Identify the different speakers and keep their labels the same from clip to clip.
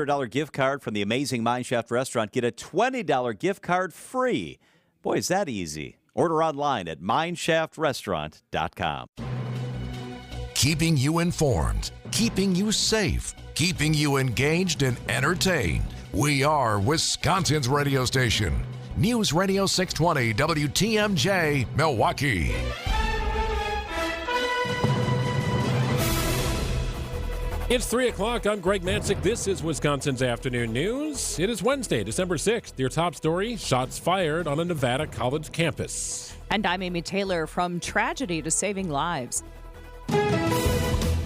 Speaker 1: $100 gift card from the amazing Mine Shaft restaurant. Get a $20 gift card free. Boy, is that easy. Order online at mineshaftrestaurant.com.
Speaker 2: Keeping you informed, keeping you safe, keeping you engaged and entertained. We are Wisconsin's radio station. News Radio 620 WTMJ, Milwaukee.
Speaker 3: It's 3 o'clock. I'm Greg Mansick. This is Wisconsin's Afternoon News. It is Wednesday, December 6th. Your top story, shots fired on a Nevada college campus.
Speaker 4: And I'm Amy Taylor. From tragedy to saving lives.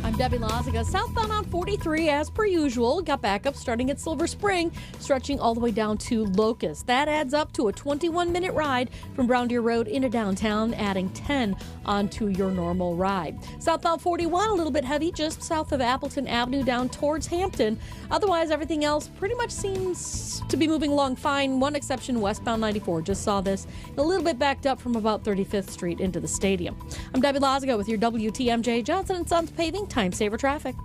Speaker 5: I'm Debbie Loziga. Southbound on 43, as per usual, got backup starting at Silver Spring, stretching all the way down to Locust. That adds up to a 21-minute ride from Brown Deer Road into downtown, adding 10 onto your normal ride. Southbound 41, a little bit heavy, just south of Appleton Avenue down towards Hampton. Otherwise, everything else pretty much seems to be moving along fine. One exception, westbound 94. Just saw this. A little bit backed up from about 35th Street into the stadium. I'm Debbie Loziga with your WTMJ Johnson & Sons Paving Time Saver Traffic.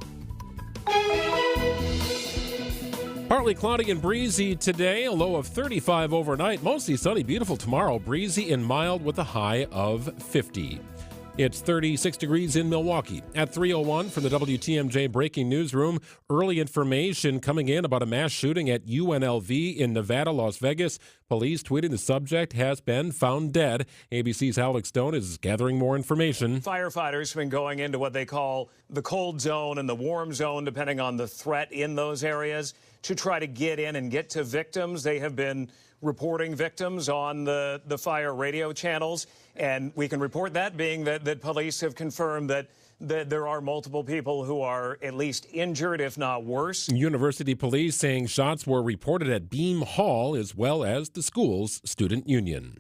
Speaker 3: Partly cloudy and breezy today, a low of 35 overnight. Mostly sunny, beautiful tomorrow, breezy and mild with a high of 50. It's 36 degrees in Milwaukee. At 3:01 from the WTMJ Breaking Newsroom, early information coming in about a mass shooting at UNLV in Nevada, Las Vegas. Police tweeting the subject has been found dead. ABC's Alex Stone is gathering more information.
Speaker 6: Firefighters have been going into what they call the cold zone and the warm zone, depending on the threat in those areas, to try to get in and get to victims. They have been reporting victims on the fire radio channels, and we can report that being that police have confirmed that there are multiple people who are at least injured, if not worse.
Speaker 3: University police saying shots were reported at Beam Hall as well as the school's student union.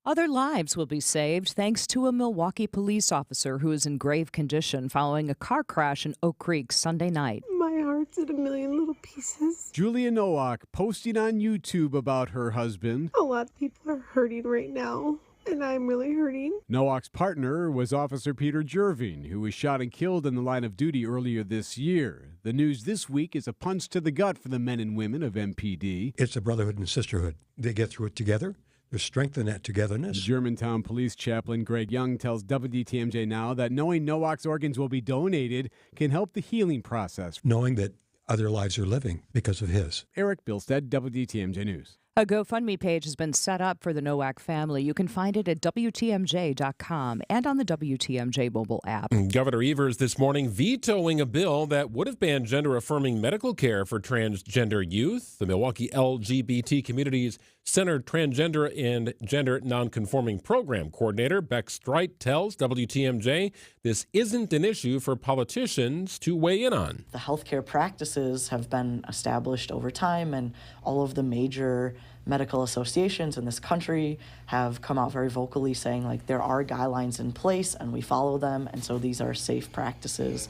Speaker 4: Other lives will be saved thanks to a Milwaukee police officer who is in grave condition following a car crash in Oak Creek Sunday night.
Speaker 7: My heart's in a million little pieces.
Speaker 8: Julia Nowak posting on YouTube about her husband.
Speaker 7: A lot of people are hurting right now, and I'm really hurting.
Speaker 8: Nowak's partner was Officer Peter Jerving, who was shot and killed in the line of duty earlier this year. The news this week is a punch to the gut for the men and women of MPD.
Speaker 9: It's a brotherhood and sisterhood. They get through it together. There's strength in that togetherness.
Speaker 8: Germantown Police Chaplain Greg Young tells WTMJ Now that knowing Nowak's organs will be donated can help the healing process.
Speaker 9: Knowing that other lives are living because of his.
Speaker 8: Eric Bilstead, WTMJ News.
Speaker 4: A GoFundMe page has been set up for the Nowak family. You can find it at WTMJ.com and on the WTMJ mobile app.
Speaker 3: Governor Evers this morning vetoing a bill that would have banned gender-affirming medical care for transgender youth. The Milwaukee LGBT Communities Center Transgender and Gender Nonconforming Program Coordinator Beck Streit tells WTMJ this isn't an issue for politicians to weigh in on.
Speaker 10: The healthcare practices have been established over time, and all of the major medical associations in this country have come out very vocally saying, like, there are guidelines in place and we follow them, and so these are safe practices.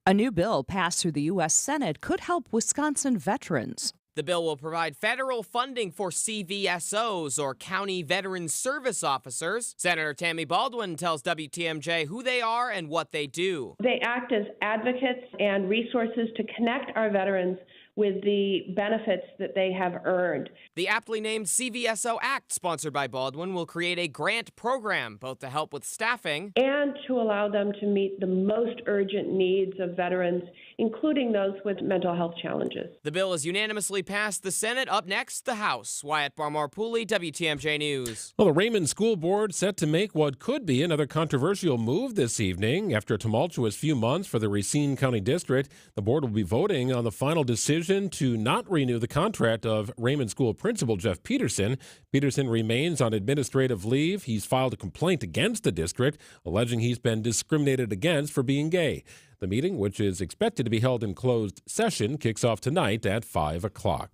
Speaker 4: A new bill passed through the U.S. Senate could help Wisconsin veterans.
Speaker 11: The bill will provide federal funding for CVSOs, or County Veteran Service Officers. Senator Tammy Baldwin tells WTMJ who they are and what they do.
Speaker 12: They act as advocates and resources to connect our veterans with the benefits that they have earned.
Speaker 11: The aptly named CVSO Act, sponsored by Baldwin, will create a grant program, both to help with staffing
Speaker 12: and to allow them to meet the most urgent needs of veterans, including those with mental health challenges.
Speaker 11: The bill is unanimously passed the Senate. Up next, the House. Wyatt Barmore-Pooley, WTMJ News.
Speaker 3: Well, the Raymond School Board set to make what could be another controversial move this evening. After a tumultuous few months for the Racine County District, the board will be voting on the final decision to not renew the contract of Raymond School Principal Jeff Peterson. Peterson remains on administrative leave. He's filed a complaint against the district, alleging he's been discriminated against for being gay. The meeting, which is expected to be held in closed session, kicks off tonight at 5 o'clock.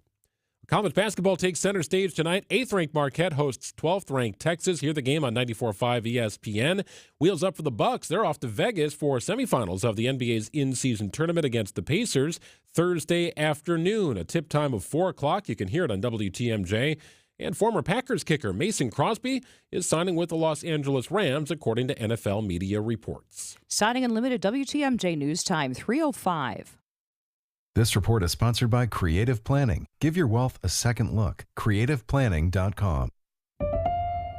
Speaker 3: College basketball takes center stage tonight. 8th-ranked Marquette hosts 12th-ranked Texas. Hear the game on 94.5 ESPN. Wheels up for the Bucks. They're off to Vegas for semifinals of the NBA's in-season tournament against the Pacers Thursday afternoon. A tip time of 4 o'clock. You can hear it on WTMJ. And former Packers kicker Mason Crosby is signing with the Los Angeles Rams, according to NFL media reports.
Speaker 4: Signing unlimited WTMJ News Time 3:05.
Speaker 13: This report is sponsored by Creative Planning. Give your wealth a second look. CreativePlanning.com.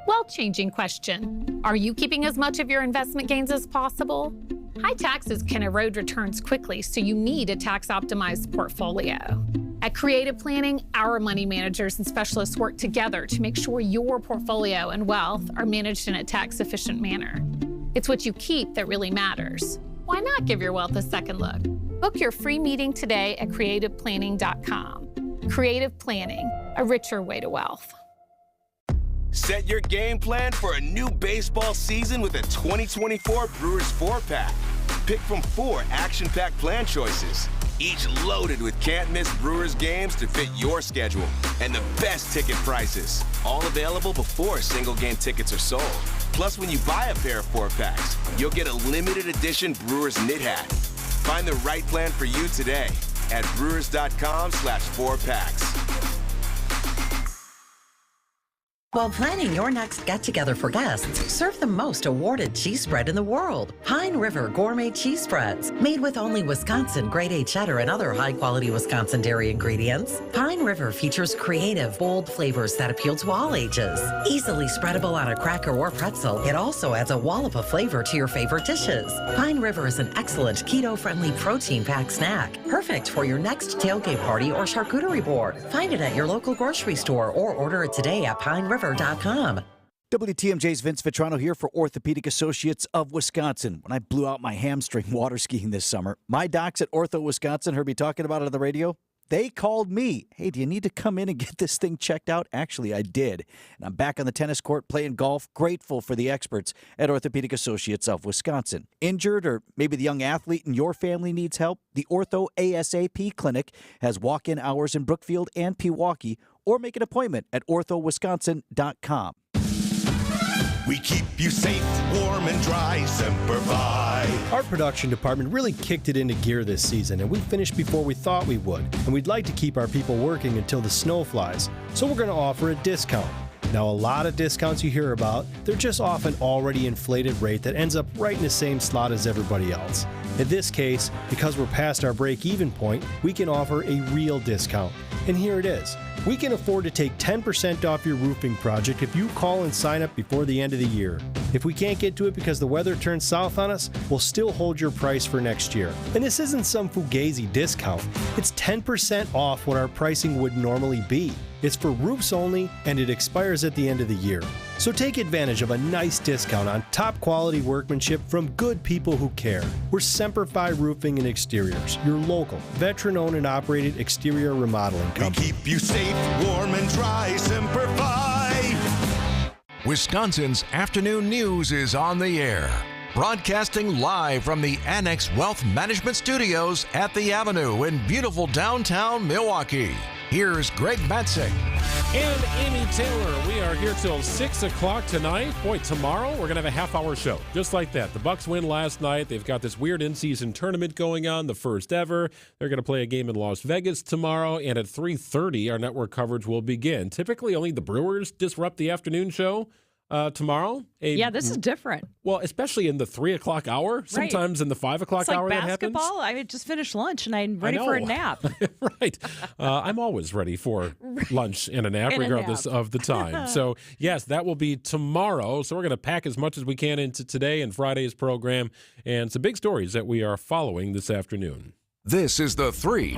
Speaker 14: Well-changing question. Are you keeping as much of your investment gains as possible? High taxes can erode returns quickly, so you need a tax-optimized portfolio. At Creative Planning, our money managers and specialists work together to make sure your portfolio and wealth are managed in a tax-efficient manner. It's what you keep that really matters. Why not give your wealth a second look? Book your free meeting today at creativeplanning.com. Creative Planning, a richer way to wealth.
Speaker 15: Set your game plan for a new baseball season with a 2024 Brewers 4-pack. Pick from 4 action-packed plan choices, each loaded with can't-miss Brewers games to fit your schedule and the best ticket prices. All available before single-game tickets are sold. Plus, when you buy a pair of 4-packs, you'll get a limited edition Brewers knit hat. Find the right plan for you today at brewers.com/4packs.
Speaker 16: While planning your next get-together for guests, serve the most awarded cheese spread in the world. Pine River Gourmet Cheese Spreads. Made with only Wisconsin Grade A cheddar and other high-quality Wisconsin dairy ingredients, Pine River features creative, bold flavors that appeal to all ages. Easily spreadable on a cracker or pretzel, it also adds a wallop of flavor to your favorite dishes. Pine River is an excellent keto-friendly protein-packed snack, perfect for your next tailgate party or charcuterie board. Find it at your local grocery store or order it today at pineriver.com.
Speaker 17: WTMJ's Vince Vitrano here for Orthopedic Associates of Wisconsin. When I blew out my hamstring water skiing this summer, my docs at Ortho Wisconsin heard me talking about it on the radio. They called me. Hey, do you need to come in and get this thing checked out? Actually, I did. And I'm back on the tennis court playing golf, grateful for the experts at Orthopedic Associates of Wisconsin. Injured, or maybe the young athlete in your family needs help? The Ortho ASAP Clinic has walk-in hours in Brookfield and Pewaukee, or make an appointment at orthowisconsin.com.
Speaker 18: We keep you safe, warm, and dry, Semper Fi.
Speaker 19: Our production department really kicked it into gear this season, and we finished before we thought we would. And we'd like to keep our people working until the snow flies, so we're going to offer a discount. Now, a lot of discounts you hear about, they're just off an already inflated rate that ends up right in the same slot as everybody else. In this case, because we're past our break-even point, we can offer a real discount. And here it is. We can afford to take 10% off your roofing project if you call and sign up before the end of the year. If we can't get to it because the weather turns south on us, we'll still hold your price for next year. And this isn't some fugazi discount. It's 10% off what our pricing would normally be. It's for roofs only, and it expires at the end of the year. So take advantage of a nice discount on top quality workmanship from good people who care. We're Semper Fi Roofing and Exteriors, your local, veteran-owned and operated exterior remodeling company.
Speaker 18: We keep you safe, warm, and dry, Semper Fi.
Speaker 2: Wisconsin's afternoon news is on the air. Broadcasting live from the Annex Wealth Management Studios at the Avenue in beautiful downtown Milwaukee. Here's Greg Matzek.
Speaker 3: And Amy Taylor. We are here till 6 o'clock tonight. Boy, tomorrow we're going to have a half-hour show. Just like that. The Bucks win last night. They've got this weird in-season tournament going on, the first ever. They're going to play a game in Las Vegas tomorrow. And at 3:30, our network coverage will begin. Typically, only the Brewers disrupt the afternoon show. Tomorrow.
Speaker 4: Yeah, this is different.
Speaker 3: Well, especially in the 3 o'clock hour. Sometimes in the 5 o'clock hour
Speaker 4: that
Speaker 3: happens.
Speaker 4: It's like basketball. I just finished lunch and I'm ready for a nap.
Speaker 3: Right. I'm always ready for lunch and a nap, regardless of the time. So, yes, that will be tomorrow. So we're going to pack as much as we can into today and Friday's program and some big stories that we are following this afternoon.
Speaker 2: This is the 3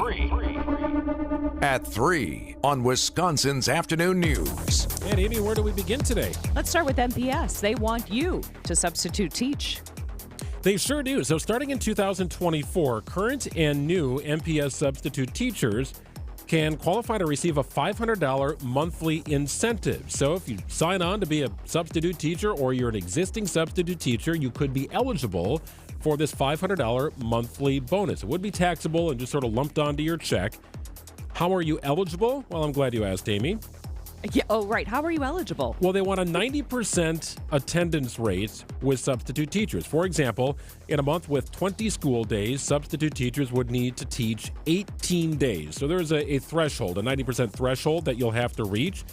Speaker 2: at 3 on Wisconsin's Afternoon News.
Speaker 3: And Amy, where do we begin today?
Speaker 4: Let's start with MPS. They want you to substitute teach.
Speaker 3: They sure do. So starting in 2024, current and new MPS substitute teachers can qualify to receive a $500 monthly incentive. So if you sign on to be a substitute teacher or you're an existing substitute teacher, you could be eligible for this $500 monthly bonus. It would be taxable and just sort of lumped onto your check. How are you eligible? Well, I'm glad you asked, Amy.
Speaker 4: Yeah, oh, right. How are you eligible?
Speaker 3: Well, they want a 90% attendance rate with substitute teachers. For example, in a month with 20 school days, substitute teachers would need to teach 18 days. So there's a threshold, a 90% threshold that you'll have to reach.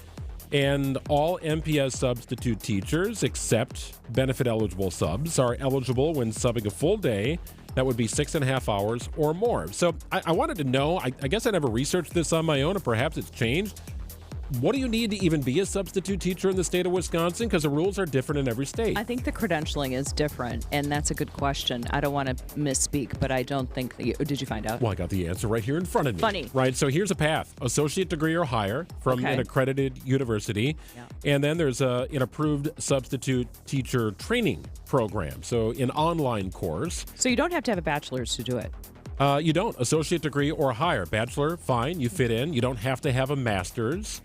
Speaker 3: And all MPS substitute teachers, except benefit-eligible subs, are eligible when subbing a full day that would be 6.5 hours or more. So I wanted to know, I guess I never researched this on my own, and perhaps it's changed. What do you need to even be a substitute teacher in the state of Wisconsin? Because the rules are different in every state.
Speaker 4: I think the credentialing is different, and that's a good question. I don't want to misspeak, but I don't think that did you find out?
Speaker 3: Well, I got the answer right here in front of me.
Speaker 4: Funny.
Speaker 3: Right, so here's a path. Associate degree or higher from an accredited university. Yeah. And then there's an approved substitute teacher training program, so an online course.
Speaker 4: So you don't have to have a bachelor's to do it?
Speaker 3: You don't. Associate degree or higher. Bachelor, fine, you fit in. You don't have to have a master's.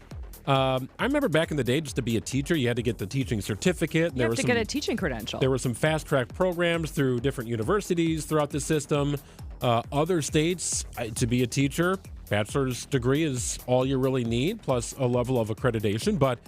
Speaker 3: I remember back in the day, just to be a teacher, you had to get the teaching certificate.
Speaker 4: You have to get a teaching credential.
Speaker 3: There were some fast-track programs through different universities throughout the system. Other states, to be a teacher, bachelor's degree is all you really need, plus a level of accreditation. But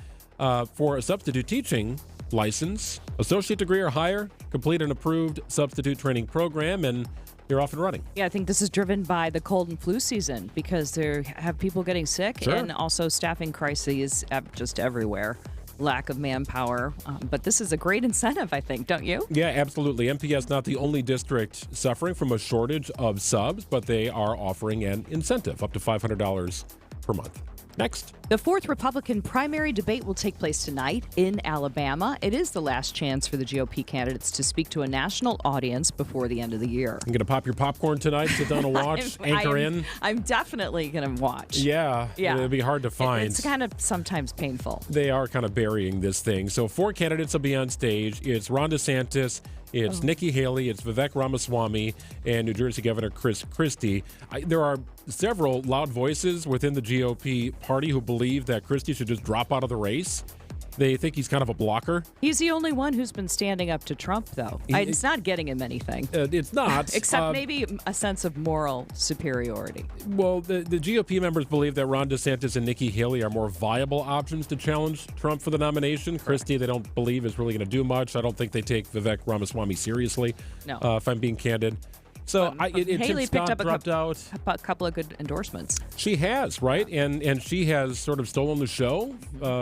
Speaker 3: for a substitute teaching license, associate degree or higher, complete an approved substitute training program, and you're off and running.
Speaker 4: Yeah, I think this is driven by the cold and flu season because there have people getting sick and also staffing crises just everywhere. Lack of manpower. But this is a great incentive, I think, don't you?
Speaker 3: Yeah, absolutely. MPS not the only district suffering from a shortage of subs, but they are offering an incentive up to $500 per month. Next.
Speaker 4: The fourth Republican primary debate will take place tonight in Alabama. It is the last chance for the GOP candidates to speak to a national audience before the end of the year.
Speaker 3: I'm going to pop your popcorn tonight, sit down and watch, in.
Speaker 4: I'm definitely going to watch.
Speaker 3: Yeah. It'll be hard to find.
Speaker 4: It's kind of sometimes painful.
Speaker 3: They are kind of burying this thing. So 4 candidates will be on stage. It's Ron DeSantis, it's Nikki Haley, it's Vivek Ramaswamy, and New Jersey Governor Chris Christie. There are several loud voices within the GOP party who believe that Christie should just drop out of the race. They think he's kind of a blocker.
Speaker 4: He's the only one who's been standing up to Trump, though. It's not getting him anything.
Speaker 3: It's not.
Speaker 4: Except maybe a sense of moral superiority.
Speaker 3: Well, the GOP members believe that Ron DeSantis and Nikki Haley are more viable options to challenge Trump for the nomination. Christie, they don't believe is really going to do much. I don't think they take Vivek Ramaswamy seriously, if I'm being candid. So
Speaker 4: Haley picked up
Speaker 3: a
Speaker 4: couple of good endorsements.
Speaker 3: She has, right? And she has sort of stolen the show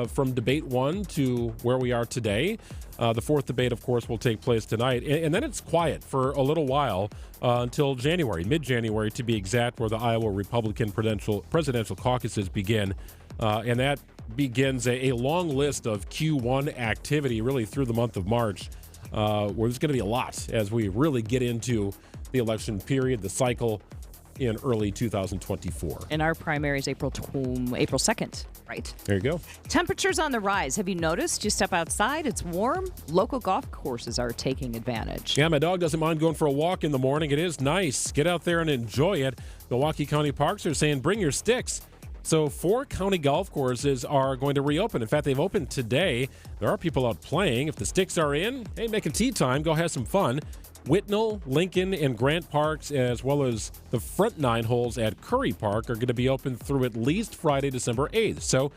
Speaker 3: from debate 1 to where we are today. The fourth debate, of course, will take place tonight. And then it's quiet for a little while until January, mid-January to be exact, where the Iowa Republican presidential caucuses begin. And that begins a long list of Q1 activity really through the month of March, where there's going to be a lot as we really get into the election period, the cycle in early 2024.
Speaker 4: And our primary is April 2nd, right?
Speaker 3: There you go.
Speaker 4: Temperatures on the rise. Have you noticed? You step outside, it's warm. Local golf courses are taking advantage.
Speaker 3: Yeah, my dog doesn't mind going for a walk in the morning. It is nice. Get out there and enjoy it. Milwaukee County Parks are saying bring your sticks. So 4 county golf courses are going to reopen. In fact, they've opened today. There are people out playing. If the sticks are in, hey, making tea time, go have some fun. Whitnall, Lincoln, and Grant Parks, as well as the front 9 holes at Curry Park, are going to be open through at least Friday, December 8th. So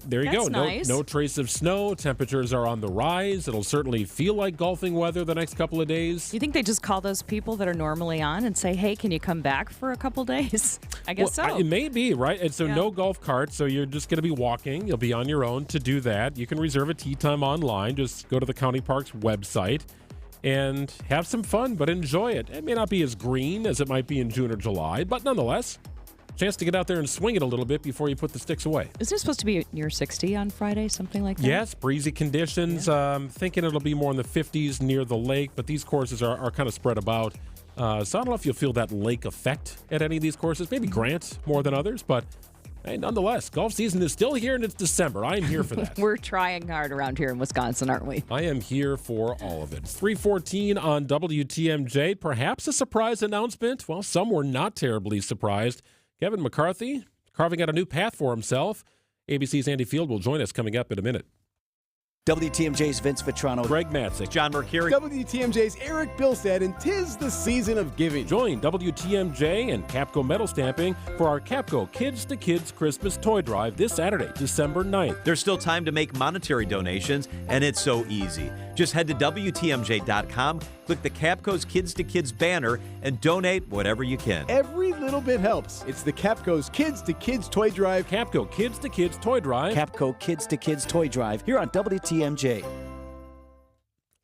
Speaker 3: there you go.
Speaker 4: Nice.
Speaker 3: No trace of snow. Temperatures are on the rise. It'll certainly feel like golfing weather the next couple of days.
Speaker 4: You think they just call those people that are normally on and say, hey, can you come back for a couple days? I guess so.
Speaker 3: It may be, right? And so no golf cart, so you're just going to be walking. You'll be on your own to do that. You can reserve a tee time online. Just go to the County Parks website and have some fun, but enjoy it. It may not be as green as it might be in June or July, but nonetheless, chance to get out there and swing it a little bit before you put the sticks away.
Speaker 4: Isn't it supposed to be near 60 on Friday, something like that?
Speaker 3: Yes, breezy conditions. Thinking it'll be more in the 50s near the lake, but these courses are kind of spread about. So I don't know if you'll feel that lake effect at any of these courses. Maybe Grant more than others, but hey, nonetheless, golf season is still here and it's December. I'm here for that.
Speaker 4: We're trying hard around here in Wisconsin, aren't we?
Speaker 3: I am here for all of it. It's 3:14 on WTMJ. Perhaps a surprise announcement. Well, some were not terribly surprised. Kevin McCarthy carving out a new path for himself. ABC's Andy Field will join us coming up in a minute.
Speaker 17: WTMJ's Vince Vitrano.
Speaker 3: Greg Matzik.
Speaker 1: John Mercuri.
Speaker 8: WTMJ's Eric Bilstead, and 'tis the season of giving.
Speaker 3: Join WTMJ and Capco Metal Stamping for our Capco Kids to Kids Christmas Toy Drive this Saturday, December 9th.
Speaker 1: There's still time to make monetary donations, and it's so easy. Just head to WTMJ.com, click the Capco's Kids to Kids banner, and donate whatever you can.
Speaker 8: Every little bit helps. It's the Capco's Kids to Kids Toy Drive.
Speaker 3: Capco Kids to Kids Toy Drive.
Speaker 17: Capco Kids to Kids Toy Drive here on WTMJ.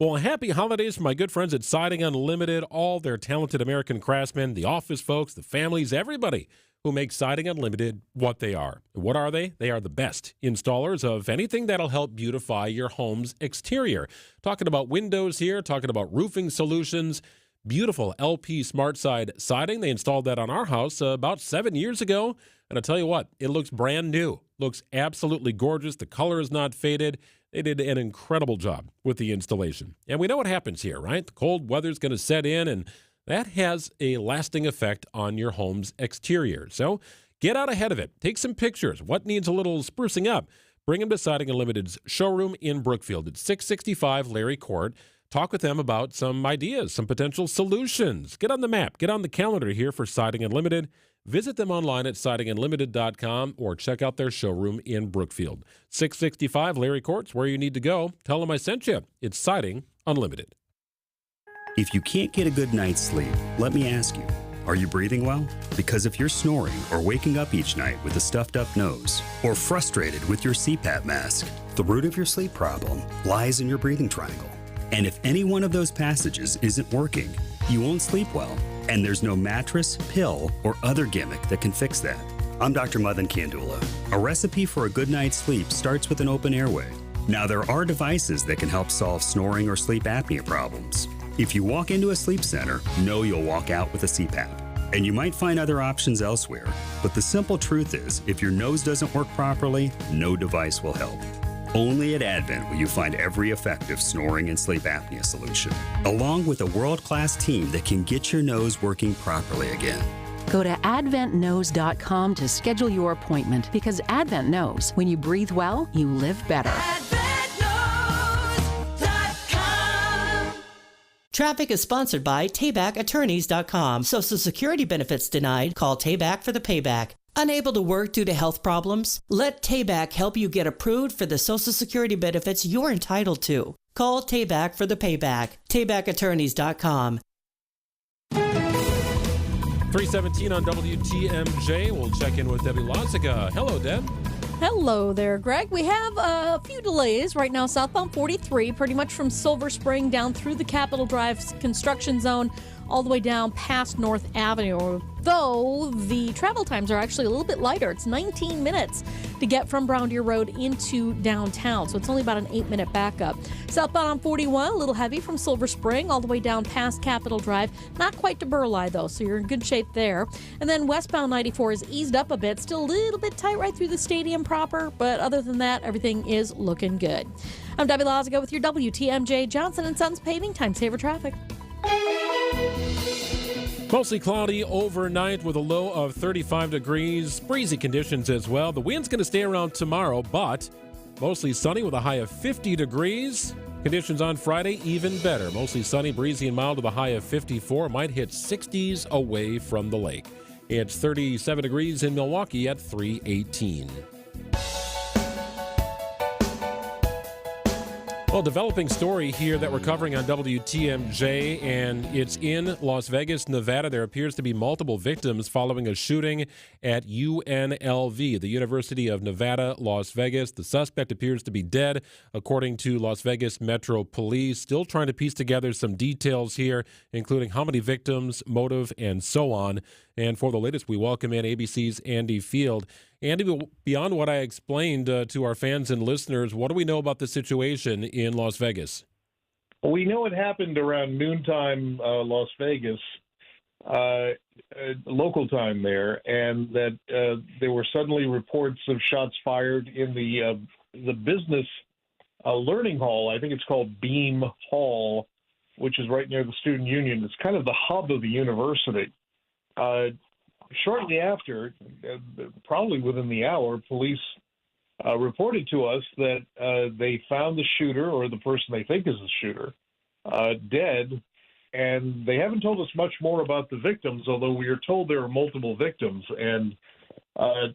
Speaker 3: Well, happy holidays from my good friends at Siding Unlimited, all their talented American craftsmen, the office folks, the families, everybody who makes Siding Unlimited what they are. What are they? They are the best installers of anything that'll help beautify your home's exterior. Talking about windows here, talking about roofing solutions, beautiful LP SmartSide siding. They installed that on our house about 7 years ago. And I'll tell you what, it looks brand new. Looks absolutely gorgeous. The color is not faded. They did an incredible job with the installation. And we know what happens here, right? The cold weather's going to set in, and that has a lasting effect on your home's exterior. So get out ahead of it. Take some pictures. What needs a little sprucing up? Bring them to Siding Unlimited's showroom in Brookfield at 665 Larry Court. Talk with them about some ideas, some potential solutions. Get on the map. Get on the calendar here for Siding Unlimited. Visit them online at sidingunlimited.com or check out their showroom in Brookfield. 665 Larry Court's where you need to go. Tell them I sent you. It's Siding Unlimited.
Speaker 20: If you can't get a good night's sleep, let me ask you, are you breathing well? Because if you're snoring or waking up each night with a stuffed up nose or frustrated with your CPAP mask, the root of your sleep problem lies in your breathing triangle. And if any one of those passages isn't working, you won't sleep well. And there's no mattress, pill, or other gimmick that can fix that. I'm Dr. Madan Kandula. A recipe for a good night's sleep starts with an open airway. Now, there are devices that can help solve snoring or sleep apnea problems. If you walk into a sleep center, know you'll walk out with a CPAP. And you might find other options elsewhere. But the simple truth is, if your nose doesn't work properly, no device will help. Only at Advent will you find every effective snoring and sleep apnea solution, along with a world-class team that can get your nose working properly again.
Speaker 21: Go to adventknows.com to schedule your appointment because Advent knows when you breathe well, you live better.
Speaker 22: Traffic is sponsored by TaybackAttorneys.com. Social Security benefits denied? Call Tayback for the payback. Unable to work due to health problems? Let Tayback help you get approved for the Social Security benefits you're entitled to. Call Tayback for the payback. TaybackAttorneys.com.
Speaker 3: 317 on WTMJ. We'll check in with Debbie Lozica. Hello, Deb.
Speaker 5: Hello there, Greg. We have a few delays right now. Southbound 43, pretty much from Silver Spring down through the Capitol Drive construction zone all the way down past North Avenue. Though the travel times are actually a little bit lighter. It's 19 minutes to get from Brown Deer Road into downtown, so it's only about an 8-minute backup. Southbound on 41, a little heavy from Silver Spring all the way down past Capitol Drive. Not quite to Burleigh, though, so you're in good shape there. And then westbound 94 is eased up a bit, still a little bit tight right through the stadium proper, but other than that, everything is looking good. I'm Debbie Lozica with your WTMJ Johnson & Sons Paving Time Saver Traffic.
Speaker 3: Mostly cloudy overnight with a low of 35 degrees. Breezy conditions as well. The wind's going to stay around tomorrow, but mostly sunny with a high of 50 degrees. Conditions on Friday, even better. Mostly sunny, breezy, and mild with a high of 54. Might hit 60s away from the lake. It's 37 degrees in Milwaukee at 318. Well, developing story here that we're covering on WTMJ, and it's in Las Vegas, Nevada. There appears to be multiple victims following a shooting at UNLV, the University of Nevada, Las Vegas. The suspect appears to be dead, according to Las Vegas Metro Police. Still trying to piece together some details here, including how many victims, motive, and so on. And for the latest, we welcome in ABC's Andy Field. Andy, beyond what I explained to our fans and listeners, what do we know about the situation in Las Vegas?
Speaker 23: We know it happened around noontime Las Vegas, local time there, and that there were suddenly reports of shots fired in the business learning hall. I think it's called Beam Hall, which is right near the Student Union. It's kind of the hub of the university. Shortly after, probably within the hour, police reported to us that they found the shooter, or the person they think is the shooter, dead, and they haven't told us much more about the victims, although we are told there are multiple victims. And a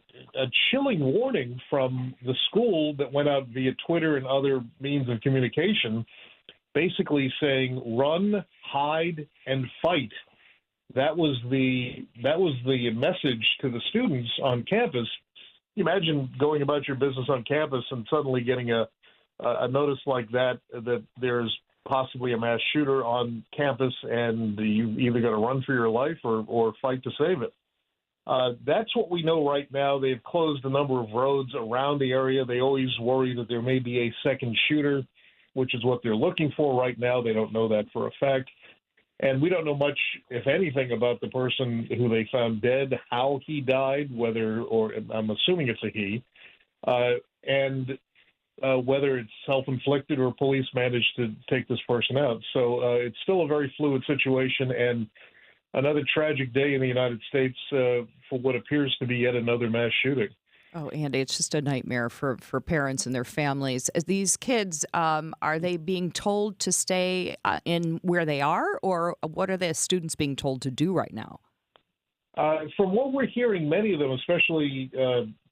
Speaker 23: chilling warning from the school that went out via Twitter and other means of communication, basically saying, run, hide, and fight. That was the message to the students on campus. You imagine going about your business on campus and suddenly getting a notice like that there's possibly a mass shooter on campus, and you either got to run for your life or fight to save it. That's what we know right now. They've closed a number of roads around the area. They always worry that there may be a second shooter, which is what they're looking for right now. They don't know that for a fact. And we don't know much, if anything, about the person who they found dead, how he died, or I'm assuming it's a he, and whether it's self-inflicted or police managed to take this person out. So it's still a very fluid situation, and another tragic day in the United States for what appears to be yet another mass shooting.
Speaker 4: Oh, Andy, it's just a nightmare for parents and their families. As these kids, are they being told to stay in where they are, or what are the students being told to do right now?
Speaker 23: From what we're hearing, many of them, especially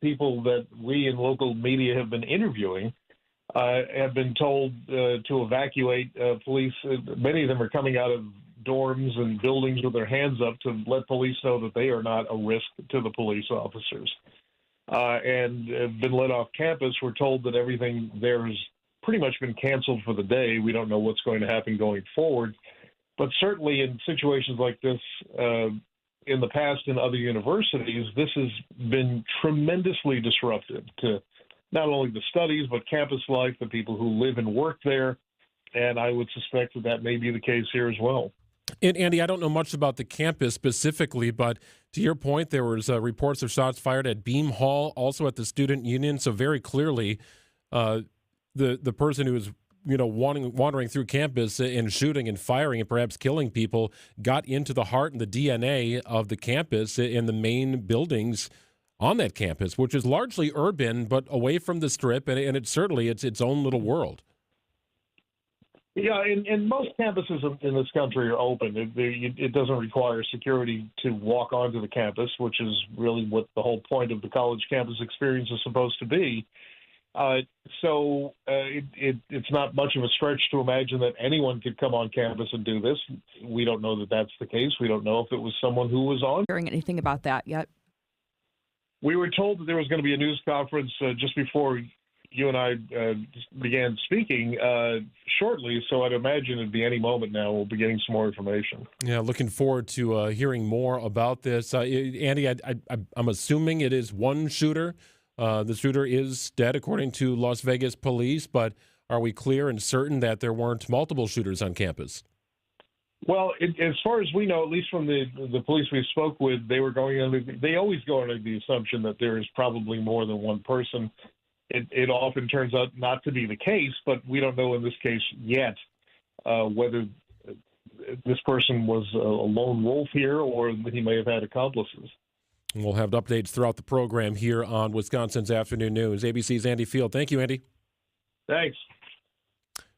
Speaker 23: people that we in local media have been interviewing, have been told to evacuate. Police, many of them are coming out of dorms and buildings with their hands up to let police know that they are not a risk to the police officers. And have been let off campus. We're told that everything there has pretty much been canceled for the day. We don't know what's going to happen going forward. But certainly in situations like this, in the past in other universities, this has been tremendously disruptive to not only the studies, but campus life, the people who live and work there. And I would suspect that that may be the case here as well.
Speaker 3: And Andy, I don't know much about the campus specifically, but to your point, there was reports of shots fired at Beam Hall, also at the Student Union. So very clearly, the person who was wandering through campus and shooting and firing and perhaps killing people got into the heart and the DNA of the campus and the main buildings on that campus, which is largely urban, but away from the Strip, and it's certainly its own little world.
Speaker 23: Yeah, and most campuses in this country are open. It doesn't require security to walk onto the campus, which is really what the whole point of the college campus experience is supposed to be. So it's not much of a stretch to imagine that anyone could come on campus and do this. We don't know that that's the case. We don't know if it was someone who was on.
Speaker 4: Hearing anything about that yet?
Speaker 23: We were told that there was going to be a news conference just before you and I began speaking shortly, so I'd imagine it'd be any moment now. We'll be getting some more information.
Speaker 3: Yeah, looking forward to hearing more about this. Andy, I'm assuming it is one shooter. The shooter is dead, according to Las Vegas police, but are we clear and certain that there weren't multiple shooters on campus?
Speaker 23: Well, as far as we know, at least from the police we spoke with, they always go under the assumption that there is probably more than one person. It often turns out not to be the case, but we don't know in this case yet whether this person was a lone wolf here or he may have had accomplices.
Speaker 3: We'll have updates throughout the program here on Wisconsin's Afternoon News. ABC's Andy Field. Thank you, Andy.
Speaker 23: Thanks.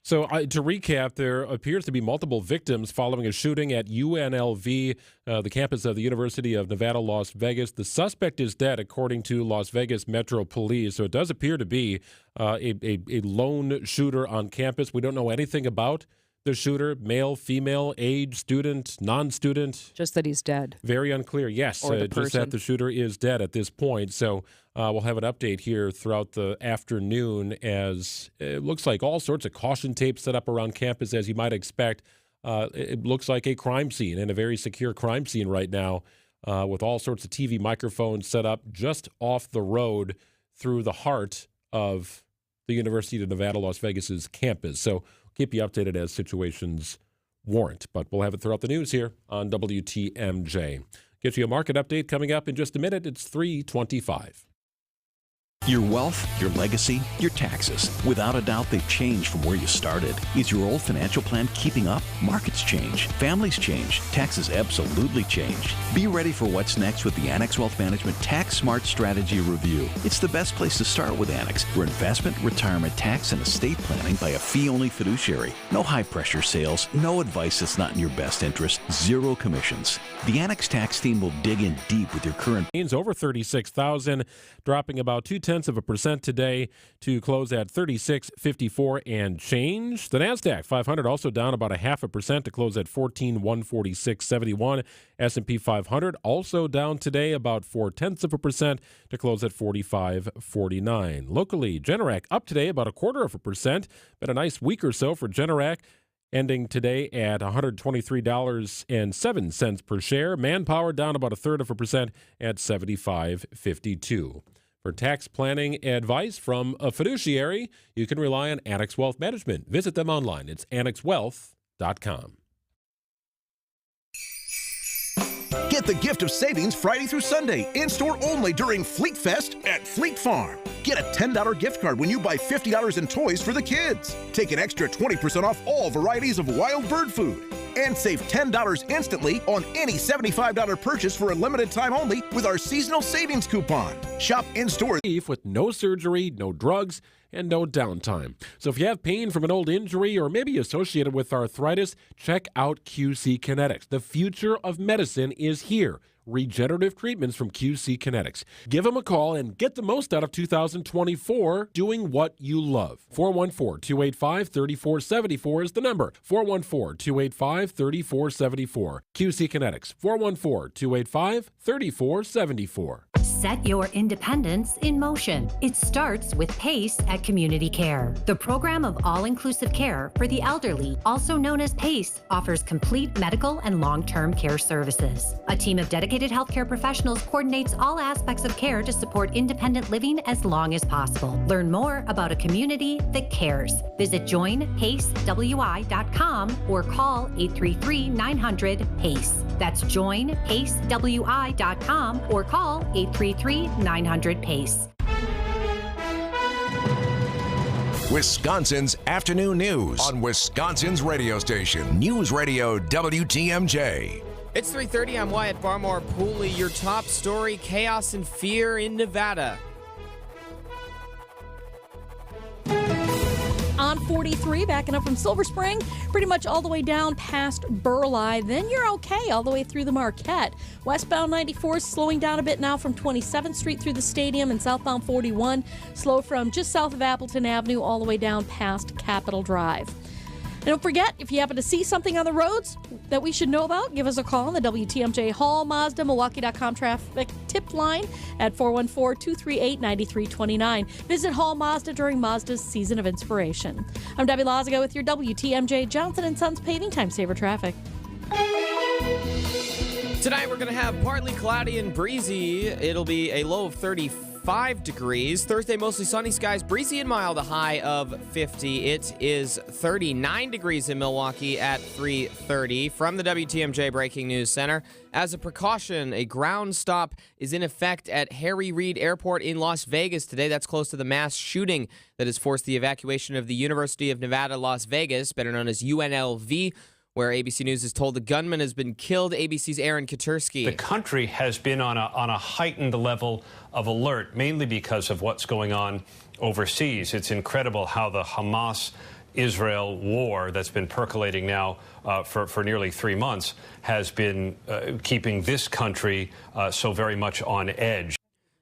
Speaker 3: So to recap, there appears to be multiple victims following a shooting at UNLV, the campus of the University of Nevada, Las Vegas. The suspect is dead, according to Las Vegas Metro Police. So it does appear to be a lone shooter on campus. We don't know anything about the shooter, male, female, age, student, non-student.
Speaker 4: Just that he's dead.
Speaker 3: Very unclear, yes. Just that the shooter is dead at this point. So we'll have an update here throughout the afternoon as it looks like all sorts of caution tape set up around campus, as you might expect. It looks like a crime scene, and a very secure crime scene right now, with all sorts of TV microphones set up just off the road through the heart of the University of Nevada, Las Vegas's campus. So keep you updated as situations warrant, but we'll have it throughout the news here on WTMJ. Get you a market update coming up in just a minute. It's 3:25.
Speaker 6: Your wealth, your legacy, your taxes. Without a doubt, they've changed from where you started. Is your old financial plan keeping up? Markets change. Families change. Taxes absolutely change. Be ready for what's next with the Annex Wealth Management Tax Smart Strategy Review. It's the best place to start with Annex for investment, retirement, tax, and estate planning by a fee-only fiduciary. No high-pressure sales. No advice that's not in your best interest. Zero commissions. The Annex tax team will dig in deep with your current...
Speaker 3: Over 36,000, dropping about 0.2% today to close at 36.54 and change. The NASDAQ 500 also down about 0.5% to close at 14,146.71. S&P 500 also down today about 0.4% to close at 45.49. Locally, Generac up today about 0.25%. Been a nice week or so for Generac. ending today at $123.07 per share. Manpower down about 0.33% at $75.52. For tax planning advice from a fiduciary, you can rely on Annex Wealth Management. Visit them online. It's annexwealth.com.
Speaker 7: Get the gift of savings Friday through Sunday, in-store only during Fleet Fest at Fleet Farm. Get a $10 gift card when you buy $50 in toys for the kids. Take an extra 20% off all varieties of wild bird food. And save $10 instantly on any $75 purchase for a limited time only with our seasonal savings coupon. Shop in-store
Speaker 3: with no surgery, no drugs, and no downtime. So if you have pain from an old injury or maybe associated with arthritis, check out QC Kinetics. The future of medicine is here. Regenerative treatments from QC Kinetics. Give them a call and get the most out of 2024 doing what you love. 414-285-3474 is the number. 414-285-3474. QC Kinetics. 414-285-3474.
Speaker 9: Set your independence in motion. It starts with PACE at Community Care. The program of all-inclusive care for the elderly, also known as PACE, offers complete medical and long-term care services. A team of dedicated healthcare professionals coordinates all aspects of care to support independent living as long as possible. Learn more about a community that cares. Visit joinpacewi.com or call 833-900-PACE. That's joinpacewi.com or call 833-900-PACE.
Speaker 2: Wisconsin's afternoon news on Wisconsin's radio station, News Radio WTMJ.
Speaker 11: It's 3:30. I'm Wyatt Barmore. Pooley, your top story, chaos and fear in Nevada.
Speaker 5: On 43, backing up from Silver Spring, pretty much all the way down past Burleigh. Then you're okay all the way through the Marquette. Westbound 94 is slowing down a bit now from 27th Street through the stadium, and southbound 41 slow from just south of Appleton Avenue all the way down past Capitol Drive. And don't forget, if you happen to see something on the roads that we should know about, give us a call on the WTMJ Hall Mazda Milwaukee.com traffic tip line at 414-238-9329. Visit Hall Mazda during Mazda's Season of Inspiration. I'm Debbie Lazago with your WTMJ Johnson & Sons Paving Time Saver Traffic.
Speaker 11: Tonight we're going to have partly cloudy and breezy. It'll be a low of 35 degrees. Thursday, mostly sunny skies, breezy and mild, a high of 50. It is 39 degrees in Milwaukee at 3:30. From the WTMJ Breaking News Center, as a precaution, a ground stop is in effect at Harry Reid Airport in Las Vegas today. That's close to the mass shooting that has forced the evacuation of the University of Nevada, Las Vegas, better known as UNLV, where ABC News is told the gunman has been killed. ABC's Aaron Katursky.
Speaker 10: The country has been on a heightened level of alert, mainly because of what's going on overseas. It's incredible how the Hamas-Israel war that's been percolating now for nearly 3 months has been keeping this country so very much on edge.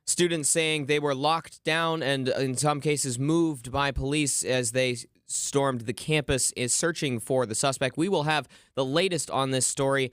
Speaker 11: Students saying they were locked down and in some cases moved by police as they stormed the campus is searching for the suspect. We will have the latest on this story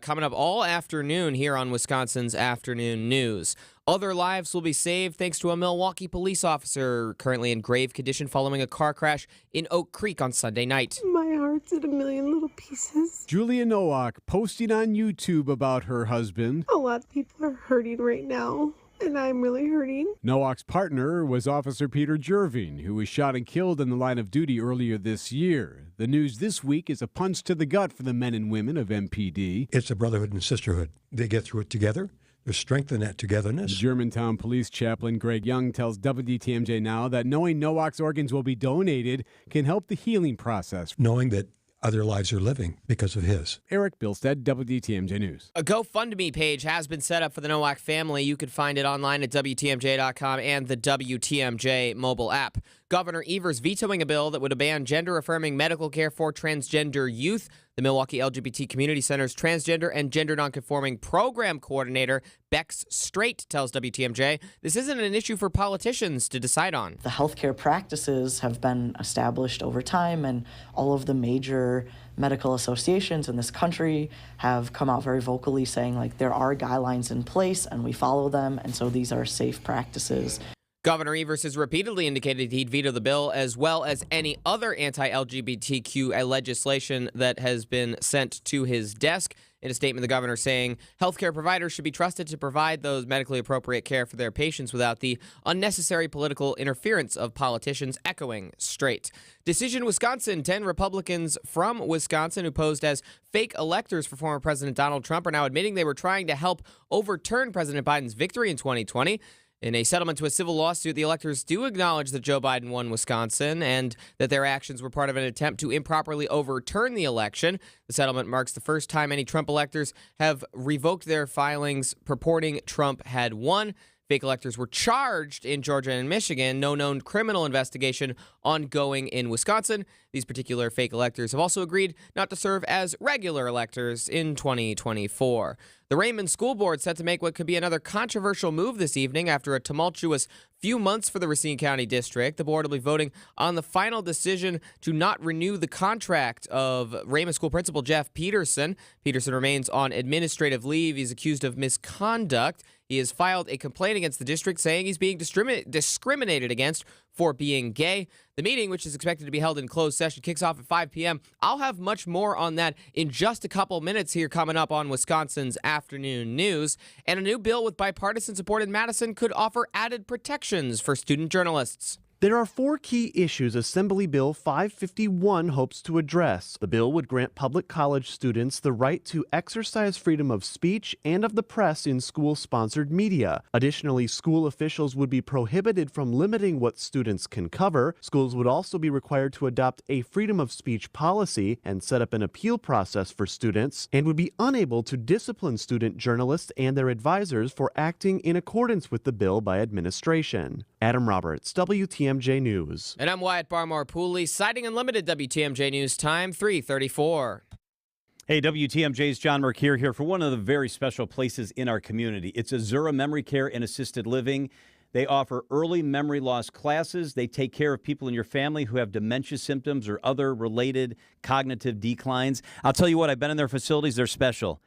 Speaker 11: coming up all afternoon here on Wisconsin's Afternoon News. Other lives will be saved thanks to a Milwaukee police officer currently in grave condition following a car crash in Oak Creek on Sunday night.
Speaker 24: My heart's in a million little pieces.
Speaker 8: Julia Nowak posting on YouTube about her husband.
Speaker 24: A lot of people are hurting right now, and I'm really hurting.
Speaker 8: Nowak's partner was Officer Peter Jerving, who was shot and killed in the line of duty earlier this year. The news this week is a punch to the gut for the men and women of MPD.
Speaker 25: It's a brotherhood and sisterhood. They get through it together. There's strength in that togetherness.
Speaker 8: Germantown Police Chaplain Greg Young tells WTMJ Now that knowing Nowak's organs will be donated can help the healing process.
Speaker 25: Knowing that other lives are living because of his.
Speaker 8: Eric Bilstead, WTMJ News.
Speaker 11: A GoFundMe page has been set up for the Nowak family. You can find it online at WTMJ.com and the WTMJ mobile app. Governor Evers vetoing a bill that would ban gender-affirming medical care for transgender youth. The Milwaukee LGBT Community Center's transgender and gender nonconforming program coordinator, Bex Straight, tells WTMJ this isn't an issue for politicians to decide on.
Speaker 26: The healthcare practices have been established over time, and all of the major medical associations in this country have come out very vocally saying, like, there are guidelines in place and we follow them, and so these are safe practices.
Speaker 11: Governor Evers has repeatedly indicated he'd veto the bill, as well as any other anti-LGBTQ legislation that has been sent to his desk. In a statement, the governor saying healthcare providers should be trusted to provide those medically appropriate care for their patients without the unnecessary political interference of politicians, echoing straight. Decision Wisconsin, 10 Republicans from Wisconsin who posed as fake electors for former President Donald Trump are now admitting they were trying to help overturn President Biden's victory in 2020. In a settlement to a civil lawsuit, the electors do acknowledge that Joe Biden won Wisconsin and that their actions were part of an attempt to improperly overturn the election. The settlement marks the first time any Trump electors have revoked their filings purporting Trump had won. Fake electors were charged in Georgia and Michigan. No known criminal investigation ongoing in Wisconsin. These particular fake electors have also agreed not to serve as regular electors in 2024. The Raymond School Board set to make what could be another controversial move this evening after a tumultuous few months for the Racine County District. The board will be voting on the final decision to not renew the contract of Raymond School Principal Jeff Peterson. Peterson remains on administrative leave. He's accused of misconduct. He has filed a complaint against the district saying he's being discriminated against for being gay. The meeting, which is expected to be held in closed session, kicks off at 5 p.m. I'll have much more on that in just a couple minutes here coming up on Wisconsin's Afternoon News. And a new bill with bipartisan support in Madison could offer added protections for student journalists.
Speaker 12: There are 4 key issues Assembly Bill 551 hopes to address. The bill would grant public college students the right to exercise freedom of speech and of the press in school-sponsored media. Additionally, school officials would be prohibited from limiting what students can cover. Schools would also be required to adopt a freedom of speech policy and set up an appeal process for students, and would be unable to discipline student journalists and their advisors for acting in accordance with the bill by administration. Adam Roberts, WTMJ News.
Speaker 11: And I'm Wyatt Barmore-Pooley, citing Unlimited WTMJ News time, 3:34.
Speaker 1: Hey, WTMJ's John Mercure here for one of the very special places in our community. It's Azura Memory Care and Assisted Living. They offer early memory loss classes. They take care of people in your family who have dementia symptoms or other related cognitive declines. I'll tell you what, I've been in their facilities. They're special.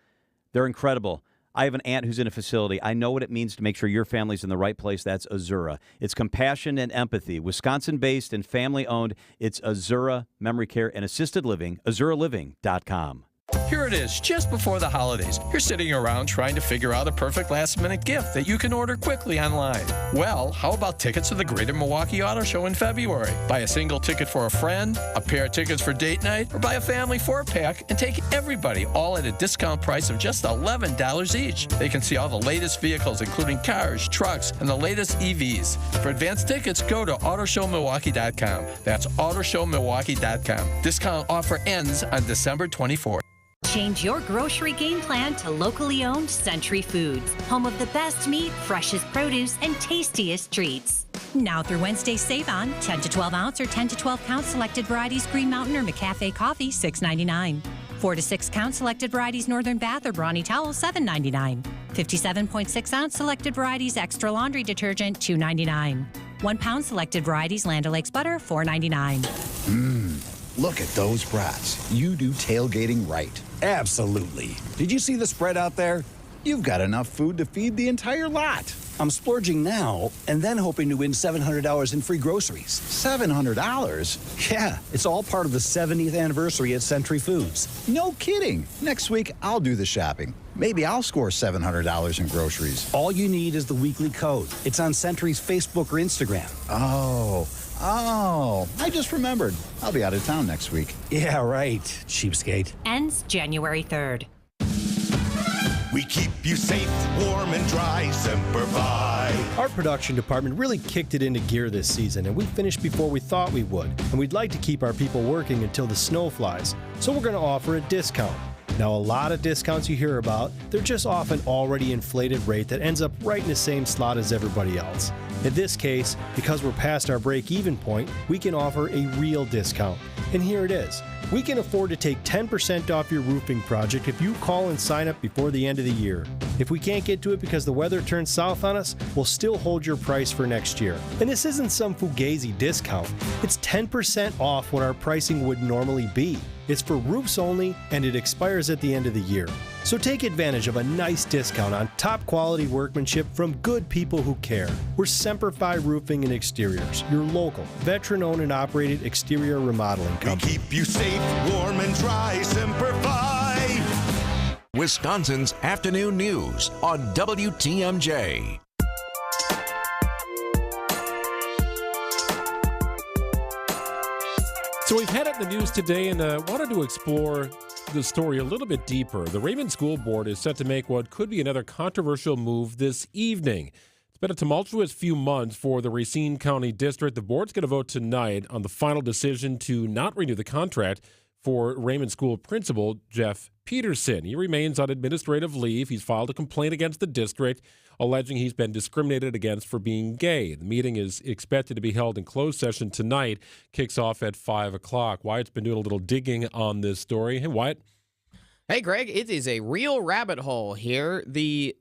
Speaker 1: They're incredible. I have an aunt who's in a facility. I know what it means to make sure your family's in the right place. That's Azura. It's compassion and empathy. Wisconsin-based and family-owned. It's Azura Memory Care and Assisted Living. AzuraLiving.com.
Speaker 13: Here it is, just before the holidays. You're sitting around trying to figure out a perfect last-minute gift that you can order quickly online. Well, how about tickets to the Greater Milwaukee Auto Show in February? Buy a single ticket for a friend, a pair of tickets for date night, or buy a family 4-pack and take everybody all at a discount price of just $11 each. They can see all the latest vehicles, including cars, trucks, and the latest EVs. For advanced tickets, go to AutoShowMilwaukee.com. That's AutoShowMilwaukee.com. Discount offer ends on December 24th.
Speaker 9: Change your grocery game plan to locally owned Century Foods, home of the best meat, freshest produce, and tastiest treats. Now through Wednesday, save on 10 to 12 ounce or 10 to 12 count selected varieties Green Mountain or McCafe coffee, $6.99. 4 to 6 count selected varieties Northern Bath or Brawny Towel, $7.99. 57.6 ounce selected varieties Extra Laundry Detergent, $2.99. 1 pound selected varieties Land O'Lakes Butter, $4.99.
Speaker 14: Look at those brats. You do tailgating right. Absolutely. Did you see the spread out there? You've got enough food to feed the entire lot. I'm splurging now and then hoping to win $700 in free groceries. $700? Yeah, it's all part of the 70th anniversary at Century Foods. No kidding. Next week, I'll do the shopping. Maybe I'll score $700 in groceries. All you need is the weekly code. It's on Century's Facebook or Instagram. Oh, I just remembered. I'll be out of town next week. Yeah, right, cheapskate.
Speaker 9: Ends January 3rd.
Speaker 18: We keep you safe, warm, and dry, Semper Fi.
Speaker 15: Our production department really kicked it into gear this season, and we finished before we thought we would. And we'd like to keep our people working until the snow flies, so we're going to offer a discount. Now, a lot of discounts you hear about, they're just off an already inflated rate that ends up right in the same slot as everybody else. In this case, because we're past our break-even point, we can offer a real discount. And here it is. We can afford to take 10% off your roofing project if you call and sign up before the end of the year. If we can't get to it because the weather turns south on us, we'll still hold your price for next year. And this isn't some fugazi discount. It's 10% off what our pricing would normally be. It's for roofs only, and it expires at the end of the year. So take advantage of a nice discount on top quality workmanship from good people who care. We're Semper Fi Roofing and Exteriors, your local, veteran-owned and operated exterior remodeling company.
Speaker 18: Keep you safe, warm, and dry. Semper Fi.
Speaker 2: Wisconsin's afternoon news on WTMJ.
Speaker 3: So we've had it in the news today and wanted to explore the story a little bit deeper. The Raymond School Board is set to make what could be another controversial move this evening. It's been a tumultuous few months for the Racine County District. The board's going to vote tonight on the final decision to not renew the contract for Raymond School Principal Jeff Peterson. He remains on administrative leave. He's filed a complaint against the district, alleging he's been discriminated against for being gay. The meeting is expected to be held in closed session tonight. Kicks off at 5 o'clock. Wyatt's been doing a little digging on this story. Hey, Wyatt.
Speaker 11: Hey, Greg, it is a real rabbit hole here. The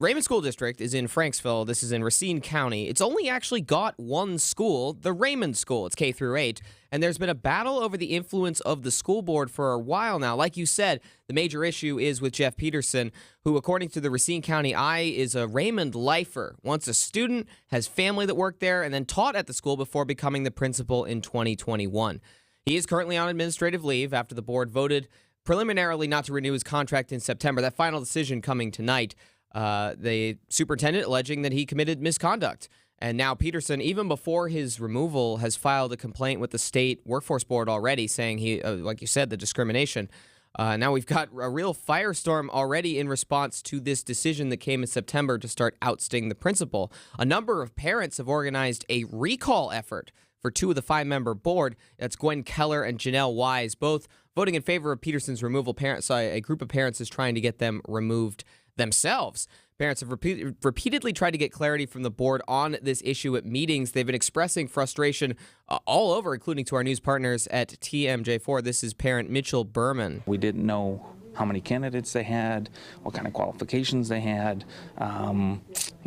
Speaker 11: Raymond School District is in Franksville. This is in Racine County. It's only actually got one school, the Raymond School. It's K through 8. And there's been a battle over the influence of the school board for a while now. Like you said, the major issue is with Jeff Peterson, who, according to the Racine County Eye, is a Raymond lifer. Once a student, has family that worked there, and then taught at the school before becoming the principal in 2021. He is currently on administrative leave after the board voted preliminarily not to renew his contract in September. That final decision coming tonight. The superintendent alleging that he committed misconduct. And now Peterson, even before his removal, has filed a complaint with the state workforce board already, saying he, like you said, the discrimination. Now we've got a real firestorm already in response to this decision that came in September to start ousting the principal. A number of parents have organized a recall effort for 2 of the 5-member board. That's Gwen Keller and Janelle Wise, both voting in favor of Peterson's removal. A group of parents is trying to get them removed themselves. Parents have repeatedly tried to get clarity from the board on this issue at meetings. They've been expressing frustration all over, including to our news partners at TMJ4. This is parent Mitchell Berman.
Speaker 16: We didn't know how many candidates they had, what kind of qualifications they had,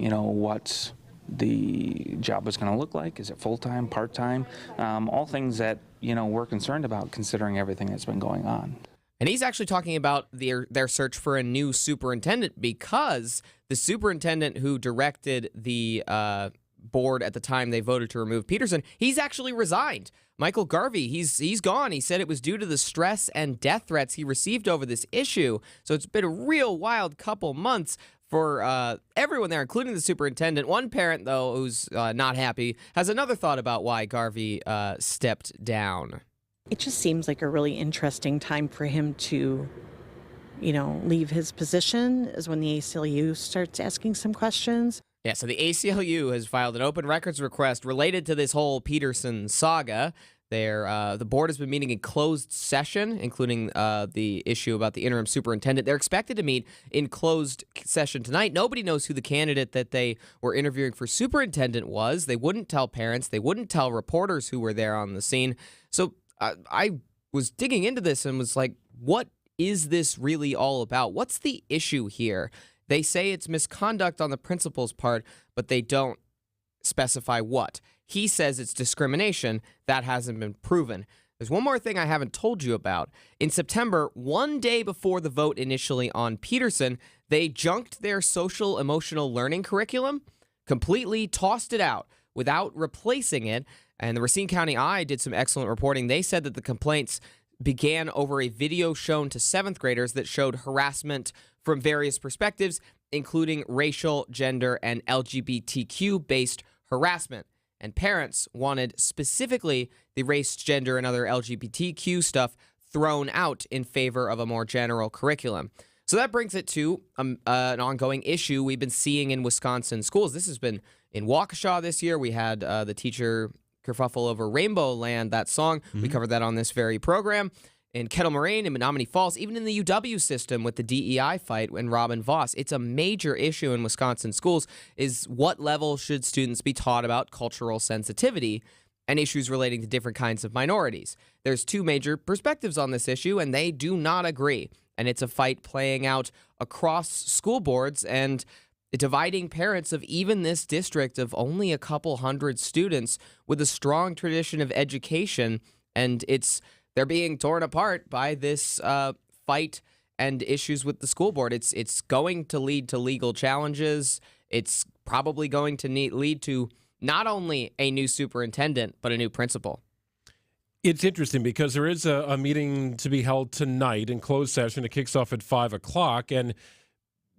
Speaker 16: what the job was going to look like. Is it full-time, part-time? All things that, we're concerned about considering everything that's been going on.
Speaker 11: And he's actually talking about their search for a new superintendent because the superintendent who directed the board at the time they voted to remove Peterson, he's actually resigned. Michael Garvey, he's gone. He said it was due to the stress and death threats he received over this issue. So it's been a real wild couple months for everyone there, including the superintendent. One parent, though, who's not happy, has another thought about why Garvey stepped down.
Speaker 17: It just seems like a really interesting time for him to, leave his position, is when the ACLU starts asking some questions.
Speaker 11: Yeah, so the ACLU has filed an open records request related to this whole Peterson saga. The board has been meeting in closed session, including the issue about the interim superintendent. They're expected to meet in closed session tonight. Nobody knows who the candidate that they were interviewing for superintendent was. They wouldn't tell parents. They wouldn't tell reporters who were there on the scene. So I was digging into this and was like, what is this really all about? What's the issue here? They say it's misconduct on the principal's part, but they don't specify what. He says it's discrimination. That hasn't been proven. There's one more thing I haven't told you about. In September, one day before the vote initially on Peterson, they junked their social emotional learning curriculum, completely tossed it out without replacing it. And the Racine County Eye did some excellent reporting. They said that the complaints began over a video shown to 7th graders that showed harassment from various perspectives, including racial, gender, and LGBTQ-based harassment. And parents wanted specifically the race, gender, and other LGBTQ stuff thrown out in favor of a more general curriculum. So that brings it to an ongoing issue we've been seeing in Wisconsin schools. This has been in Waukesha this year. We had the teacher kerfuffle over Rainbow Land, that song. Mm-hmm. We covered that on this very program. In Kettle Moraine, in Menominee Falls, even in the UW system with the DEI fight and Robin Voss. It's a major issue in Wisconsin schools is what level should students be taught about cultural sensitivity and issues relating to different kinds of minorities. There's 2 major perspectives on this issue, and they do not agree. And it's a fight playing out across school boards and dividing parents of even this district of only a couple hundred students with a strong tradition of education. And it's they're being torn apart by this fight and issues with the school board. It's going to lead to legal challenges. It's probably going to lead to not only a new superintendent, but a new principal.
Speaker 3: It's interesting because there is a meeting to be held tonight in closed session. It kicks off at 5 o'clock, and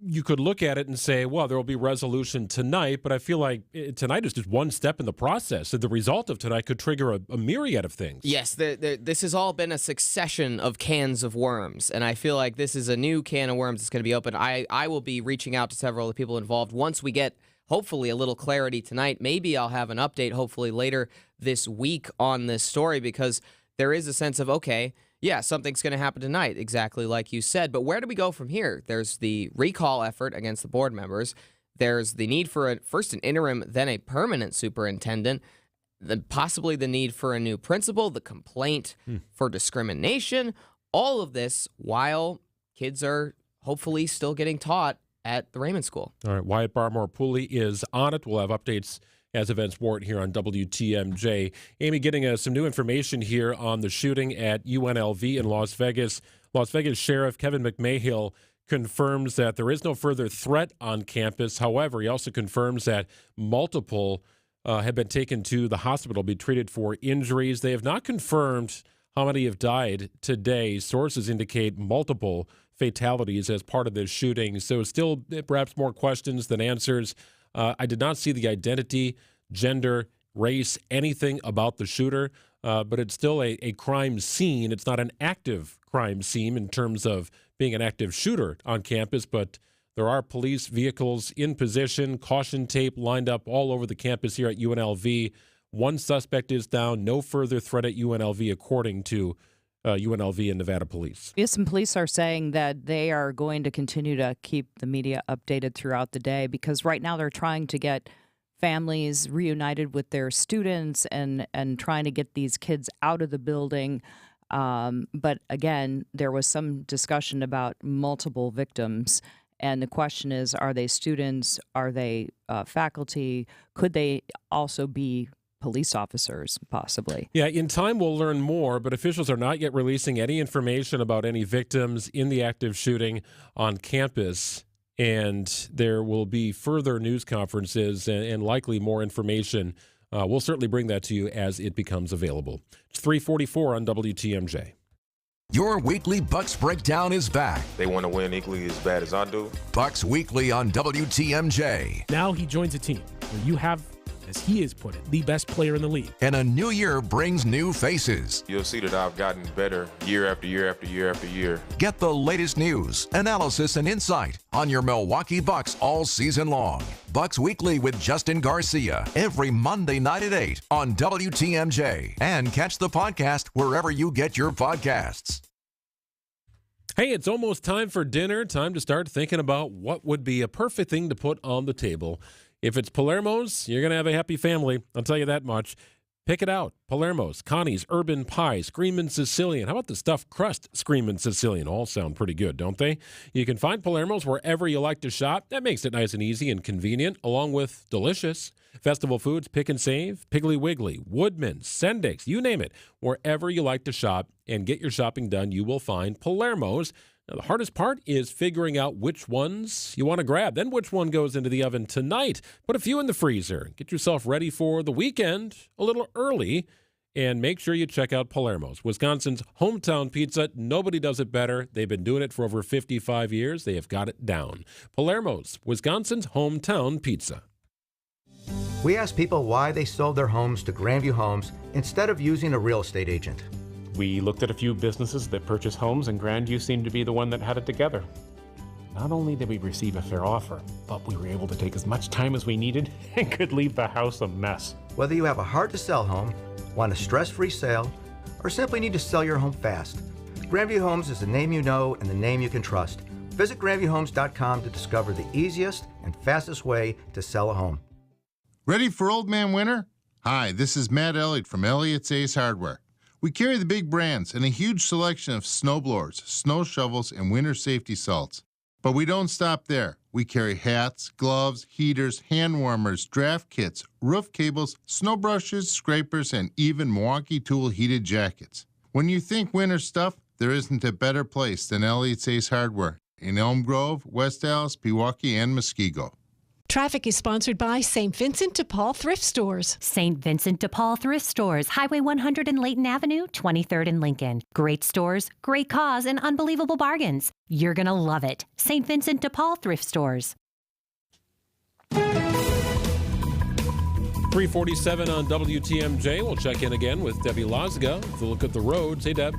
Speaker 3: you could look at it and say, well, there will be resolution tonight, but I feel like tonight is just one step in the process. And the result of tonight could trigger a myriad of things.
Speaker 11: Yes, this has all been a succession of cans of worms, and I feel like this is a new can of worms that's going to be open. I will be reaching out to several of the people involved once we get, hopefully, a little clarity tonight. Maybe I'll have an update, hopefully, later this week on this story, because there is a sense of, okay, yeah, something's going to happen tonight, exactly like you said. But where do we go from here? There's the recall effort against the board members. There's the need for first an interim, then a permanent superintendent, possibly the need for a new principal, the complaint for discrimination, all of this while kids are hopefully still getting taught at the Raymond School.
Speaker 3: All right, Wyatt Barmore-Pooley is on it. We'll have updates as events warrant here on WTMJ. Amy, getting some new information here on the shooting at UNLV in Las Vegas. Las Vegas Sheriff Kevin McMahill confirms that there is no further threat on campus. However, he also confirms that multiple have been taken to the hospital to be treated for injuries. They have not confirmed how many have died today. Sources indicate multiple fatalities as part of this shooting. So still perhaps more questions than answers. I did not see the identity, gender, race, anything about the shooter, but it's still a crime scene. It's not an active crime scene in terms of being an active shooter on campus, but there are police vehicles in position, caution tape lined up all over the campus here at UNLV. One suspect is down. No further threat at UNLV, according to UNLV and Nevada police.
Speaker 4: Yes, and police are saying that they are going to continue to keep the media updated throughout the day, because right now they're trying to get families reunited with their students and trying to get these kids out of the building. But again, there was some discussion about multiple victims. And the question is, are they students? Are they faculty? Could they also be police officers, possibly?
Speaker 3: Yeah, in time we'll learn more, but officials are not yet releasing any information about any victims in the active shooting on campus. And there will be further news conferences and likely more information. We'll certainly bring that to you as it becomes available. It's 3:44 on WTMJ.
Speaker 2: Your weekly Bucks Breakdown is back.
Speaker 19: They want to win equally as bad as I do.
Speaker 2: Bucks Weekly on WTMJ.
Speaker 20: Now he joins a team where you have, as he has put it, the best player in the league.
Speaker 2: And a new year brings new faces.
Speaker 19: You'll see that I've gotten better year after year after year after year.
Speaker 2: Get the latest news, analysis, and insight on your Milwaukee Bucks all season long. Bucks Weekly with Justin Garcia every Monday night at 8 on WTMJ. And catch the podcast wherever you get your podcasts.
Speaker 3: Hey, it's almost time for dinner. Time to start thinking about what would be a perfect thing to put on the table. If it's Palermo's, you're going to have a happy family. I'll tell you that much. Pick it out. Palermo's, Connie's, Urban Pie, Screamin' Sicilian. How about the stuffed crust Screamin' Sicilian? All sound pretty good, don't they? You can find Palermo's wherever you like to shop. That makes it nice and easy and convenient, along with delicious festival foods, Pick and Save, Piggly Wiggly, Woodman, Sendix, you name it. Wherever you like to shop and get your shopping done, you will find Palermo's. Now, the hardest part is figuring out which ones you want to grab, then which one goes into the oven tonight. Put a few in the freezer. Get yourself ready for the weekend a little early, and make sure you check out Palermo's, Wisconsin's hometown pizza. Nobody does it better. They've been doing it for over 55 years. They have got it down. Palermo's, Wisconsin's hometown pizza.
Speaker 21: We asked people why they sold their homes to Grandview Homes instead of using a real estate agent.
Speaker 22: We looked at a few businesses that purchase homes, and Grandview seemed to be the one that had it together. Not only did we receive a fair offer, but we were able to take as much time as we needed and could leave the house a mess.
Speaker 21: Whether you have a hard-to-sell home, want a stress-free sale, or simply need to sell your home fast, Grandview Homes is the name you know and the name you can trust. Visit GrandviewHomes.com to discover the easiest and fastest way to sell a home.
Speaker 23: Ready for Old Man Winter? Hi, this is Matt Elliott from Elliott's Ace Hardware. We carry the big brands and a huge selection of snowblowers, snow shovels, and winter safety salts. But we don't stop there. We carry hats, gloves, heaters, hand warmers, draft kits, roof cables, snow brushes, scrapers, and even Milwaukee Tool heated jackets. When you think winter stuff, there isn't a better place than Elliott's Ace Hardware in Elm Grove, West Dallas, Pewaukee, and Muskego.
Speaker 5: Traffic is sponsored by St. Vincent de Paul Thrift Stores.
Speaker 9: St. Vincent de Paul Thrift Stores, Highway 100 and Layton Avenue, 23rd and Lincoln. Great stores, great cause, and unbelievable bargains. You're going to love it. St. Vincent de Paul Thrift Stores.
Speaker 3: 347 on WTMJ. We'll check in again with Debbie Lozga to look at the roads. Hey, Deb.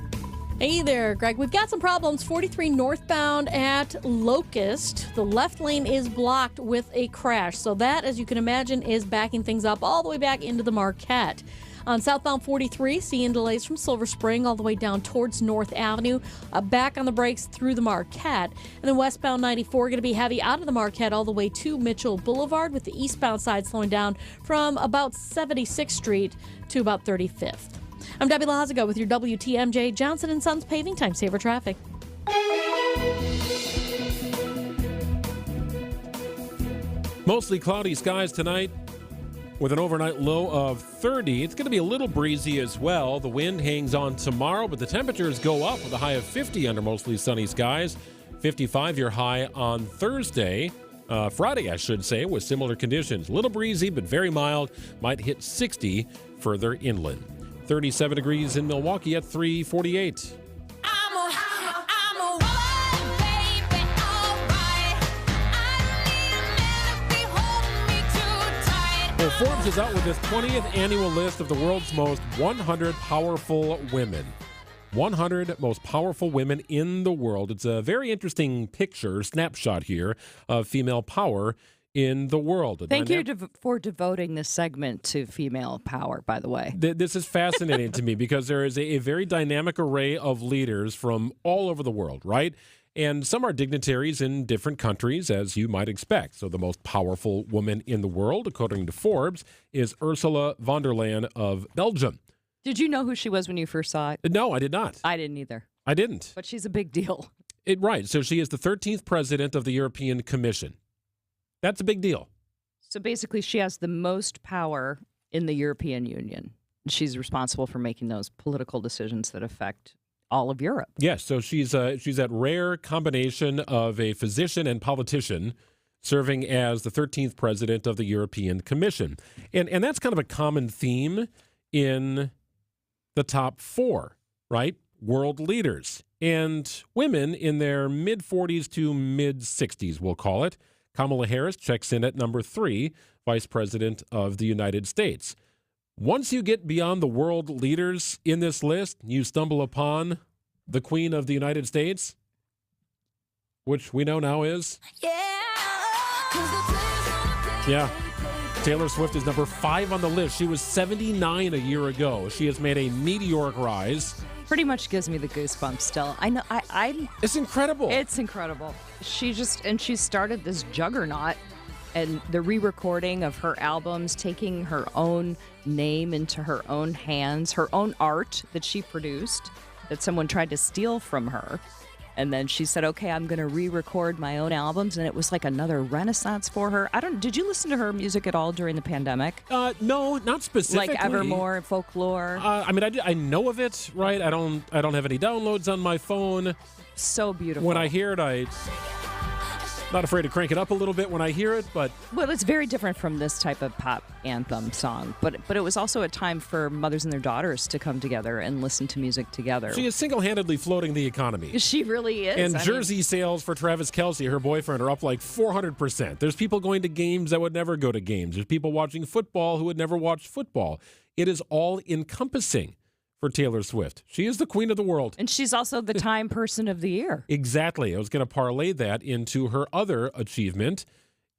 Speaker 6: Hey there, Greg. We've got some problems. 43 northbound at Locust. The left lane is blocked with a crash. So that, as you can imagine, is backing things up all the way back into the Marquette. On southbound 43, seeing delays from Silver Spring all the way down towards North Avenue. Back on the brakes through the Marquette. And then westbound 94 going to be heavy out of the Marquette all the way to Mitchell Boulevard, with the eastbound side slowing down from about 76th Street to about 35th. I'm Debbie Lazaga with your WTMJ Johnson & Sons Paving Time Saver Traffic.
Speaker 3: Mostly cloudy skies tonight with an overnight low of 30. It's going to be a little breezy as well. The wind hangs on tomorrow, but the temperatures go up with a high of 50 under mostly sunny skies. 55 your high on Thursday. Friday, I should say, with similar conditions. A little breezy, but very mild. Might hit 60 further inland. 37 degrees in Milwaukee at 348. Well, Forbes is out with its 20th annual list of the world's most 100 powerful women. 100 most powerful women in the world. It's a very interesting picture, snapshot here of female power in the world.
Speaker 4: Thank you for devoting this segment to female power, by the way.
Speaker 3: This is fascinating to me because there is a very dynamic array of leaders from all over the world, right? And some are dignitaries in different countries, as you might expect. So the most powerful woman in the world, according to Forbes, is Ursula von der Leyen of Belgium.
Speaker 4: Did you know who she was when you first saw it?
Speaker 3: No, I did not.
Speaker 4: I didn't either.
Speaker 3: I didn't.
Speaker 4: But she's a big deal.
Speaker 3: Right. So she is the 13th president of the European Commission. That's a big deal.
Speaker 4: So basically, she has the most power in the European Union. She's responsible for making those political decisions that affect all of Europe.
Speaker 3: Yes, so she's that rare combination of a physician and politician serving as the 13th president of the European Commission. And that's kind of a common theme in the top four, right? World leaders and women in their mid-40s to mid-60s, we'll call it. Kamala Harris checks in at number 3, Vice President of the United States. Once you get beyond the world leaders in this list, you stumble upon the Queen of the United States, which we know now is... Yeah. Taylor Swift is number 5 on the list. She was 79 a year ago. She has made a meteoric rise.
Speaker 4: Pretty much gives me the goosebumps still. I know.
Speaker 3: It's incredible.
Speaker 4: It's incredible. She started this juggernaut, and the re-recording of her albums, taking her own name into her own hands, her own art that she produced, that someone tried to steal from her. And then she said, okay, I'm going to re-record my own albums. And it was like another renaissance for her. Did you listen to her music at all during the pandemic?
Speaker 3: No, not specifically.
Speaker 4: Like Evermore and Folklore?
Speaker 3: I know of it, right? I don't have any downloads on my phone.
Speaker 4: So beautiful.
Speaker 3: When I hear it, I'm not afraid to crank it up a little bit when I hear it, but...
Speaker 4: Well, it's very different from this type of pop anthem song, but it was also a time for mothers and their daughters to come together and listen to music together.
Speaker 3: She is single-handedly floating the economy.
Speaker 4: She really is.
Speaker 3: And jersey sales for Travis Kelce, her boyfriend, are up like 400%. There's people going to games that would never go to games. There's people watching football who would never watch football. It is all-encompassing for Taylor Swift. She is the queen of the world.
Speaker 4: And she's also the Time Person of the Year.
Speaker 3: Exactly. I was going to parlay that into her other achievement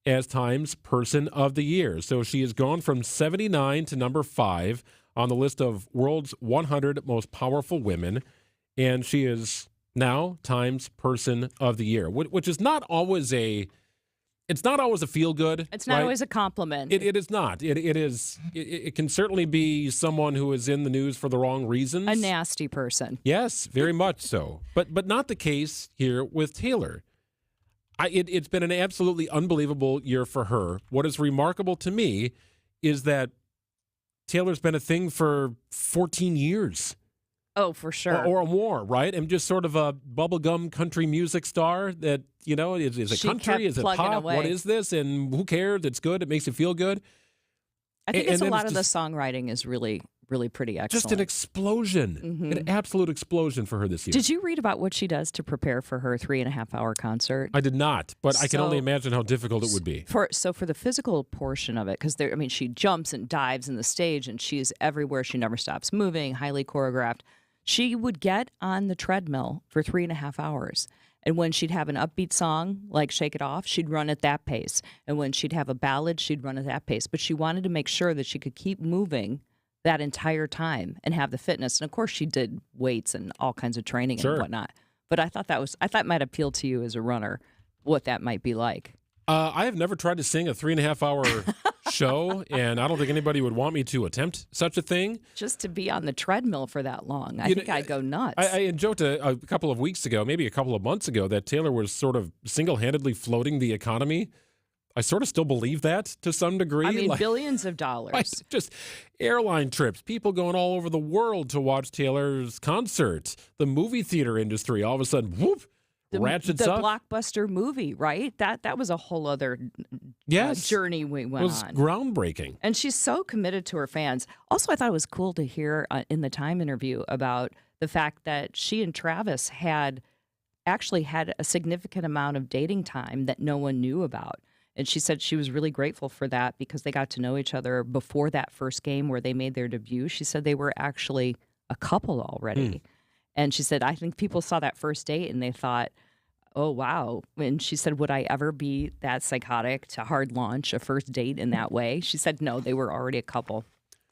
Speaker 3: as Time's Person of the Year. So she has gone from 79 to number 5 on the list of world's 100 most powerful women, and she is now Time's Person of the Year, which is not always a... It's not always a feel-good.
Speaker 4: It's not always a compliment.
Speaker 3: It is not. It can certainly be someone who is in the news for the wrong reasons.
Speaker 4: A nasty person.
Speaker 3: Yes, very much so. But not the case here with Taylor. It's been an absolutely unbelievable year for her. What is remarkable to me is that Taylor's been a thing for 14 years.
Speaker 4: Oh, for sure.
Speaker 3: Or more, right? And just sort of a bubblegum country music star that, is it
Speaker 4: She
Speaker 3: country?
Speaker 4: kept
Speaker 3: Is it
Speaker 4: plugging
Speaker 3: pop?
Speaker 4: away.
Speaker 3: What is this? And who cares? It's good. It makes you feel good.
Speaker 4: I think
Speaker 3: And
Speaker 4: a
Speaker 3: then
Speaker 4: lot of the
Speaker 3: just
Speaker 4: songwriting is really, really pretty excellent.
Speaker 3: Just an explosion, an absolute explosion for her this year.
Speaker 4: Did you read about what she does to prepare for her 3.5-hour concert?
Speaker 3: I did not, but I can only
Speaker 4: So-
Speaker 3: imagine how difficult it would be.
Speaker 4: For the physical portion of it, because she jumps and dives in the stage, and she is everywhere. She never stops moving, highly choreographed. She would get on the treadmill for 3.5 hours. And when she'd have an upbeat song like Shake It Off, she'd run at that pace. And when she'd have a ballad, she'd run at that pace. But she wanted to make sure that she could keep moving that entire time and have the fitness. And of course, she did weights and all kinds of training
Speaker 3: Sure.
Speaker 4: and whatnot. But I thought it might appeal to you as a runner, what that might be like.
Speaker 3: I have never tried to sing a 3.5-hour show, and I don't think anybody would want me to attempt such a thing.
Speaker 4: Just to be on the treadmill for that long, I think I'd go nuts.
Speaker 3: I joked a couple of weeks ago, maybe a couple of months ago, that Taylor was sort of single-handedly floating the economy. I sort of still believe that to some degree.
Speaker 4: I mean, billions of dollars.
Speaker 3: Just airline trips, people going all over the world to watch Taylor's concert. The movie theater industry, all of a sudden, whoop, ratchets
Speaker 4: the
Speaker 3: up.
Speaker 4: blockbuster movie, right? That was a whole other journey we went
Speaker 3: It was
Speaker 4: on.
Speaker 3: groundbreaking.
Speaker 4: And she's so committed to her fans. Also, I thought it was cool to hear in the Time interview about the fact that she and Travis actually had a significant amount of dating time that no one knew about. And she said she was really grateful for that because they got to know each other before that first game where they made their debut. She said they were actually a couple already. And she said, I think people saw that first date and they thought, oh, wow. And she said, would I ever be that psychotic to hard launch a first date in that way? She said, no, they were already a couple.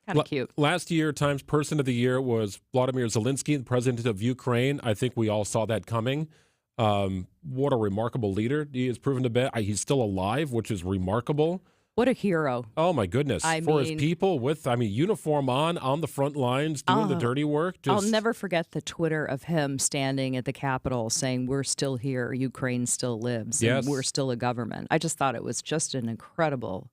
Speaker 4: Kind of cute.
Speaker 3: Last year, Times Person of the Year was Vladimir Zelensky, the president of Ukraine. I think we all saw that coming. What a remarkable leader he has proven to be. He's still alive, which is remarkable.
Speaker 4: What a hero.
Speaker 3: Oh, my goodness. For his people with, uniform on the front lines, doing the dirty work.
Speaker 4: I'll never forget the Twitter of him standing at the Capitol saying, we're still here, Ukraine still lives, and we're still a government. I just thought it was just an incredible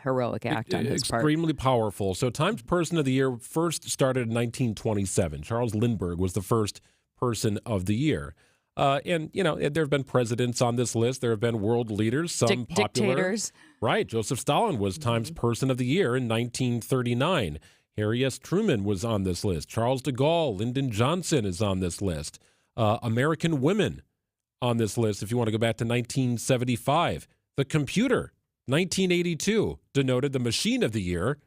Speaker 4: heroic act on his part.
Speaker 3: Extremely powerful. So Times Person of the Year first started in 1927. Charles Lindbergh was the first Person of the Year. And there have been presidents on this list. There have been world leaders, some popular.
Speaker 4: Dictators.
Speaker 3: Right. Joseph Stalin was Times Person of the Year in 1939. Harry S. Truman was on this list. Charles de Gaulle, Lyndon Johnson is on this list. American women on this list, if you want to go back to 1975. The computer, 1982, denoted the Machine of the Year.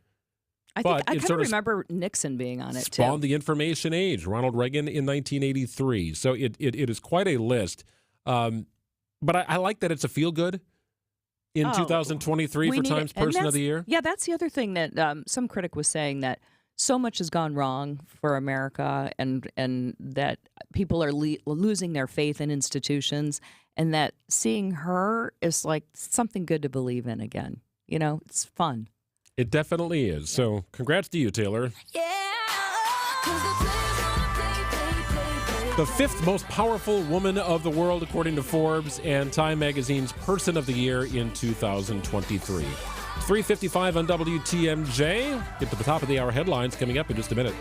Speaker 4: I kind of remember Nixon being on it, too.
Speaker 3: Spawned the information age. Ronald Reagan in 1983. So it is quite a list. But I like that it's a feel-good in 2023 for Times Person of the Year.
Speaker 4: Yeah, that's the other thing that some critic was saying, that so much has gone wrong for America and that people are losing their faith in institutions, and that seeing her is like something good to believe in again. It's fun.
Speaker 3: It definitely is. So congrats to you, Taylor. The fifth most powerful woman of the world, according to Forbes and Time Magazine's Person of the Year in 2023. 3:55 on WTMJ. Get to the top of the hour headlines coming up in just a minute.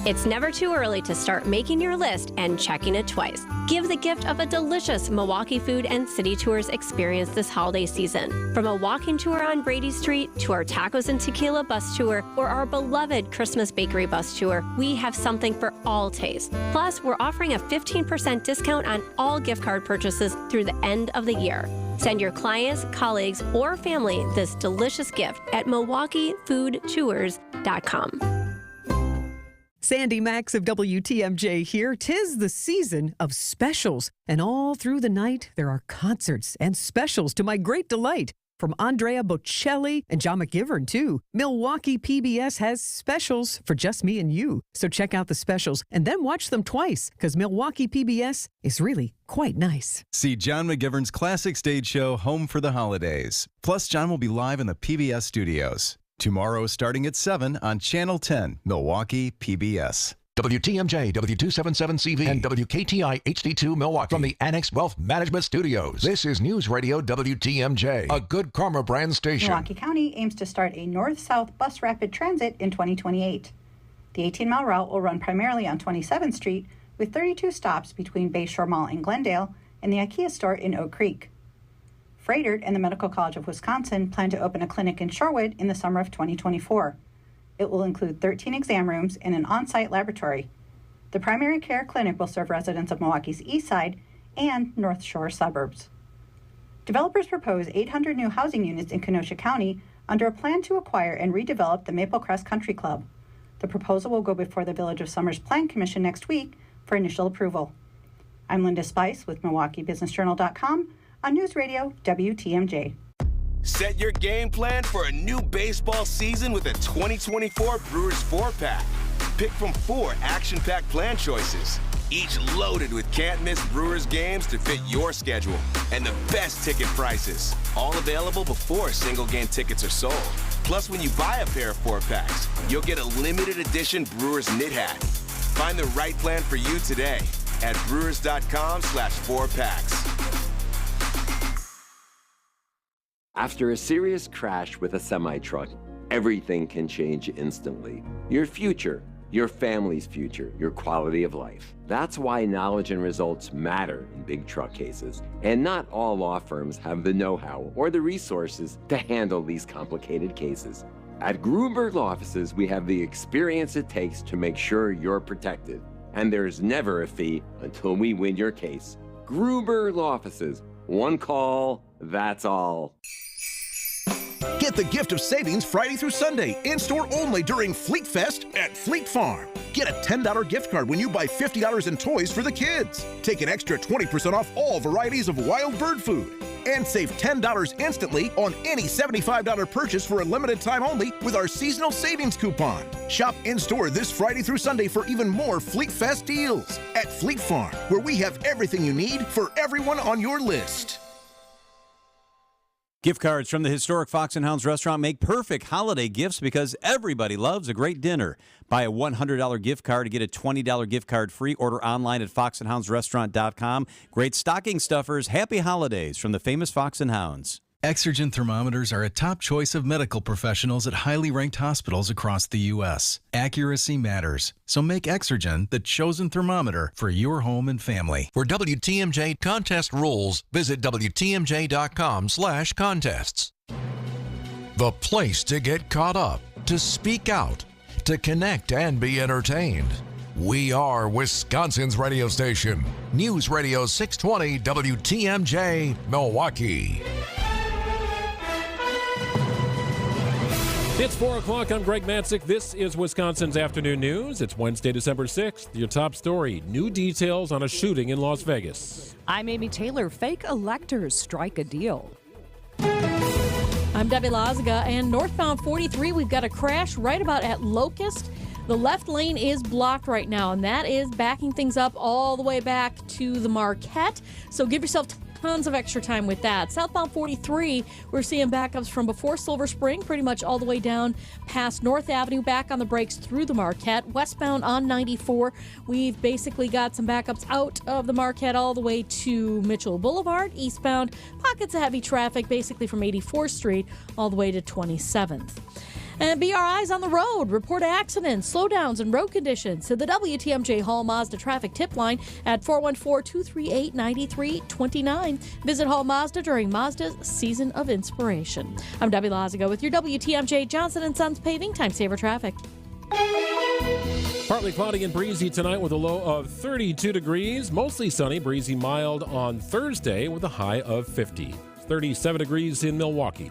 Speaker 7: It's never too early to start making your list and checking it twice. Give the gift of a delicious Milwaukee food and city tours experience this holiday season. From a walking tour on Brady Street to our tacos and tequila bus tour or our beloved Christmas bakery bus tour, we have something for all tastes. Plus, we're offering a 15% discount on all gift card purchases through the end of the year. Send your clients, colleagues, or family this delicious gift at MilwaukeeFoodTours.com.
Speaker 8: Sandy Max of WTMJ here. 'Tis the season of specials, and all through the night there are concerts and specials to my great delight. From Andrea Bocelli and John McGivern, too. Milwaukee PBS has specials for just me and you. So check out the specials and then watch them twice, because Milwaukee PBS is really quite nice.
Speaker 10: See John McGivern's classic stage show, Home for the Holidays. Plus, John will be live in the PBS studios. Tomorrow starting at 7 on Channel 10, Milwaukee PBS.
Speaker 2: WTMJ, W277CV, and WKTI HD2 Milwaukee from the Annex Wealth Management Studios. This is News Radio WTMJ, a Good Karma brand station.
Speaker 1: Milwaukee County aims to start a north-south bus rapid transit in 2028. The 18-mile route will run primarily on 27th Street with 32 stops between Bayshore Mall in Glendale and the IKEA store in Oak Creek. Freighter and the Medical College of Wisconsin plan to open a clinic in Shorewood in the summer of 2024. It will include 13 exam rooms and an on-site laboratory. The primary care clinic will serve residents of Milwaukee's East Side and North Shore suburbs. Developers propose 800 new housing units in Kenosha County under a plan to acquire and redevelop the Maple Crest Country Club. The proposal will go before the Village of Somers Plan Commission next week for initial approval. I'm Linda Spice with MilwaukeeBusinessJournal.com on News Radio WTMJ.
Speaker 12: Set your game plan for a new baseball season with a 2024 Brewers 4-pack. Pick from 4 action-packed plan choices, each loaded with can't-miss Brewers games to fit your schedule and the best ticket prices. All available before single-game tickets are sold. Plus, when you buy a pair of 4-packs, you'll get a limited edition Brewers knit hat. Find the right plan for you today at brewers.com/4packs.
Speaker 13: After a serious crash with a semi-truck, everything can change instantly. Your future, your family's future, your quality of life. That's why knowledge and results matter in big truck cases. And not all law firms have the know-how or the resources to handle these complicated cases. At Gruberg Law Offices, we have the experience it takes to make sure you're protected. And there's never a fee until we win your case. Gruberg Law Offices. One call, that's all.
Speaker 24: Get the gift of savings Friday through Sunday, in-store only during Fleet Fest at Fleet Farm. Get a $10 gift card when you buy $50 in toys for the kids. Take an extra 20% off all varieties of wild bird food. And save $10 instantly on any $75 purchase for a limited time only with our seasonal savings coupon. Shop in-store this Friday through Sunday for even more Fleet Fest deals at Fleet Farm, where we have everything you need for everyone on your list.
Speaker 25: Gift cards from the historic Fox & Hounds restaurant make perfect holiday gifts because everybody loves a great dinner. Buy a $100 gift card to get a $20 gift card free. Order online at foxandhoundsrestaurant.com. Great stocking stuffers. Happy holidays from the famous Fox & Hounds.
Speaker 10: Exergen thermometers are a top choice of medical professionals at highly ranked hospitals across the U.S. Accuracy matters, so make Exergen the chosen thermometer for your home and family.
Speaker 2: For WTMJ contest rules, visit WTMJ.com/contests. The place to get caught up, to speak out, to connect and be entertained. We are Wisconsin's radio station. News Radio 620 WTMJ, Milwaukee.
Speaker 3: It's 4 o'clock. I'm Greg Matzik. This is Wisconsin's Afternoon News. It's Wednesday, December 6th. Your top story, new details on a shooting in Las Vegas.
Speaker 4: I'm Amy Taylor. Fake electors strike a deal.
Speaker 6: I'm Debbie Lazaga, and northbound 43, we've got a crash right about at Locust. The left lane is blocked right now, and that is backing things up all the way back to the Marquette. So give yourself tons of extra time with that. Southbound 43, we're seeing backups from before Silver Spring, pretty much all the way down past North Avenue, back on the brakes through the Marquette. Westbound on 94, we've basically got some backups out of the Marquette all the way to Mitchell Boulevard. Eastbound, pockets of heavy traffic, basically from 84th Street all the way to 27th. And be our eyes on the road. Report accidents, slowdowns, and road conditions to the WTMJ Hall Mazda traffic tip line at 414-238-9329. Visit Hall Mazda during Mazda's Season of Inspiration. I'm Debbie Lazago with your WTMJ Johnson & Sons Paving Time Saver Traffic.
Speaker 3: Partly cloudy and breezy tonight with a low of 32 degrees. Mostly sunny, breezy, mild on Thursday with a high of 50. 37 degrees in Milwaukee.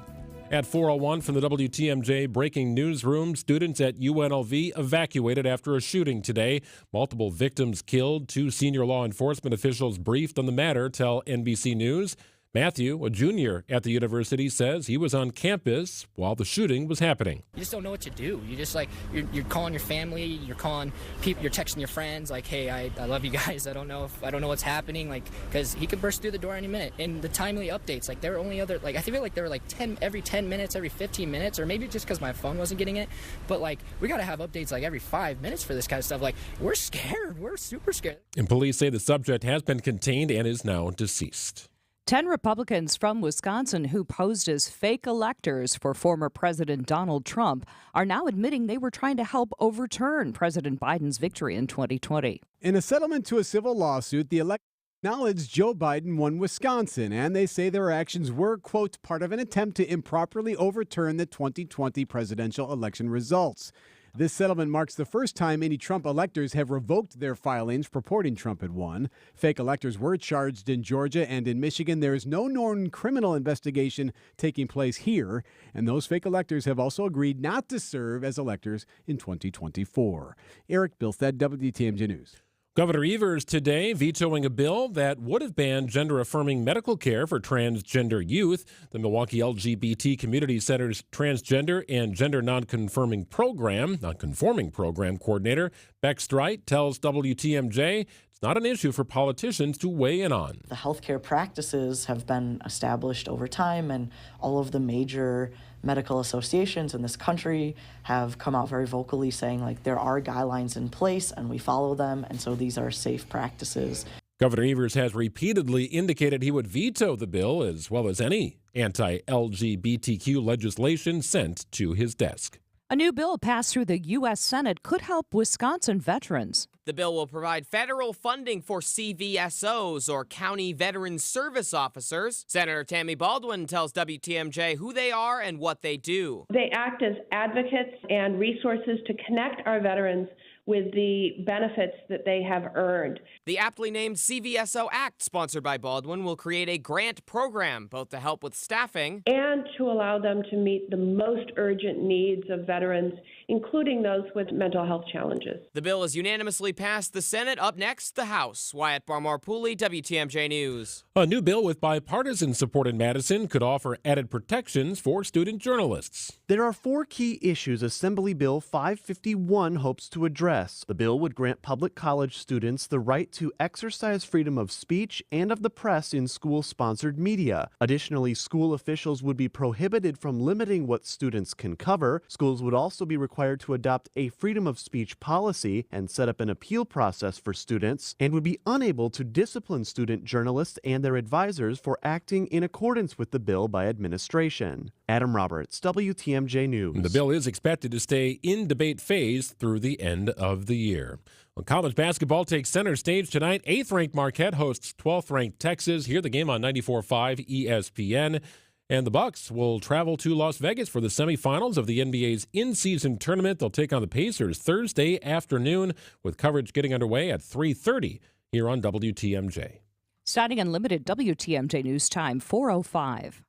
Speaker 3: At 4:01 from the WTMJ breaking newsroom, students at UNLV evacuated after a shooting today. Multiple victims killed. 2 senior law enforcement officials briefed on the matter tell NBC News. Matthew, a junior at the university, says he was on campus while the shooting was happening.
Speaker 14: You just don't know what to do. You just you're calling your family, you're calling people, you're texting your friends like, hey, I love you guys. I don't know what's happening, because he could burst through the door any minute. And the timely updates, there were only I feel like there were 10 every 10 minutes, every 15 minutes, or maybe just because my phone wasn't getting it. But we got to have updates every 5 minutes for this kind of stuff. We're scared. We're super scared.
Speaker 3: And police say the subject has been contained and is now deceased.
Speaker 4: 10 Republicans from Wisconsin who posed as fake electors for former President Donald Trump are now admitting they were trying to help overturn President Biden's victory in 2020.
Speaker 15: In a settlement to a civil lawsuit, the electors acknowledged Joe Biden won Wisconsin, and they say their actions were, quote, part of an attempt to improperly overturn the 2020 presidential election results. This settlement marks the first time any Trump electors have revoked their filings purporting Trump had won. Fake electors were charged in Georgia and in Michigan. There is no known criminal investigation taking place here, and those fake electors have also agreed not to serve as electors in 2024. Eric Bilstead, WTMJ News.
Speaker 3: Governor Evers today vetoing a bill that would have banned gender-affirming medical care for transgender youth. The Milwaukee LGBT Community Center's transgender and gender nonconforming program coordinator Beck Streit tells WTMJ it's not an issue for politicians to weigh in on.
Speaker 16: The healthcare practices have been established over time, and all of the major medical associations in this country have come out very vocally saying there are guidelines in place and we follow them, and so these are safe practices.
Speaker 3: Governor Evers has repeatedly indicated he would veto the bill as well as any anti-LGBTQ legislation sent to his desk.
Speaker 4: A new bill passed through the U.S. Senate could help Wisconsin veterans.
Speaker 11: The bill will provide federal funding for CVSOs, or County Veteran Service Officers. Senator Tammy Baldwin tells WTMJ who they are and what they do.
Speaker 17: They act as advocates and resources to connect our veterans with the benefits that they have earned.
Speaker 11: The aptly named CVSO Act, sponsored by Baldwin, will create a grant program, both to help with staffing
Speaker 17: and to allow them to meet the most urgent needs of veterans, including those with mental health challenges.
Speaker 11: The bill is unanimously passed the Senate. Up next, the House. Wyatt Barmore-Pooley, WTMJ News.
Speaker 3: A new bill with bipartisan support in Madison could offer added protections for student journalists.
Speaker 18: There are 4 key issues Assembly Bill 551 hopes to address. The bill would grant public college students the right to exercise freedom of speech and of the press in school-sponsored media. Additionally, school officials would be prohibited from limiting what students can cover. Schools would also be required to adopt a freedom of speech policy and set up an appeal process for students, and would be unable to discipline student journalists and their advisors for acting in accordance with the bill by administration. Adam Roberts, WTMJ News.
Speaker 3: The bill is expected to stay in debate phase through the end of the year. Well, college basketball takes center stage tonight. 8th-ranked Marquette hosts 12th-ranked Texas. Hear the game on 94.5 ESPN. And the Bucks will travel to Las Vegas for the semifinals of the NBA's in-season tournament. They'll take on the Pacers Thursday afternoon, with coverage getting underway at 3:30 here on WTMJ.
Speaker 4: Siding Unlimited, WTMJ News Time, 4:05.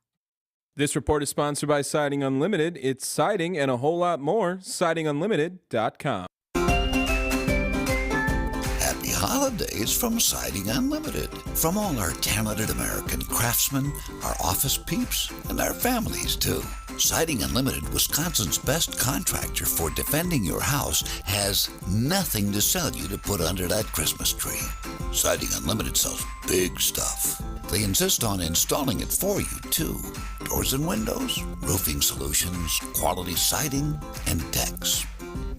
Speaker 26: This report is sponsored by Siding Unlimited. It's siding and a whole lot more. SidingUnlimited.com.
Speaker 27: Happy holidays from Siding Unlimited. From all our talented American craftsmen, our office peeps, and our families, too. Siding Unlimited, Wisconsin's best contractor for defending your house, has nothing to sell you to put under that Christmas tree. Siding Unlimited sells big stuff. They insist on installing it for you, too. Doors and windows, roofing solutions, quality siding, and decks.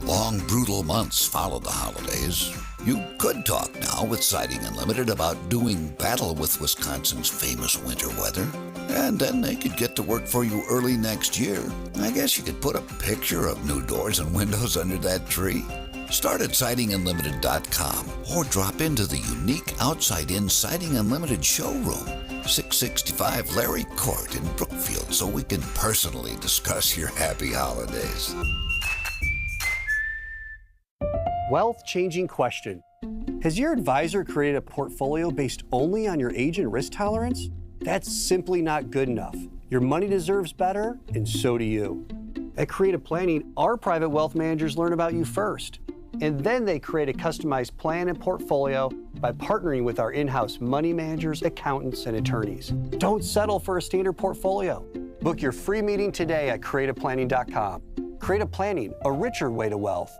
Speaker 27: Long, brutal months follow the holidays. You could talk now with Siding Unlimited about doing battle with Wisconsin's famous winter weather, and then they could get to work for you early next year. I guess you could put a picture of new doors and windows under that tree. Start at SidingUnlimited.com or drop into the unique outside-in Siding Unlimited showroom, 665 Larry Court in Brookfield, so we can personally discuss your happy holidays.
Speaker 28: Wealth-changing question. Has your advisor created a portfolio based only on your age and risk tolerance? That's simply not good enough. Your money deserves better, and so do you. At Creative Planning, our private wealth managers learn about you first. and then they create a customized plan and portfolio by partnering with our in-house money managers, accountants, and attorneys. Don't settle for a standard portfolio. Book your free meeting today at creativeplanning.com. Creative Planning, a richer way to wealth.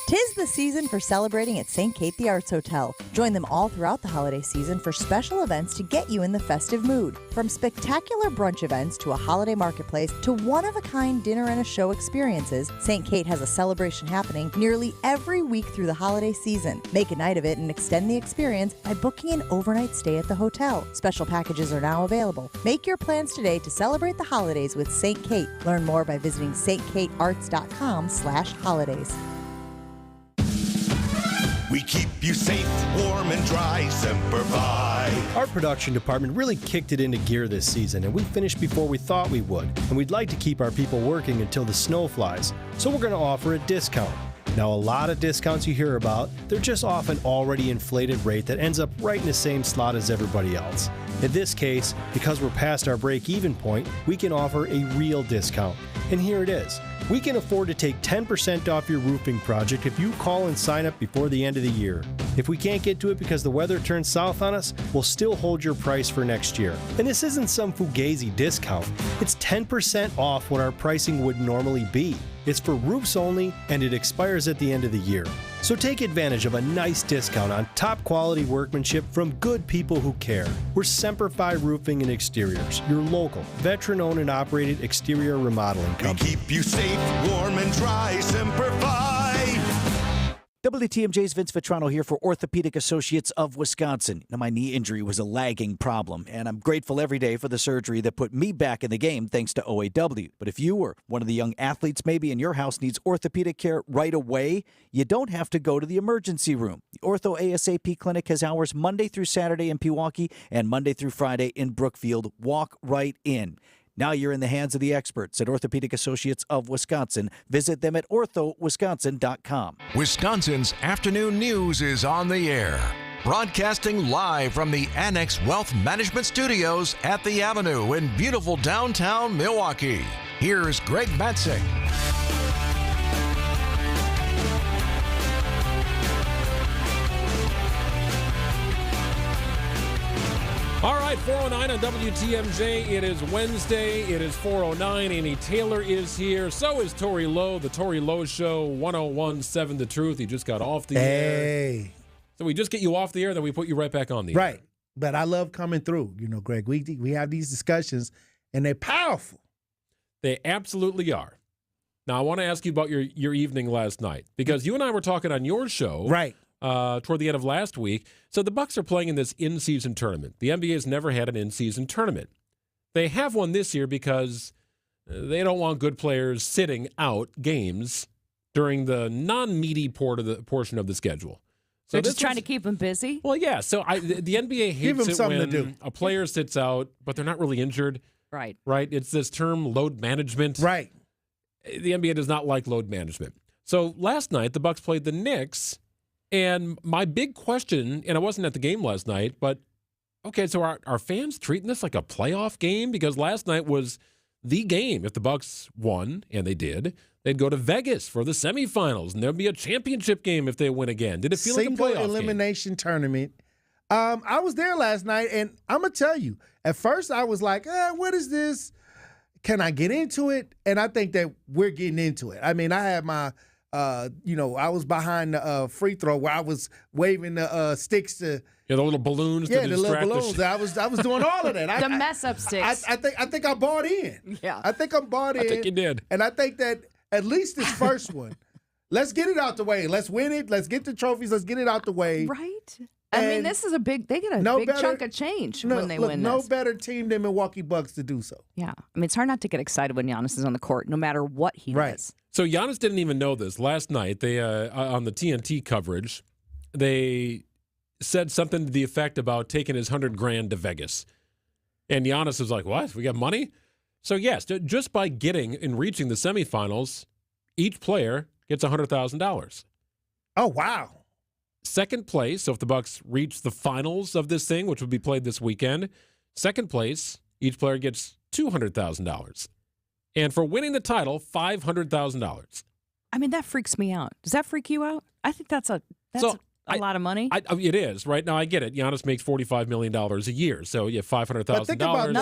Speaker 5: 'Tis the season for celebrating at St. Kate the Arts Hotel. Join them all throughout the holiday season for special events to get you in the festive mood. From spectacular brunch events to a holiday marketplace to one-of-a-kind dinner and a show experiences, St. Kate has a celebration happening nearly every week through the holiday season. Make a night of it and extend the experience by booking an overnight stay at the hotel. Special packages are now available. Make your plans today to celebrate the holidays with St. Kate. Learn more by visiting stkatearts.com/holidays.
Speaker 7: We keep you safe, warm, and dry, Semper Fi.
Speaker 9: Our production department really kicked it into gear this season, and we finished before we thought we would. And we'd like to keep our people working until the snow flies, so we're going to offer a discount. Now, a lot of discounts you hear about, they're just off an already inflated rate that ends up right in the same slot as everybody else. In this case, because we're past our break-even point, we can offer a real discount. And here it is. We can afford to take 10% off your roofing project if you call and sign up before the end of the year. If we can't get to it because the weather turns south on us, we'll still hold your price for next year. And this isn't some fugazi discount. It's 10% off what our pricing would normally be. It's for roofs only, and it expires at the end of the year. So take advantage of a nice discount on top quality workmanship from good people who care. We're Semper Fi Roofing and Exteriors, your local, veteran-owned and operated exterior remodeling company.
Speaker 7: We keep you safe, warm, and dry, Semper Fi.
Speaker 19: WTMJ's Vince Vitrano here for Orthopedic Associates of Wisconsin. Now, my knee injury was a lagging problem, and I'm grateful every day for the surgery that put me back in the game thanks to OAW. But if you or one of the young athletes maybe in your house needs orthopedic care right away, you don't have to go to the emergency room. The Ortho ASAP Clinic has hours Monday through Saturday in Pewaukee and Monday through Friday in Brookfield. Walk right in. Now you're in the hands of the experts at Orthopedic Associates of Wisconsin. Visit them at orthowisconsin.com.
Speaker 2: Wisconsin's afternoon news is on the air. Broadcasting live from the Annex Wealth Management Studios at the Avenue in beautiful downtown Milwaukee. Here's Greg Matzek.
Speaker 3: All right, 4:09 on WTMJ. It is Wednesday. It is 4:09. Amy Taylor is here. So is Tori Lowe. The Tori Lowe Show, 101.7 The Truth. He just got off the air. So we just get you off the air, then we put you right back on the air.
Speaker 20: Right. But I love coming through, Greg. We have these discussions, and they're powerful.
Speaker 3: They absolutely are. Now, I want to ask you about your evening last night, because you and I were talking on your show.
Speaker 20: Right.
Speaker 3: Toward the end of last week. So the Bucks are playing in this in-season tournament. The NBA has never had an in-season tournament. They have one this year because they don't want good players sitting out games during the non-meaty portion of the schedule. So
Speaker 4: they're just trying to keep them busy?
Speaker 3: Well, yeah. So the NBA hates it when a player sits out, but they're not really injured.
Speaker 4: Right.
Speaker 3: Right? It's this term, load management.
Speaker 20: Right.
Speaker 3: The NBA does not like load management. So last night, the Bucks played the Knicks. And my big question, and I wasn't at the game last night, but, okay, so are fans treating this like a playoff game? Because last night was the game. If the Bucks won, and they did, they'd go to Vegas for the semifinals, and there'd be a championship game if they win again. Did it feel like a playoff
Speaker 20: elimination tournament? I was there last night, and I'm going to tell you, at first I was like, what is this? Can I get into it? And I think that we're getting into it. I mean, I had my... I was behind the free throw where I was waving the sticks to
Speaker 3: the little balloons.
Speaker 20: Yeah, the little balloons. I was doing all of that.
Speaker 4: The mess up sticks.
Speaker 20: I think I bought in.
Speaker 4: Yeah,
Speaker 20: I think I'm bought in.
Speaker 3: I think you did.
Speaker 20: And I think that at least this first one, let's get it out the way. Let's win it. Let's get the trophies. Let's get it out the way.
Speaker 4: Right. I mean, this is they get a big chunk of change when they win this.
Speaker 20: No better team than Milwaukee Bucks to do so.
Speaker 4: Yeah. I mean, it's hard not to get excited when Giannis is on the court, no matter what he does.
Speaker 3: So Giannis didn't even know this. Last night, they on the TNT coverage, they said something to the effect about taking his $100,000 to Vegas. And Giannis was like, what? We got money? So, yes, just by getting and reaching the semifinals, each player gets $100,000.
Speaker 20: Oh, wow.
Speaker 3: Second place, so if the Bucks reach the finals of this thing, which will be played this weekend, second place, each player gets $200,000. And for winning the title, $500,000.
Speaker 4: I mean, that freaks me out. Does that freak you out? I think that's a lot of money.
Speaker 3: It is. Right now, I get it. Giannis makes $45 million a year. So, yeah, $500,000.
Speaker 20: But think about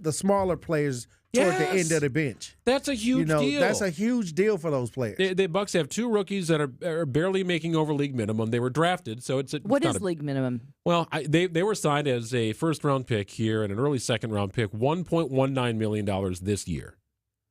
Speaker 20: the smaller players toward the end of the bench.
Speaker 3: That's a huge deal.
Speaker 20: That's a huge deal for those players.
Speaker 3: The Bucks have 2 rookies that are barely making over league minimum. They were drafted, so it's
Speaker 4: what is league minimum?
Speaker 3: Well, they were signed as a first-round pick here and an early second-round pick, $1.19 million this year.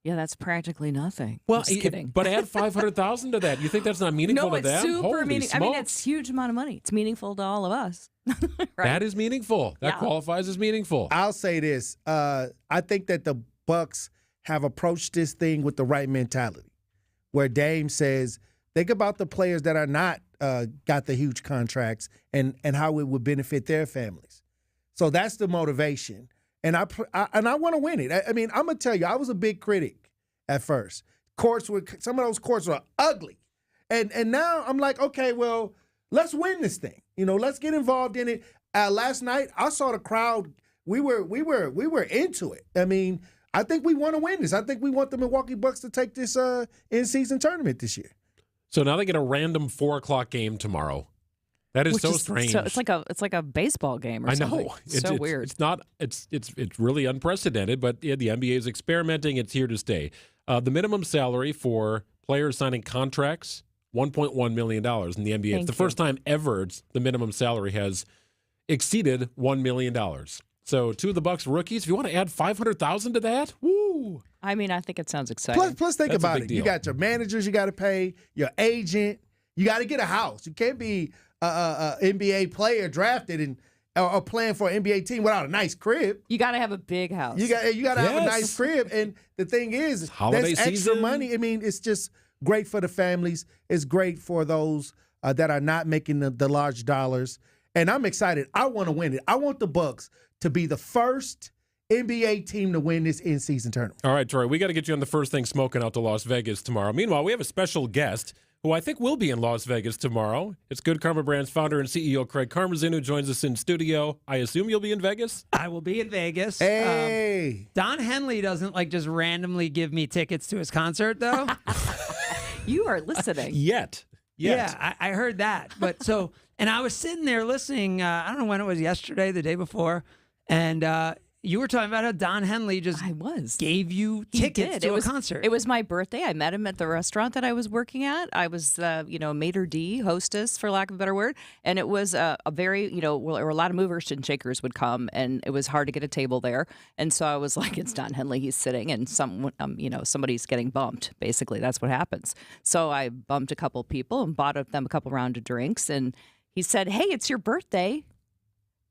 Speaker 4: Yeah, that's practically nothing.
Speaker 3: Well,
Speaker 4: just kidding.
Speaker 3: But add $500,000 to that. You think that's not meaningful
Speaker 4: no,
Speaker 3: to them?
Speaker 4: No, it's super meaningful. I mean, it's a huge amount of money. It's meaningful to all of us. Right?
Speaker 3: That is meaningful. That qualifies as meaningful.
Speaker 20: I'll say this. I think that the Bucks have approached this thing with the right mentality, where Dame says, think about the players that are not got the huge contracts and how it would benefit their families. So that's the motivation. And I want to win it. I mean, I'm gonna tell you, I was a big critic at first. Some of those courts were ugly, and now I'm like, okay, well, let's win this thing. Let's get involved in it. Last night, I saw the crowd. We were into it. I mean, I think we want to win this. I think we want the Milwaukee Bucks to take this in-season tournament this year.
Speaker 3: So now they get a random 4:00 game tomorrow. That is so strange.
Speaker 4: So it's like a baseball game or something. I know. It's so weird.
Speaker 3: It's not. It's really unprecedented. But yeah, the NBA is experimenting. It's here to stay. The minimum salary for players signing contracts, $1.1 million in the NBA. It's the first time ever the minimum salary has exceeded $1 million. So 2 of the Bucks rookies. If you want to add $500,000 to that, woo!
Speaker 4: I mean, I think it sounds exciting.
Speaker 20: Plus think about it. Deal. You got your managers you got to pay, your agent. You got to get a house. You can't be NBA player drafted or playing for an NBA team without a nice crib.
Speaker 4: You got to have a big house.
Speaker 20: You got to have a nice crib. And the thing is, that's extra money. I mean, it's just great for the families. It's great for those that are not making the large dollars. And I'm excited. I want to win it. I want the Bucks to be the first NBA team to win this in-season tournament.
Speaker 3: All right, Troy, we got to get you on the first thing smoking out to Las Vegas tomorrow. Meanwhile, we have a special guest who I think will be in Las Vegas tomorrow. It's Good Karma Brands founder and CEO Craig Karmazin, who joins us in studio. I assume you'll be in Vegas?
Speaker 1: I will be in Vegas.
Speaker 20: Hey!
Speaker 1: Don Henley doesn't just randomly give me tickets to his concert, though.
Speaker 4: You are listening.
Speaker 3: Yet.
Speaker 1: Yeah, I heard that. But and I was sitting there listening, I don't know when it was, yesterday, the day before, and you were talking about how Don Henley gave you tickets to a concert.
Speaker 4: It was my birthday. I met him at the restaurant that I was working at. I was, maitre d', hostess, for lack of a better word. And it was a very, there were a lot of movers and shakers would come, and it was hard to get a table there. And so I was like, it's Don Henley. He's sitting, and somebody's getting bumped. Basically, that's what happens. So I bumped a couple people and bought them a couple rounds of drinks. And he said, hey, it's your birthday.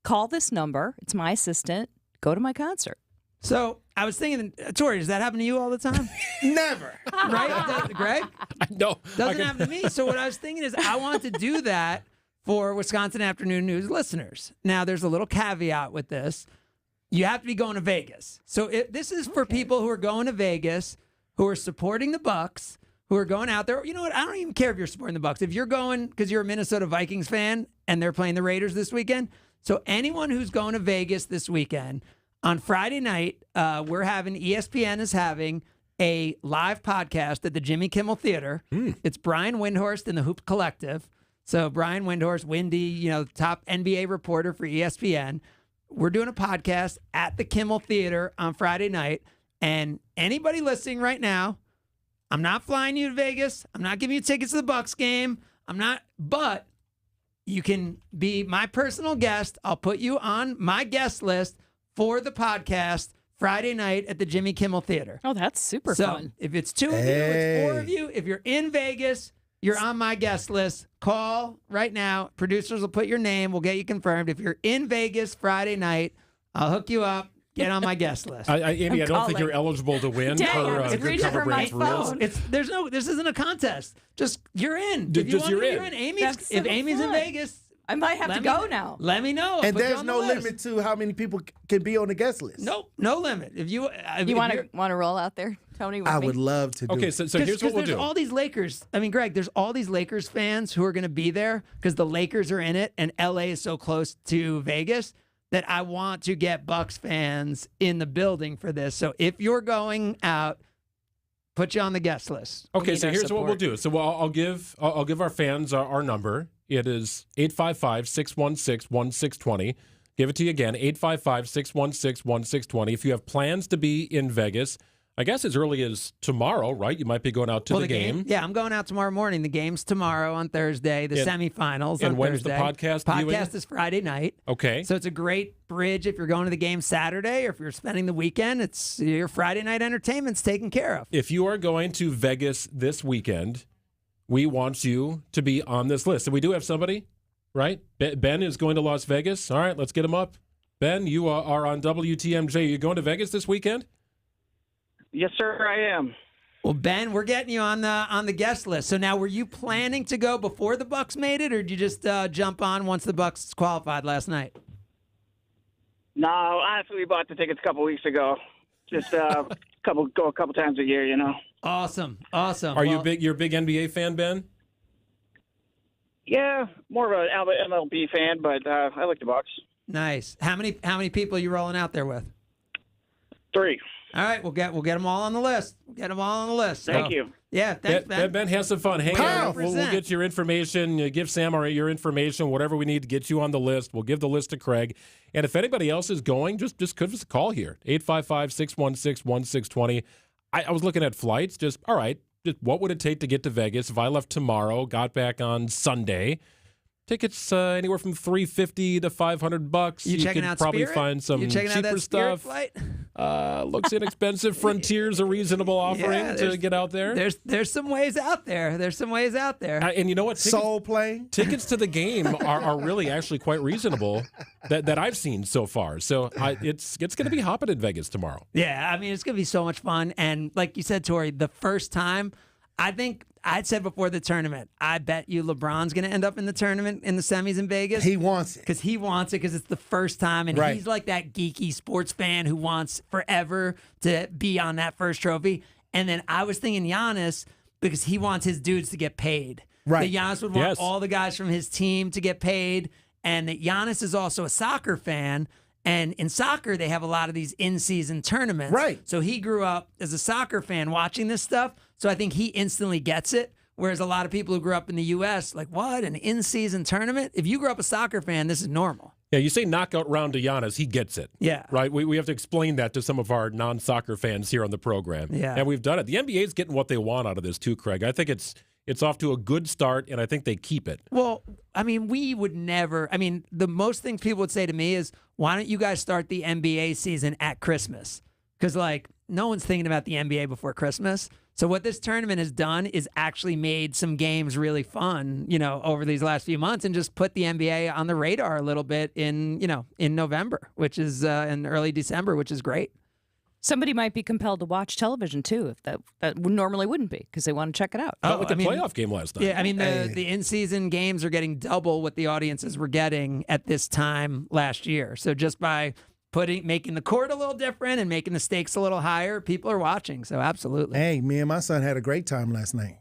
Speaker 4: Call this number. It's my assistant. Go to my concert.
Speaker 1: So I was thinking, Tori, does that happen to you all the time?
Speaker 20: Never.
Speaker 1: Right, Greg?
Speaker 3: No.
Speaker 1: Doesn't happen to me. So what I was thinking is I want to do that for Wisconsin Afternoon News listeners. Now, there's a little caveat with this. You have to be going to Vegas. So this is for people who are going to Vegas, who are supporting the Bucks, who are going out there. You know what? I don't even care if you're supporting the Bucks. If you're going because you're a Minnesota Vikings fan and they're playing the Raiders this weekend. So anyone who's going to Vegas this weekend, on Friday night, ESPN is having a live podcast at the Jimmy Kimmel Theater. It's Brian Windhorst and the Hoop Collective. So Brian Windhorst, Windy, top NBA reporter for ESPN. We're doing a podcast at the Kimmel Theater on Friday night. And anybody listening right now, I'm not flying you to Vegas. I'm not giving you tickets to the Bucks game. But you can be my personal guest. I'll put you on my guest list for the podcast Friday night at the Jimmy Kimmel Theater.
Speaker 4: Oh, that's super fun.
Speaker 1: If it's 2 of you, it's 4 of you. If you're in Vegas, you're on my guest list. Call right now. Producers will put your name. We'll get you confirmed. If you're in Vegas Friday night, I'll hook you up. Get on my guest list.
Speaker 3: Andy, I don't think you're eligible to win per Good Karma Brands rules.
Speaker 1: This isn't a contest. Just you're in.
Speaker 3: You're in.
Speaker 1: If Amy's in Vegas,
Speaker 4: I might have to go now.
Speaker 1: Let me know.
Speaker 20: And there's no limit to how many people can be on the guest list.
Speaker 1: Nope, no limit. If you
Speaker 4: want to roll out there, Tony?
Speaker 20: I would love to do
Speaker 3: Okay, so here's what we'll do.
Speaker 1: There's all these Lakers. Greg, there's all these Lakers fans who are going to be there because the Lakers are in it and LA is so close to Vegas that I want to get Bucks fans in the building for this. So if you're going out, put you on the guest list.
Speaker 3: Okay, so here's what we'll do. So I'll give our fans our number. It is 855-616-1620. Give it to you again, 855-616-1620. If you have plans to be in Vegas, I guess as early as tomorrow, right? You might be going out to the game.
Speaker 1: Yeah, I'm going out tomorrow morning. The game's tomorrow on Thursday, the semifinals on
Speaker 3: and when's
Speaker 1: Thursday.
Speaker 3: the podcast viewing?
Speaker 1: Podcast is Friday night.
Speaker 3: Okay.
Speaker 1: So it's a great bridge if you're going to the game Saturday or if you're spending the weekend. It's your Friday night entertainment's taken care of.
Speaker 3: If you are going to Vegas this weekend, we want you to be on this list. And we do have somebody, right? Ben is going to Las Vegas. All right, let's get him up. Ben, you are on WTMJ. You going to Vegas this weekend?
Speaker 8: Yes, sir, I am.
Speaker 1: Well, Ben, we're getting you on the guest list. So now, were you planning to go before the Bucks made it, or did you just jump on once the Bucks qualified last night?
Speaker 8: No, honestly, we bought the tickets a couple weeks ago. Just go a couple times a year, you know.
Speaker 1: Awesome.
Speaker 3: Are you you're a big NBA fan, Ben?
Speaker 8: Yeah, more of an MLB fan, but I like the Bucks.
Speaker 1: Nice. How many people are you rolling out there with?
Speaker 8: 3.
Speaker 1: All right, we'll get them all on the list.
Speaker 8: Thank you.
Speaker 1: Yeah, thanks, Ben.
Speaker 3: Ben, have some fun. Hang on. We'll get your information. Give Sam your information, whatever we need to get you on the list. We'll give the list to Craig. And if anybody else is going, just give us a call here, 855-616-1620. I was looking at flights. Just what would it take to get to Vegas if I left tomorrow, got back on Sunday? Tickets anywhere from $350 to $500.
Speaker 1: You checking
Speaker 3: could
Speaker 1: out
Speaker 3: probably
Speaker 1: Spirit?
Speaker 3: find some
Speaker 1: You checking out
Speaker 3: cheaper
Speaker 1: that Spirit
Speaker 3: stuff.
Speaker 1: flight?
Speaker 3: Looks inexpensive. Frontier's a reasonable offering to get out there.
Speaker 1: There's some ways out there.
Speaker 3: And you know what?
Speaker 20: Soul plane.
Speaker 3: Tickets to the game are really actually quite reasonable that I've seen so far. So it's going to be hopping in Vegas tomorrow.
Speaker 1: Yeah, I mean, it's going to be so much fun. And like you said, Tori, the first time, I think I'd said before the tournament, I bet you LeBron's going to end up in the tournament in the semis in Vegas.
Speaker 20: He wants it.
Speaker 1: Because it's the first time. And
Speaker 20: Right.
Speaker 1: he's like that geeky sports fan who wants forever to be on that first trophy. And then I was thinking Giannis because he wants his dudes to get paid.
Speaker 20: Right.
Speaker 1: That Giannis would want
Speaker 3: Yes.
Speaker 1: all the guys from his team to get paid. And that Giannis is also a soccer fan. And in soccer, they have a lot of these in-season tournaments.
Speaker 20: Right.
Speaker 1: So he grew up as a soccer fan watching this stuff. So I think he instantly gets it. Whereas a lot of people who grew up in the U.S., like, what, an in-season tournament? If you grew up a soccer fan, this is normal.
Speaker 3: Yeah, you say knockout round to Giannis, he gets it.
Speaker 1: Yeah.
Speaker 3: Right? We have to explain that to some of our non-soccer fans here on the program.
Speaker 1: Yeah.
Speaker 3: And we've done it. The NBA's getting what they want out of this too, Craig. I think it's off to a good start, and I think they keep it.
Speaker 1: Well, I mean, we would never. I mean, the most things people would say to me is, why don't you guys start the NBA season at Christmas? Because, like, no one's thinking about the NBA before Christmas. So what this tournament has done is actually made some games really fun, over these last few months and just put the NBA on the radar a little bit in November, which is in early December, which is great.
Speaker 4: Somebody might be compelled to watch television, too, if that normally wouldn't be, because they want to check it out.
Speaker 3: Felt like a playoff game last night.
Speaker 1: Yeah, I mean, the in-season games are getting double what the audiences were getting at this time last year. So just by making the court a little different and making the stakes a little higher, people are watching. So absolutely.
Speaker 20: Hey, me and my son had a great time last night.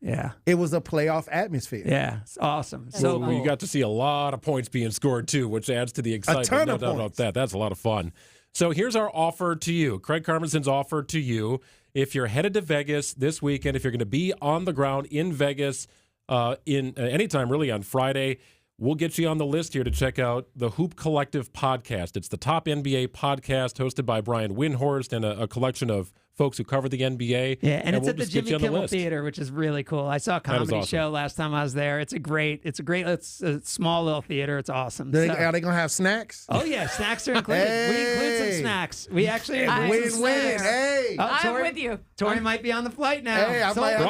Speaker 1: Yeah.
Speaker 20: It was a playoff atmosphere.
Speaker 1: Yeah, it's awesome.
Speaker 3: So you got to see a lot of points being scored, too, which adds to the excitement.
Speaker 20: ton
Speaker 3: No
Speaker 20: of
Speaker 3: doubt about
Speaker 20: points.
Speaker 3: that. That's a lot of fun. So here's our offer to you. Craig Carmenson's offer to you. If you're headed to Vegas this weekend, if you're going to be on the ground in Vegas anytime really on Friday, we'll get you on the list here to check out the Hoop Collective podcast. It's the top NBA podcast hosted by Brian Windhorst and a collection of folks who cover the NBA.
Speaker 1: Yeah, and it's
Speaker 3: we'll
Speaker 1: at the
Speaker 3: just get
Speaker 1: Jimmy
Speaker 3: you on the
Speaker 1: Kimmel
Speaker 3: list.
Speaker 1: Theater, which is really cool. I saw a
Speaker 3: That is
Speaker 1: comedy
Speaker 3: awesome.
Speaker 1: show last time I was there. It's a small little theater. It's awesome.
Speaker 20: Are they going to have snacks?
Speaker 1: Oh yeah, snacks are included. We include some snacks. We actually include some
Speaker 20: Win-win.
Speaker 1: snacks.
Speaker 20: Hey.
Speaker 1: Tori-
Speaker 4: with you.
Speaker 1: Tori might be on the flight now.
Speaker 20: Hey, I
Speaker 1: Soul
Speaker 20: might have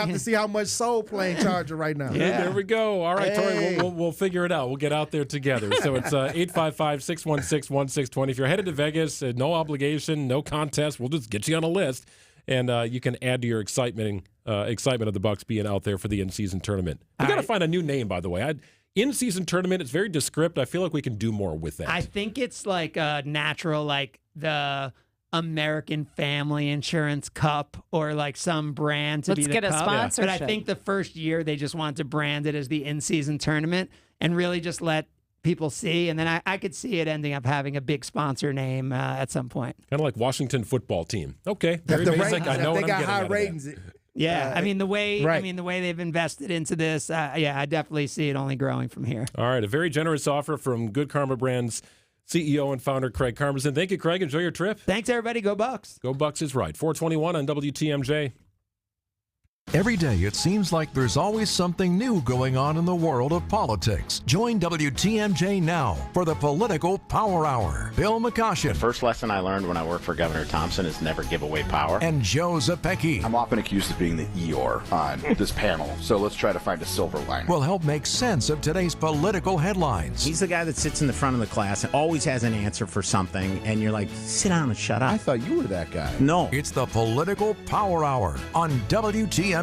Speaker 1: plane.
Speaker 20: to see how much Soul Plane charging right now.
Speaker 3: Yeah, there we go. All right,
Speaker 20: Hey.
Speaker 3: Tori, we'll figure it out. We'll get out there together. So it's 855-616-1620. If you're headed to Vegas, no obligation, no contest. We'll just get you on a list, and you can add to your excitement of the Bucks being out there for the in-season tournament. We got to find a new name, by the way. In-season tournament, it's very descriptive. I feel like we can do more with that.
Speaker 1: I think it's like a natural, like the American Family Insurance Cup or like some brand to
Speaker 4: Let's
Speaker 1: be the
Speaker 4: get a
Speaker 1: cup.
Speaker 4: sponsorship.
Speaker 1: But I think the first year they just wanted to brand it as the in-season tournament and really just let people see, and then I could see it ending up having a big sponsor name at some point.
Speaker 3: Kind of like Washington football team. Okay, very basic. I know what I'm getting out of that.
Speaker 1: Yeah, I mean the way they've invested into this, I definitely see it only growing from here.
Speaker 3: All right, a very generous offer from Good Karma Brands CEO and founder Craig Karmazin. Thank you, Craig. Enjoy your trip.
Speaker 1: Thanks, everybody. Go Bucks.
Speaker 3: Go Bucks is right. 421 on WTMJ.
Speaker 2: Every day, it seems like there's always something new going on in the world of politics. Join WTMJ now for the Political Power Hour. Bill McCoshen.
Speaker 10: The first lesson I learned when I worked for Governor Thompson is never give away power.
Speaker 2: And Joe Zepecki.
Speaker 12: I'm often accused of being the Eeyore on this panel, so let's try to find a silver lining.
Speaker 2: Will help make sense of today's political headlines.
Speaker 13: He's the guy that sits in the front of the class and always has an answer for something, and you're like, sit down and shut up.
Speaker 12: I thought you were that guy.
Speaker 13: No.
Speaker 2: It's the Political Power Hour on WTMJ.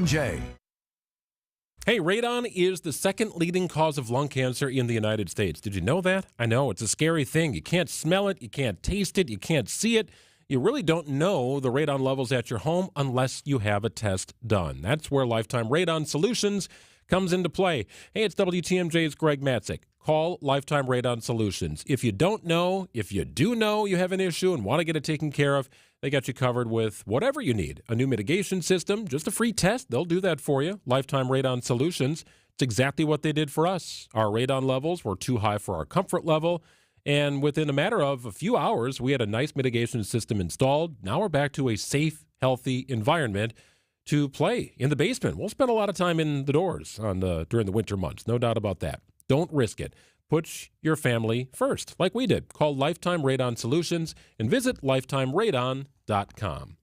Speaker 3: Hey, radon is the second leading cause of lung cancer in the United States. Did you know that? I know, it's a scary thing. You can't smell it, you can't taste it, you can't see it. You really don't know the radon levels at your home unless you have a test done. That's where Lifetime Radon Solutions comes into play. Hey, it's WTMJ's Greg Matzik. Call Lifetime Radon Solutions. If you don't know, if you do know you have an issue and want to get it taken care of, they got you covered with whatever you need. A new mitigation system, just a free test. They'll do that for you. Lifetime Radon Solutions. It's exactly what they did for us. Our radon levels were too high for our comfort level. And within a matter of a few hours, we had a nice mitigation system installed. Now we're back to a safe, healthy environment to play in the basement. We'll spend a lot of time in the doors during the winter months. No doubt about that. Don't risk it. Put your family first, like we did. Call Lifetime Radon Solutions and visit lifetimeradon.com.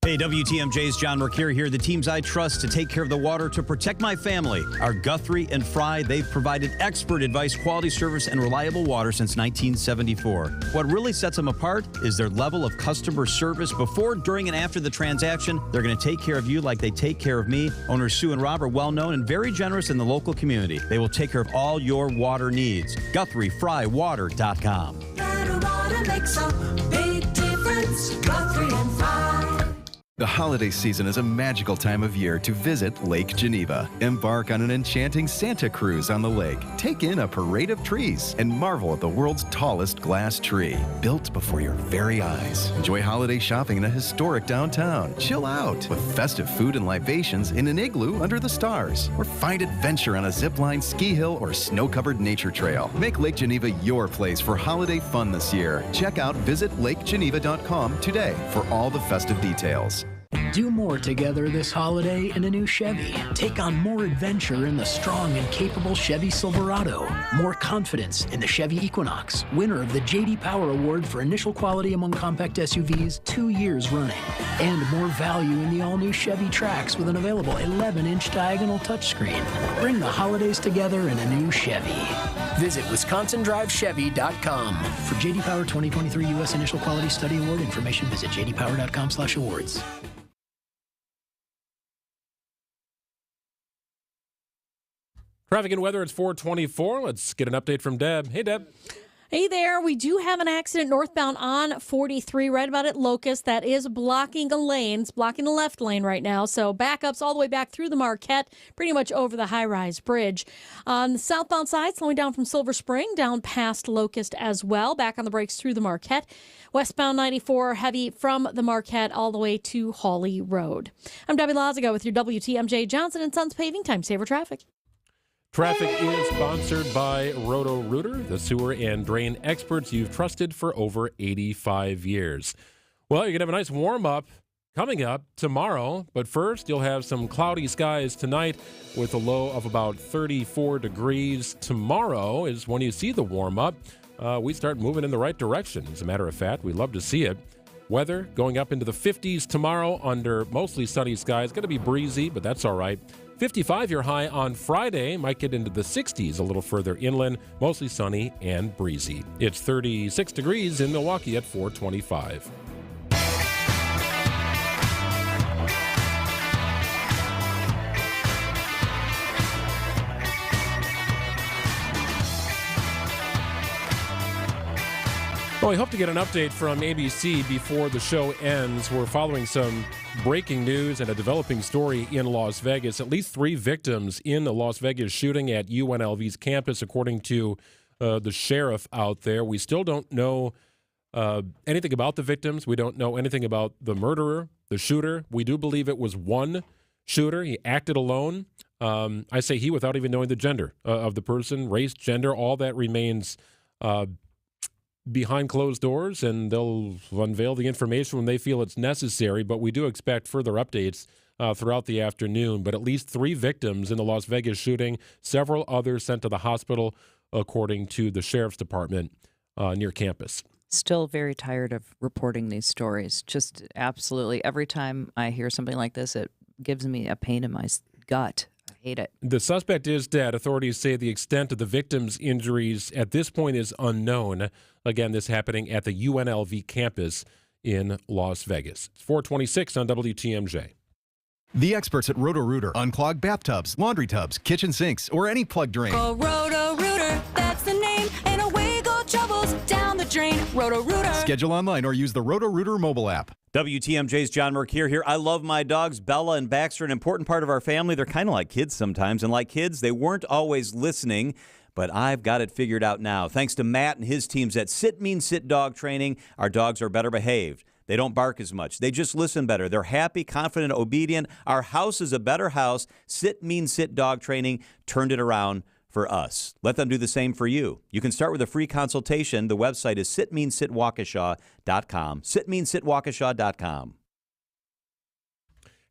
Speaker 21: Hey, WTMJ's John Mercure here. The teams I trust to take care of the water to protect my family are Guthrie and Fry. They've provided expert advice, quality service, and reliable water since 1974. What really sets them apart is their level of customer service before, during, and after the transaction. They're going to take care of you like they take care of me. Owners Sue and Rob are well known and very generous in the local community. They will take care of all your water needs. GuthrieFryWater.com.
Speaker 22: Better water makes a big difference. Guthrie and Fry.
Speaker 23: The holiday season is a magical time of year to visit Lake Geneva. Embark on an enchanting Santa cruise on the lake. Take in a parade of trees and marvel at the world's tallest glass tree, built before your very eyes. Enjoy holiday shopping in a historic downtown. Chill out with festive food and libations in an igloo under the stars. Or find adventure on a zipline, ski hill, or snow-covered nature trail. Make Lake Geneva your place for holiday fun this year. Check out visitlakegeneva.com today for all the festive details.
Speaker 24: Do more together this holiday in a new Chevy. Take on more adventure in the strong and capable Chevy Silverado. More confidence in the Chevy Equinox, winner of the J.D. Power Award for initial quality among compact SUVs 2 years running. And more value in the all-new Chevy Trax with an available 11-inch diagonal touchscreen. Bring the holidays together in a new Chevy. Visit WisconsinDriveChevy.com. For J.D. Power 2023 U.S. Initial Quality Study Award information, visit jdpower.com/awards.
Speaker 3: Traffic and weather, it's 424. Let's get an update from Deb. Hey, Deb.
Speaker 6: Hey there, we do have an accident northbound on 43 right about at Locust that is blocking a lane. It's blocking the left lane right now. So backups all the way back through the Marquette, pretty much over the high-rise bridge. On the southbound side, slowing down from Silver Spring, down past Locust as well. Back on the brakes through the Marquette. Westbound 94, heavy from the Marquette all the way to Hawley Road. I'm Debbie Lazago with your WTMJ Johnson & Sons Paving Time Saver Traffic.
Speaker 3: Traffic is sponsored by Roto-Rooter, the sewer and drain experts you've trusted for over 85 years. Well, you're going to have a nice warm-up coming up tomorrow, but first you'll have some cloudy skies tonight with a low of about 34 degrees. Tomorrow is when you see the warm-up. We start moving in the right direction. As a matter of fact, we love to see it. Weather going up into the 50s tomorrow under mostly sunny skies. Going to be breezy, but that's all right. 55 your high on Friday. Might get into the 60s a little further inland. Mostly sunny and breezy. It's 36 degrees in Milwaukee at 425. Well, we hope to get an update from ABC before the show ends. We're following some breaking news and a developing story in Las Vegas. At least 3 victims in the Las Vegas shooting at UNLV's campus, according to the sheriff out there. We still don't know anything about the victims. We don't know anything about the murderer, the shooter. We do believe it was one shooter. He acted alone. I say he without even knowing the gender of the person, race, gender, all that remains behind closed doors, and they'll unveil the information when they feel it's necessary. But we do expect further updates throughout the afternoon. But at least 3 victims in the Las Vegas shooting, several others sent to the hospital, according to the sheriff's department near campus.
Speaker 4: Still very tired of reporting these stories. Just absolutely. Every time I hear something like this, it gives me a pain in my gut. I hate it.
Speaker 3: The suspect is dead. Authorities say the extent of the victim's injuries at this point is unknown. Again, this happening at the UNLV campus in Las Vegas. It's 426 on WTMJ.
Speaker 23: The experts at Roto-Rooter unclog bathtubs, laundry tubs, kitchen sinks, or any plug drain.
Speaker 22: Go Roto-Rooter, that's the name, and away go troubles down the drain. Roto-Rooter.
Speaker 23: Schedule online or use the Roto-Rooter mobile app.
Speaker 21: WTMJ's John Mercure here. I love my dogs. Bella and Baxter, an important part of our family. They're kind of like kids sometimes. And like kids, they weren't always listening, but I've got it figured out now. Thanks to Matt and his teams at Sit Means Sit Dog Training, our dogs are better behaved. They don't bark as much. They just listen better. They're happy, confident, obedient. Our house is a better house. Sit Means Sit Dog Training turned it around for us. Let them do the same for you. You can start with a free consultation. The website is sitmeanssitwaukesha.com. Sitmeanssitwaukesha.com.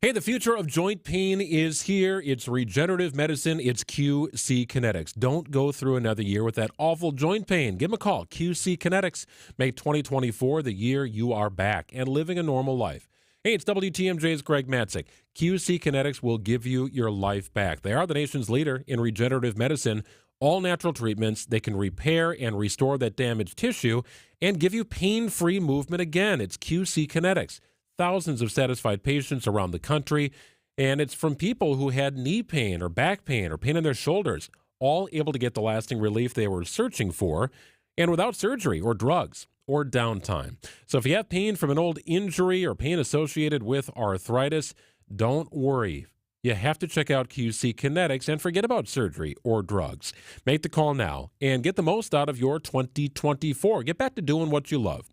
Speaker 3: Hey, the future of joint pain is here. It's regenerative medicine. It's QC Kinetics. Don't go through another year with that awful joint pain. Give them a call. QC Kinetics. Make 2024 the year you are back and living a normal life. Hey, it's WTMJ's Greg Matzik. QC Kinetics will give you your life back. They are the nation's leader in regenerative medicine. All natural treatments. They can repair and restore that damaged tissue and give you pain-free movement again. It's QC Kinetics. Thousands of satisfied patients around the country, and it's from people who had knee pain or back pain or pain in their shoulders, all able to get the lasting relief they were searching for, and without surgery or drugs or downtime. So if you have pain from an old injury or pain associated with arthritis, don't worry. You have to check out QC Kinetics and forget about surgery or drugs. Make the call now and get the most out of your 2024. Get back to doing what you love.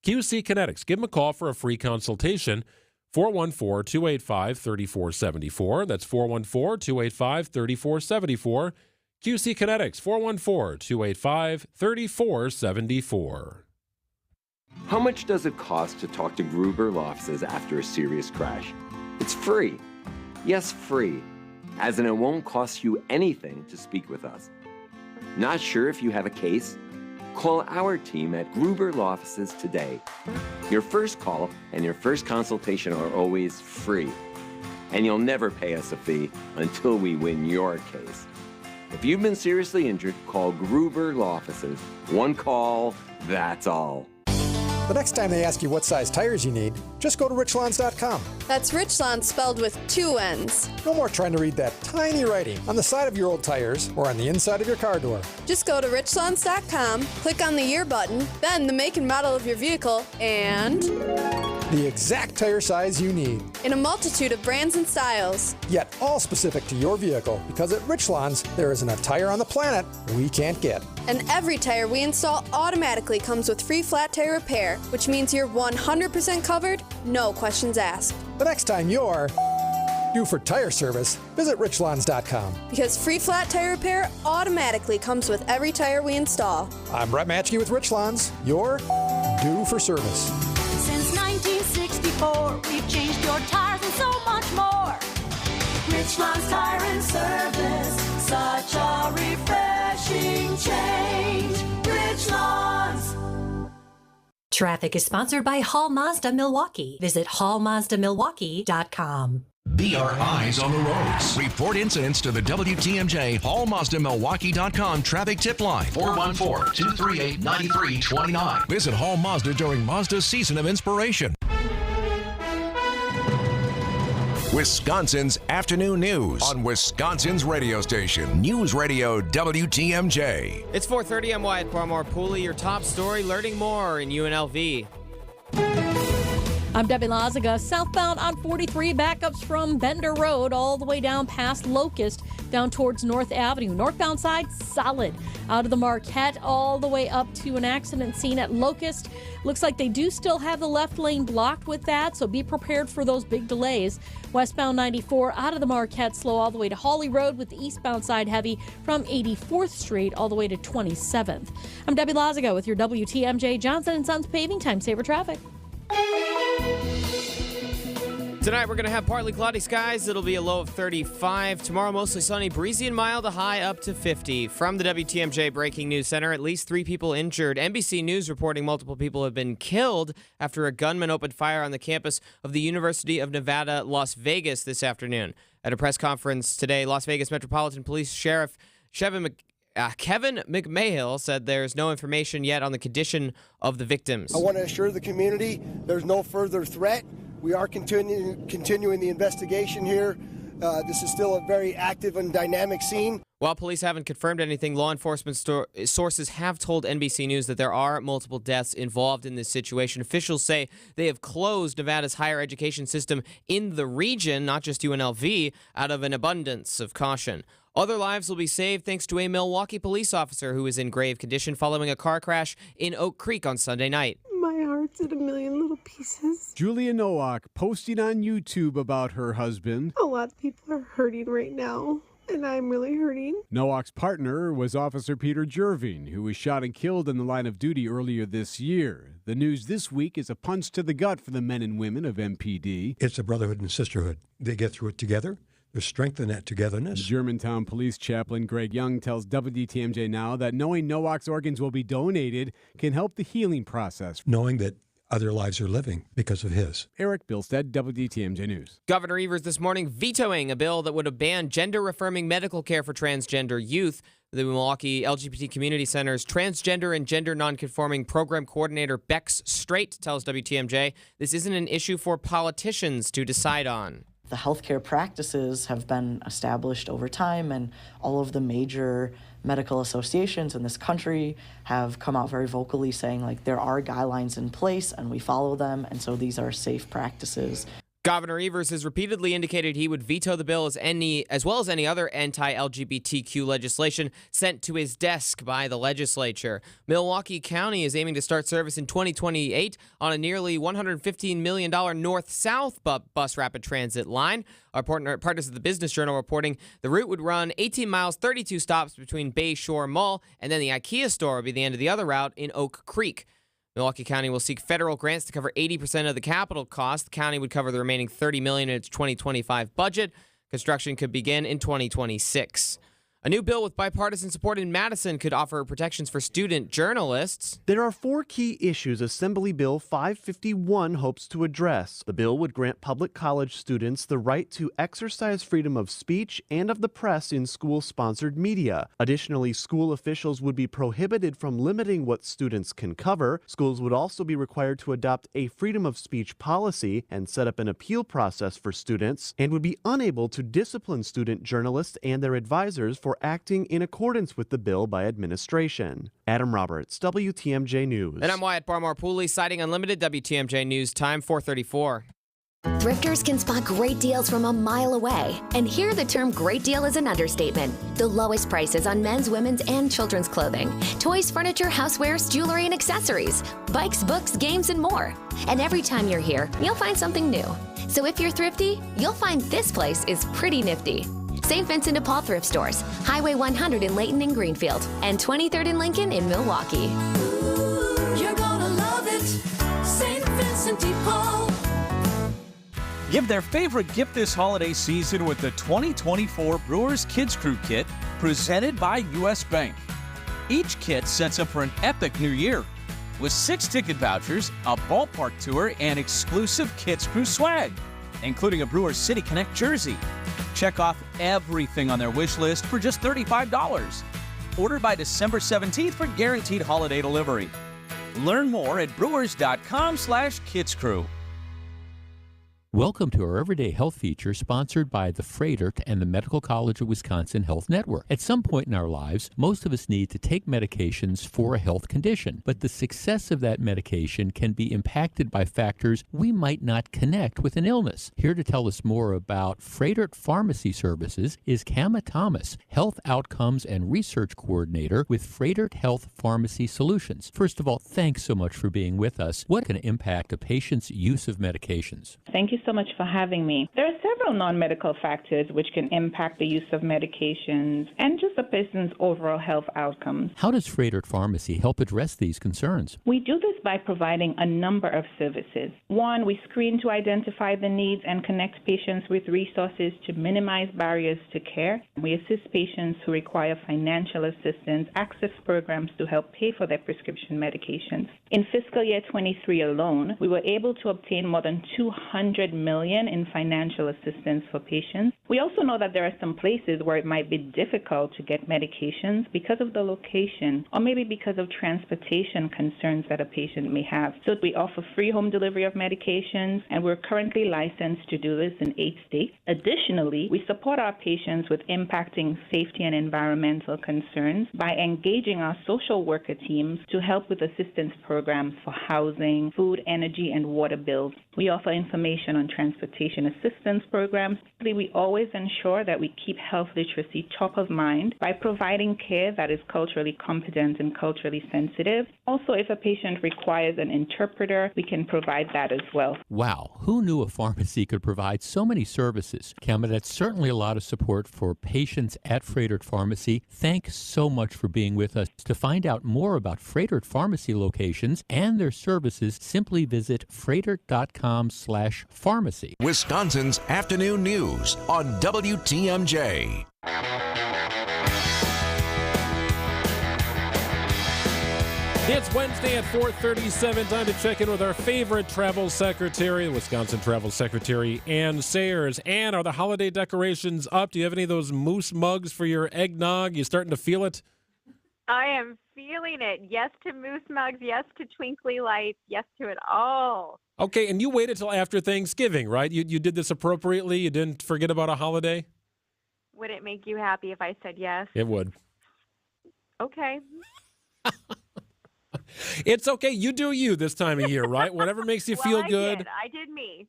Speaker 3: QC Kinetics. Give them a call for a free consultation, 414-285-3474. That's 414-285-3474. QC Kinetics, 414-285-3474.
Speaker 11: How much does it cost to talk to Gruber Law Offices after a serious crash? It's free. Yes, free. As in it won't cost you anything to speak with us. Not sure if you have a case? Call our team at Gruber Law Offices today. Your first call and your first consultation are always free. And you'll never pay us a fee until we win your case. If you've been seriously injured, call Gruber Law Offices. One call, that's all.
Speaker 14: The next time they ask you what size tires you need, just go to richlawns.com.
Speaker 15: That's Richlawn spelled with 2 N's.
Speaker 14: No more trying to read that tiny writing on the side of your old tires or on the inside of your car door.
Speaker 15: Just go to richlawns.com, click on the year button, then the make and model of your vehicle, and
Speaker 14: the exact tire size you need.
Speaker 15: In a multitude of brands and styles.
Speaker 14: Yet all specific to your vehicle, because at Richlawns, there isn't a tire on the planet we can't get.
Speaker 15: And every tire we install automatically comes with free flat tire repair, which means you're 100% covered, no questions asked.
Speaker 14: The next time you're due for tire service, visit richlawns.com.
Speaker 15: Because free flat tire repair automatically comes with every tire we install.
Speaker 14: I'm Brett Matchke with Richlawns. You're due for service.
Speaker 22: Since 1964, we've changed your tires and so much more. Richland's Tire and Service, such a refreshing change. Richland's.
Speaker 16: Traffic is sponsored by Hall Mazda Milwaukee. Visit hallmazdamilwaukee.com.
Speaker 2: Be our eyes on the roads. Report incidents to the WTMJ HallMazdaMilwaukee.com traffic tip line, 414-238-9329. Visit Hall Mazda during Mazda's Season of Inspiration. Wisconsin's afternoon news on Wisconsin's radio station, News Radio WTMJ.
Speaker 17: It's 4:30. I'm Wyatt Barmore-Pooley. Your top story, learning more in UNLV.
Speaker 6: I'm Debbie Lazaga. Southbound on 43, backups from Bender Road all the way down past Locust. down towards North Avenue. Northbound side, solid. Out of the Marquette all the way up to an accident scene at Locust. Looks like they do still have the left lane blocked with that, so be prepared for those big delays. Westbound 94 out of the Marquette, slow all the way to Hawley Road, with the eastbound side heavy from 84th Street all the way to 27th. I'm Debbie Lazago with your WTMJ Johnson & Sons Paving Time Saver Traffic.
Speaker 17: Tonight, we're going to have partly cloudy skies. It'll be a low of 35. Tomorrow, mostly sunny, breezy and mild, a high up to 50. From the WTMJ Breaking News Center, at least 3 people injured. NBC News reporting multiple people have been killed after a gunman opened fire on the campus of the University of Nevada, Las Vegas this afternoon. At a press conference today, Las Vegas Metropolitan Police Sheriff Kevin McMahill said there's no information yet on the condition of the victims.
Speaker 5: I want to assure the community there's no further threat. We are continuing the investigation here. This is still a very active and dynamic scene.
Speaker 17: While police haven't confirmed anything, law enforcement sources have told NBC News that there are multiple deaths involved in this situation. Officials say they have closed Nevada's higher education system in the region, not just UNLV, out of an abundance of caution. Other lives will be saved thanks to a Milwaukee police officer who is in grave condition following a car crash in Oak Creek on Sunday night.
Speaker 7: My heart's in a million little pieces.
Speaker 9: Julia Nowak posting on YouTube about her husband.
Speaker 7: A lot of people are hurting right now, and I'm really hurting.
Speaker 9: Nowak's partner was Officer Peter Jerving, who was shot and killed in the line of duty earlier this year. The news this week is a punch to the gut for the men and women of MPD.
Speaker 18: It's a brotherhood and sisterhood. They get through it together. There's strength in that togetherness.
Speaker 9: Germantown Police Chaplain Greg Young tells WTMJ Now that knowing Nowak's organs will be donated can help the healing process.
Speaker 18: Knowing that other lives are living because of his.
Speaker 9: Eric Bilstead, WTMJ News.
Speaker 17: Governor Evers this morning vetoing a bill that would have banned gender-affirming medical care for transgender youth. The Milwaukee LGBT Community Center's transgender and gender nonconforming program coordinator Bex Strait tells WTMJ this isn't an issue for politicians to decide on.
Speaker 25: The healthcare practices have been established over time, and all of the major medical associations in this country have come out very vocally saying, like, there are guidelines in place and we follow them, and so these are safe practices.
Speaker 17: Governor Evers has repeatedly indicated he would veto the bill as well as any other anti-LGBTQ legislation sent to his desk by the legislature. Milwaukee County is aiming to start service in 2028 on a nearly $115 million north-south bus rapid transit line. Our partners at the Business Journal reporting the route would run 18 miles, 32 stops between Bay Shore Mall, and then the IKEA store would be the end of the other route in Oak Creek. Milwaukee County will seek federal grants to cover 80% of the capital cost. The county would cover the remaining $30 million in its 2025 budget. Construction could begin in 2026. A new bill with bipartisan support in Madison could offer protections for student journalists.
Speaker 26: There are 4 key issues Assembly Bill 551 hopes to address. The bill would grant public college students the right to exercise freedom of speech and of the press in school-sponsored media. Additionally, school officials would be prohibited from limiting what students can cover. Schools would also be required to adopt a freedom of speech policy and set up an appeal process for students, and would be unable to discipline student journalists and their advisors for acting in accordance with the bill by administration. Adam Roberts, WTMJ News.
Speaker 17: And I'm Wyatt Barmore-Pooley, citing Unlimited, WTMJ News, time 4:34.
Speaker 27: Thrifters can spot great deals from a mile away. And here the term great deal is an understatement. The lowest prices on men's, women's, and children's clothing, toys, furniture, housewares, jewelry, and accessories, bikes, books, games, and more. And every time you're here, you'll find something new. So if you're thrifty, you'll find this place is pretty nifty. St. Vincent de Paul Thrift Stores, Highway 100 in Layton and Greenfield, and 23rd and Lincoln in Milwaukee.
Speaker 22: Ooh, you're gonna love it, St. Vincent de Paul.
Speaker 28: Give their favorite gift this holiday season with the 2024 Brewers Kids Crew Kit presented by U.S. Bank. Each kit sets up for an epic new year with 6 ticket vouchers, a ballpark tour, and exclusive Kids Crew swag, including a Brewers City Connect jersey. Check off everything on their wish list for just $35. Order by December 17th for guaranteed holiday delivery. Learn more at brewers.com/kidscrew.
Speaker 1: Welcome to our Everyday Health feature sponsored by the Freighter and the Medical College of Wisconsin Health Network. At some point in our lives, most of us need to take medications for a health condition, but the success of that medication can be impacted by factors we might not connect with an illness. Here to tell us more about Freighter Pharmacy Services is Kama Thomas, Health Outcomes and Research Coordinator with Freighter Health Pharmacy Solutions. First of all, thanks so much for being with us. What can impact a patient's use of medications?
Speaker 8: Thank you so much for having me. There are several non-medical factors which can impact the use of medications and just a person's overall health outcomes.
Speaker 1: How does Freighter Pharmacy help address these concerns?
Speaker 8: We do this by providing a number of services. One, we screen to identify the needs and connect patients with resources to minimize barriers to care. We assist patients who require financial assistance, access programs to help pay for their prescription medications. In fiscal year 23 alone, we were able to obtain more than $200 million in financial assistance for patients. We also know that there are some places where it might be difficult to get medications because of the location or maybe because of transportation concerns that a patient may have. So we offer free home delivery of medications, and we're currently licensed to do this in 8 states. Additionally, we support our patients with impacting safety and environmental concerns by engaging our social worker teams to help with assistance programs for housing, food, energy, and water bills. We offer information on transportation assistance programs. We always ensure that we keep health literacy top of mind by providing care that is culturally competent and culturally sensitive. Also, if a patient requires an interpreter, we can provide that as well.
Speaker 1: Wow, who knew a pharmacy could provide so many services? Kama, that's certainly a lot of support for patients at Freighter Pharmacy. Thanks so much for being with us. To find out more about Freighter Pharmacy locations and their services, simply visit freighter.com/pharmacy.
Speaker 2: Wisconsin's Afternoon News on WTMJ.
Speaker 3: It's Wednesday at 4:37. Time to check in with our favorite travel secretary, Wisconsin Travel Secretary Ann Sayers. Ann, are the holiday decorations up? Do you have any of those moose mugs for your eggnog? You starting to feel it?
Speaker 10: I am feeling it. Yes to moose mugs. Yes to twinkly lights. Yes to it all.
Speaker 3: Okay, and you waited till after Thanksgiving, right? You did this appropriately? You didn't forget about a holiday?
Speaker 10: Would it make you happy if I said yes?
Speaker 3: It would.
Speaker 10: Okay.
Speaker 3: It's okay. You do you this time of year, right? Whatever makes you feel good.
Speaker 10: I did me.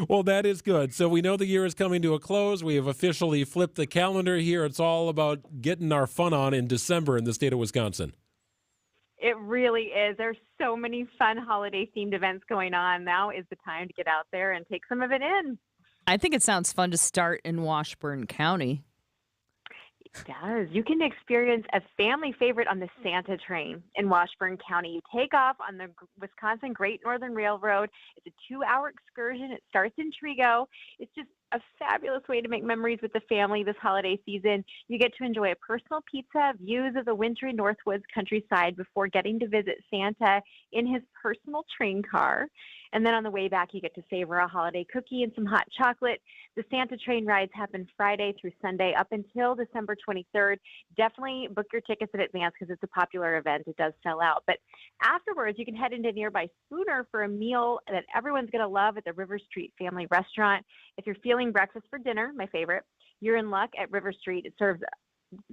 Speaker 3: Well, that is good. So we know the year is coming to a close. We have officially flipped the calendar here. It's all about getting our fun on in December in the state of Wisconsin.
Speaker 10: It really is. There's so many fun holiday-themed events going on. Now is the time to get out there and take some of it in.
Speaker 4: I think it sounds fun to start in Washburn County.
Speaker 10: It does. You can experience a family favorite on the Santa train in Washburn County. You take off on the Wisconsin Great Northern Railroad. It's a 2-hour excursion. It starts in Trigo. It's just a fabulous way to make memories with the family this holiday season. You get to enjoy a personal pizza, views of the wintry Northwoods countryside before getting to visit Santa in his personal train car. And then on the way back, you get to savor a holiday cookie and some hot chocolate. The Santa train rides happen Friday through Sunday up until December 23rd. Definitely book your tickets in advance because it's a popular event. It does sell out. But afterwards, you can head into nearby Spooner for a meal that everyone's going to love at the River Street Family Restaurant. If you're feeling breakfast for dinner, my favorite, you're in luck at River Street. It serves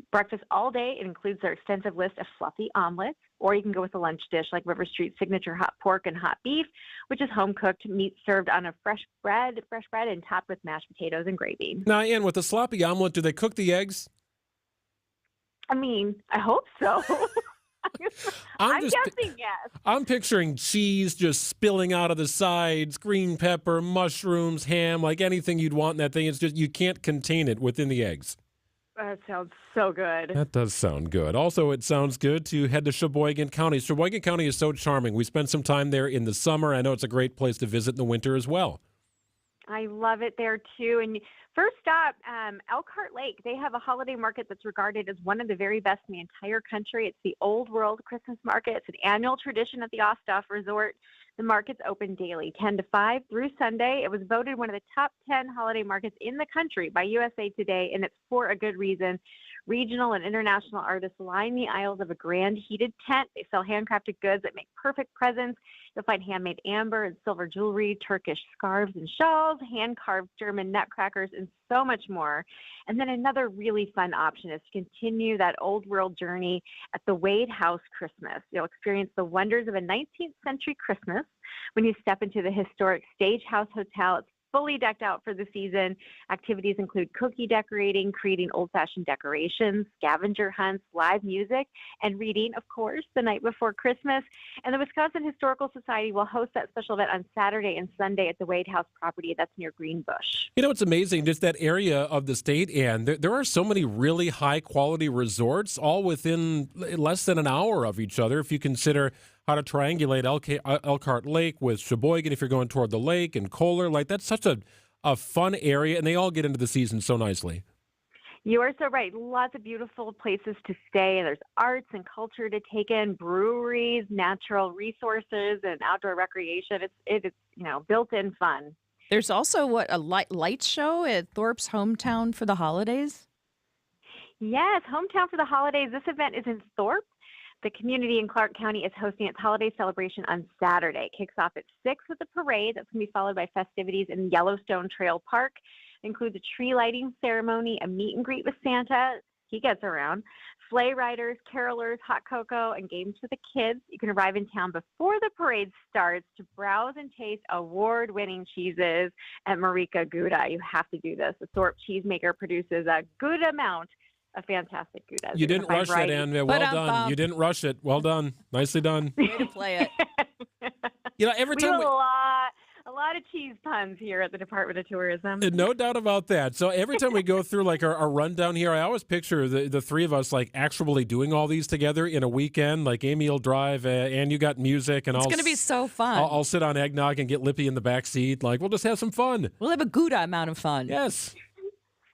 Speaker 10: breakfast all day. It includes their extensive list of fluffy omelets, or you can go with a lunch dish like River Street's signature hot pork and hot beef, which is home-cooked meat served on a fresh bread and topped with mashed potatoes and gravy.
Speaker 3: Now, Ann, with the sloppy omelet, do they cook the eggs?
Speaker 10: I mean, I hope so. I'm guessing yes.
Speaker 3: I'm picturing cheese just spilling out of the sides, green pepper, mushrooms, ham, like anything you'd want in that thing. It's just you can't contain it within the eggs.
Speaker 10: That sounds so good.
Speaker 3: That does sound good. Also, it sounds good to head to Sheboygan County. Sheboygan County is so charming. We spent some time there in the summer. I know it's a great place to visit in the winter as well.
Speaker 10: I love it there, too. And first stop, Elkhart Lake. They have a holiday market that's regarded as one of the very best in the entire country. It's the Old World Christmas Market. It's an annual tradition at the Osthoff Resort. The market's open daily, 10 to 5 through Sunday. It was voted one of the top 10 holiday markets in the country by USA Today, and it's for a good reason. Regional and international artists line the aisles of a grand heated tent. They sell handcrafted goods that make perfect presents. You'll find handmade amber and silver jewelry, Turkish scarves and shawls, hand-carved German nutcrackers, and so much more. And then another really fun option is to continue that old world journey at the Wade House Christmas. You'll experience the wonders of a 19th century Christmas when you step into the historic Stage House Hotel. It's fully decked out for the season. Activities include cookie decorating, creating old-fashioned decorations, scavenger hunts, live music, and reading, of course, the night before Christmas. And the Wisconsin Historical Society will host that special event on Saturday and Sunday at the Wade House property. That's near Greenbush.
Speaker 3: You know, it's amazing, just that area of the state, and there are so many really high-quality resorts, all within less than an hour of each other, if you consider how to triangulate Elkhart Lake with Sheboygan if you're going toward the lake, and Kohler. Like, that's such a fun area, and they all get into the season so nicely.
Speaker 10: You are so right. Lots of beautiful places to stay. There's arts and culture to take in, breweries, natural resources, and outdoor recreation. It's built-in fun.
Speaker 4: There's also a light show at Thorpe's Hometown for the holidays?
Speaker 10: Yes, Hometown for the holidays. This event is in Thorpe. The community in Clark County is hosting its holiday celebration on Saturday. It kicks off at 6 with a parade that's going to be followed by festivities in Yellowstone Trail Park. It includes a tree lighting ceremony, a meet and greet with Santa. He gets around. Sleigh riders, carolers, hot cocoa, and games for the kids. You can arrive in town before the parade starts to browse and taste award-winning cheeses at Marika Gouda. You have to do this. The Thorpe cheesemaker produces a good amount of fantastic Goudas.
Speaker 3: You didn't rush that, Ann. Well done. You didn't rush it. Well done. Nicely done.
Speaker 4: Way to play it.
Speaker 3: You know, every time
Speaker 10: we a lot of cheese puns here at the Department of Tourism.
Speaker 3: No doubt about that. So every time we go through like our rundown here, I always picture the three of us like actually doing all these together in a weekend. Like Amy will drive, and you got music, and
Speaker 4: it's going to be so fun.
Speaker 3: I'll sit on eggnog and get Lippy in the back seat. Like, we'll just have some fun.
Speaker 4: We'll have a Gouda amount of fun.
Speaker 3: Yes.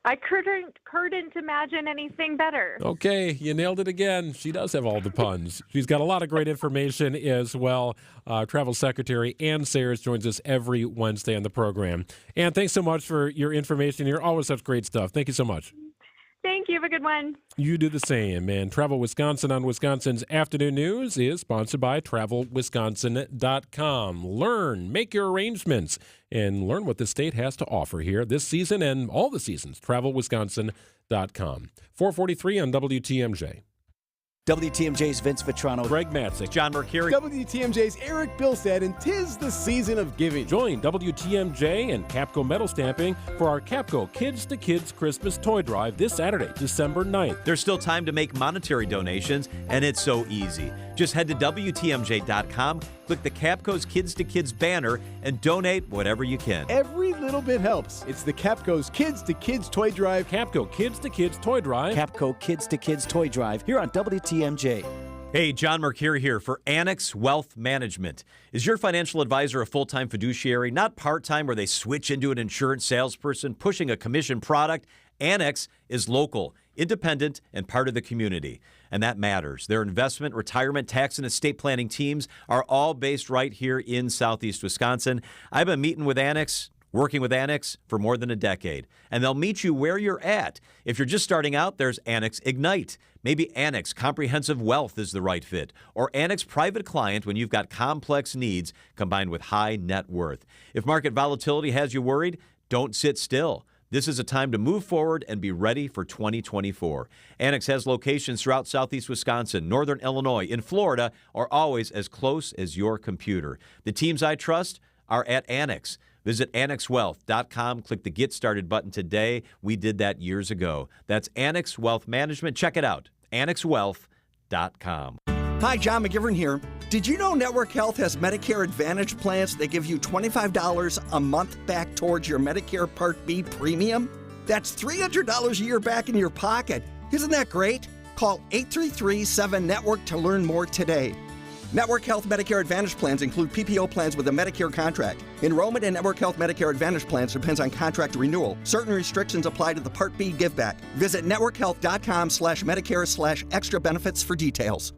Speaker 10: I couldn't imagine anything better.
Speaker 3: Okay, you nailed it again. She does have all the puns. She's got a lot of great information as well. Travel Secretary Ann Sayers joins us every Wednesday on the program. Ann, thanks so much for your information. You're always such great stuff. Thank you so much.
Speaker 10: Thank you. Have a good one.
Speaker 3: You do the same. And Travel Wisconsin on Wisconsin's Afternoon News is sponsored by TravelWisconsin.com. Learn, make your arrangements, and learn what the state has to offer here this season and all the seasons. TravelWisconsin.com. 443 on WTMJ.
Speaker 11: WTMJ's Vince Vitrano,
Speaker 3: Greg Matzik,
Speaker 11: John Mercuri,
Speaker 9: WTMJ's Eric Bilstead, and 'tis the season of giving.
Speaker 3: Join WTMJ and Capco Metal Stamping for our Capco Kids to Kids Christmas Toy Drive this Saturday, December 9th.
Speaker 12: There's still time to make monetary donations, and it's so easy. Just head to WTMJ.com, click the Capco's Kids to Kids banner, and donate whatever you can.
Speaker 9: Every little bit helps. It's the Capco's Kids to Kids Toy Drive.
Speaker 3: Capco Kids to Kids Toy Drive.
Speaker 11: Capco Kids to Kids Toy Drive here on WTMJ.
Speaker 12: Hey, John Mercuri here for Annex Wealth Management. Is your financial advisor a full-time fiduciary, not part-time where they switch into an insurance salesperson pushing a commission product? Annex is local, independent, and part of the community. And that matters. Their investment, retirement, tax, and estate planning teams are all based right here in Southeast Wisconsin. I've been meeting with Annex, working with Annex for more than a decade. And they'll meet you where you're at. If you're just starting out, there's Annex Ignite. Maybe Annex Comprehensive Wealth is the right fit. Or Annex Private Client when you've got complex needs combined with high net worth. If market volatility has you worried, don't sit still. This is a time to move forward and be ready for 2024. Annex has locations throughout Southeast Wisconsin, Northern Illinois, in Florida, or always as close as your computer. The teams I trust are at Annex. Visit AnnexWealth.com. Click the Get Started button today. We did that years ago. That's Annex Wealth Management. Check it out. AnnexWealth.com.
Speaker 13: Hi, John McGivern here. Did you know Network Health has Medicare Advantage plans that give you $25 a month back towards your Medicare Part B premium? That's $300 a year back in your pocket. Isn't that great? Call 833-7-NETWORK to learn more today. Network Health Medicare Advantage plans include PPO plans with a Medicare contract. Enrollment in Network Health Medicare Advantage plans depends on contract renewal. Certain restrictions apply to the Part B giveback. Visit networkhealth.com/Medicare/extra benefits for details.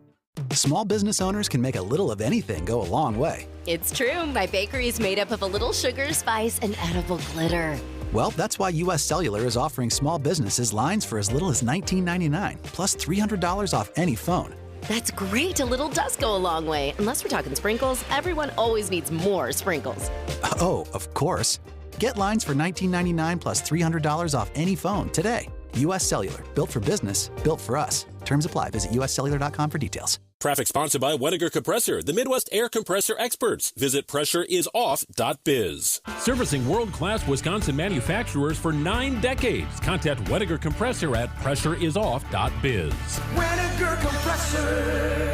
Speaker 19: Small business owners can make a little of anything go a long way.
Speaker 27: It's true. My bakery is made up of a little sugar, spice, and edible glitter.
Speaker 19: Well, that's why U.S. Cellular is offering small businesses lines for as little as $19.99, plus $300 off any phone.
Speaker 6: That's great. A little does go a long way. Unless we're talking sprinkles, everyone always needs more sprinkles.
Speaker 19: Oh, of course. Get lines for $19.99 plus $300 off any phone today. U.S. Cellular. Built for business. Built for us. Terms apply. Visit uscellular.com for details.
Speaker 14: Traffic sponsored by Weniger Compressor, the Midwest air compressor experts. Visit pressureisoff.biz. Servicing world-class Wisconsin manufacturers for 9 decades. Contact Weniger Compressor at pressureisoff.biz.
Speaker 15: Weniger Compressor.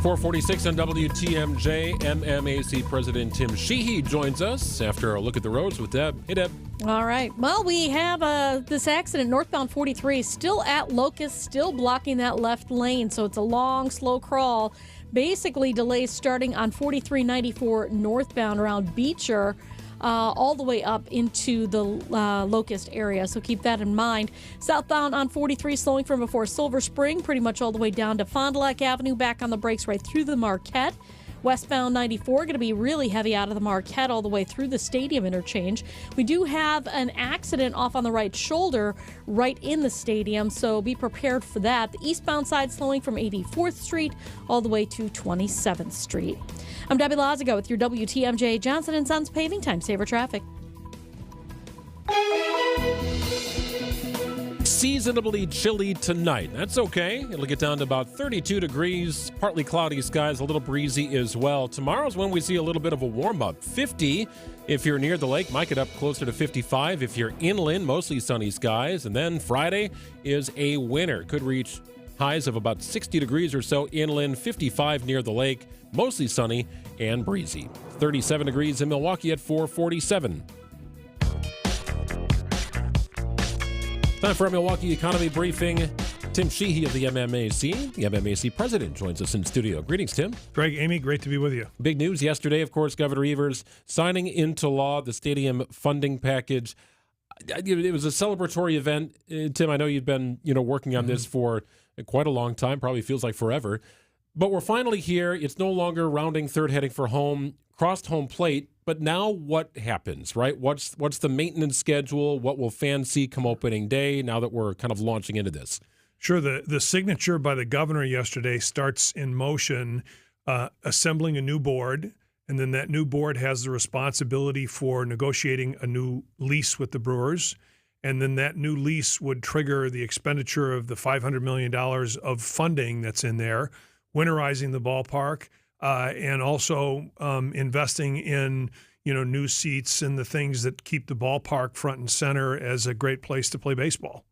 Speaker 3: 446 on WTMJ. MMAC President Tim Sheehy joins us after a look at the roads with Deb. Hey, Deb.
Speaker 15: All right. Well, we have this accident northbound 43 still at Locust, still blocking that left lane. So it's a long, slow crawl. Basically delays starting on 4394 northbound around Beecher. All the way up into the Locust area, so keep that in mind. Southbound on 43 slowing from before Silver Spring, pretty much all the way down to Fond du Lac Avenue, back on the brakes right through the Marquette. Westbound 94 going to be really heavy out of the Marquette all the way through the Stadium interchange. We do have an accident off on the right shoulder right in the Stadium, so be prepared for that. The eastbound side slowing from 84th Street all the way to 27th Street. I'm Debbie Lazago with your WTMJ Johnson & Sons Paving Time Saver Traffic.
Speaker 3: Seasonably chilly tonight. That's okay. It'll get down to about 32 degrees, partly cloudy skies, a little breezy as well. Tomorrow's when we see a little bit of a warm-up. 50 if you're near the lake, might get up closer to 55 if you're inland, mostly sunny skies. And then Friday is a winner. Could reach highs of about 60 degrees or so inland, 55 near the lake, mostly sunny and breezy. 37 degrees in Milwaukee at 447. Time for a Milwaukee Economy Briefing. Tim Sheehy of the MMAC. The MMAC president joins us in studio. Greetings, Tim.
Speaker 16: Greg, Amy, great to be with you.
Speaker 3: Big news yesterday, of course, Governor Evers signing into law the stadium funding package. It was a celebratory event. Tim, I know you've been working on this for quite a long time, probably feels like forever. But we're finally here. It's no longer rounding third, heading for home, crossed home plate. But now what happens, right? What's the maintenance schedule? What will fans see come opening day now that we're kind of launching into this?
Speaker 16: Sure. The signature by the governor yesterday starts in motion, assembling a new board. And then that new board has the responsibility for negotiating a new lease with the Brewers. And then that new lease would trigger the expenditure of the $500 million of funding that's in there, winterizing the ballpark, and also investing in new seats and the things that keep the ballpark front and center as a great place to play baseball.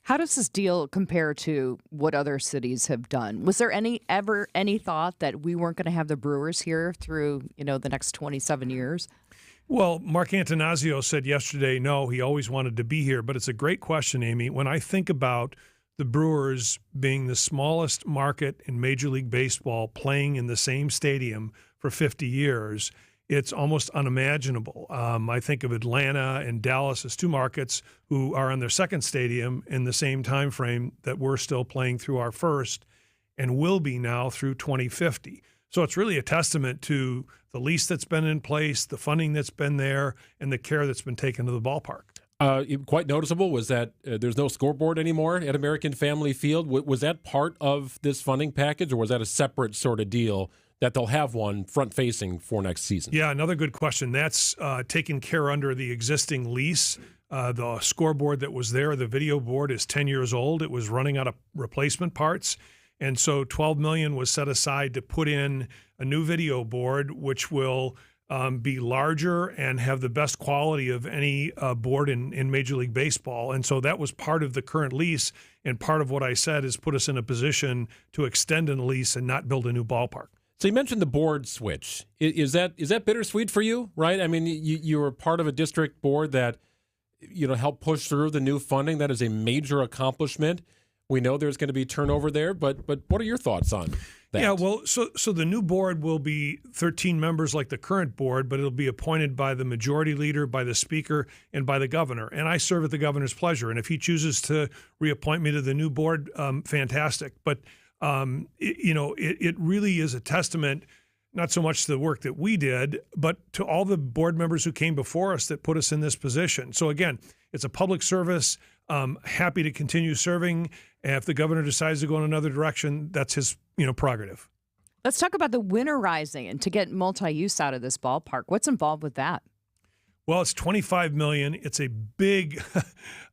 Speaker 4: How does this deal compare to what other cities have done? Was there ever any thought that we weren't going to have the Brewers here through the next 27 years?
Speaker 16: Well, Mark Antanasio said yesterday, no, he always wanted to be here. But it's a great question, Amy. When I think about the Brewers being the smallest market in Major League Baseball, playing in the same stadium for 50 years, it's almost unimaginable. I think of Atlanta and Dallas as two markets who are on their second stadium in the same time frame that we're still playing through our first and will be now through 2050. So it's really a testament to the lease that's been in place, the funding that's been there, and the care that's been taken to the ballpark.
Speaker 3: Quite noticeable was that there's no scoreboard anymore at American Family Field. Was that part of this funding package, or was that a separate sort of deal that they'll have one front-facing for next season?
Speaker 16: Yeah, another good question. That's taken care under the existing lease. The scoreboard that was there, the video board, is 10 years old. It was running out of replacement parts. And so $12 million was set aside to put in a new video board, which will be larger and have the best quality of any board in Major League Baseball. And so that was part of the current lease, and part of what I said is put us in a position to extend a lease and not build a new ballpark.
Speaker 3: So you mentioned the board switch. Is that bittersweet for you, right? I mean, you were part of a district board that helped push through the new funding. That is a major accomplishment. We know there's going to be turnover there, but what are your thoughts on that?
Speaker 16: Yeah, well, so the new board will be 13 members like the current board, but it'll be appointed by the majority leader, by the speaker, and by the governor. And I serve at the governor's pleasure. And if he chooses to reappoint me to the new board, fantastic. But, it really is a testament not so much the work that we did, but to all the board members who came before us that put us in this position. So again, it's a public service. Happy to continue serving. And if the governor decides to go in another direction, that's his prerogative.
Speaker 4: Let's talk about the winterizing and to get multi-use out of this ballpark. What's involved with that?
Speaker 16: Well, it's $25 million. It's a big,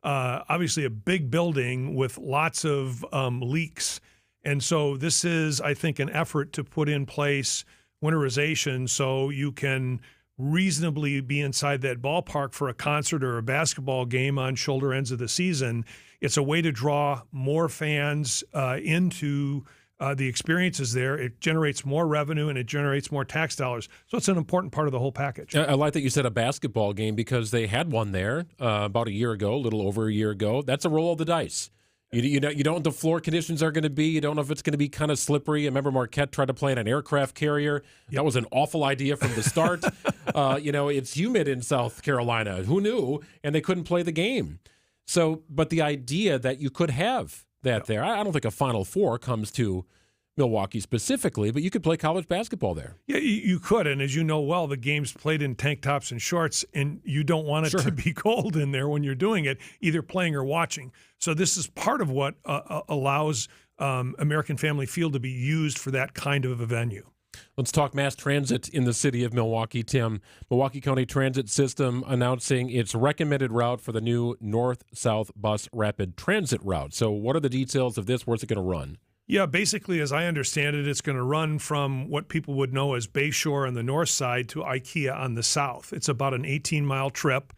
Speaker 16: obviously a big building with lots of leaks. And so this is, I think, an effort to put in place winterization so you can reasonably be inside that ballpark for a concert or a basketball game on shoulder ends of the season. It's a way to draw more fans into the experiences there. It generates more revenue and it generates more tax dollars. So it's an important part of the whole package.
Speaker 3: I like that you said a basketball game because they had one there about a year ago, a little over a year ago. That's a roll of the dice. You don't know what the floor conditions are going to be. You don't know if it's going to be kind of slippery. I remember Marquette tried to play in an aircraft carrier. That was an awful idea from the start. It's humid in South Carolina. Who knew? And they couldn't play the game. So, but the idea that you could have that there, I don't think a Final Four comes to Milwaukee specifically, but you could play college basketball there.
Speaker 16: Yeah, you could. And as you know well, the game's played in tank tops and shorts, and you don't want it to be cold in there when you're doing it, either playing or watching. So this is part of what allows American Family Field to be used for that kind of a venue.
Speaker 3: Let's talk mass transit in the city of Milwaukee, Tim. Milwaukee County Transit System announcing its recommended route for the new north-south bus rapid transit route. So what are the details of this? Where's it going to run?
Speaker 16: Yeah, basically, as I understand it, it's going to run from what people would know as Bayshore on the north side to IKEA on the south. It's about an 18-mile trip.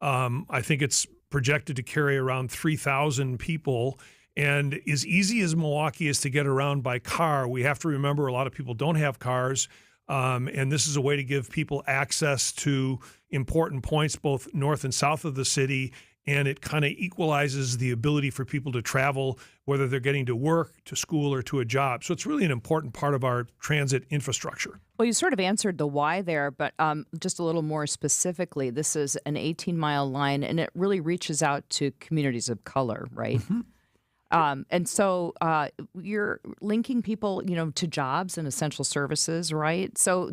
Speaker 16: I think it's projected to carry around 3,000 people. And as easy as Milwaukee is to get around by car, we have to remember a lot of people don't have cars. And this is a way to give people access to important points both north and south of the city. And it kind of equalizes the ability for people to travel, whether they're getting to work, to school, or to a job. So it's really an important part of our transit infrastructure.
Speaker 4: Well, you sort of answered the why there, but just a little more specifically, this is an 18-mile line, and it really reaches out to communities of color, right? Mm-hmm. And so you're linking people, to jobs and essential services, right? So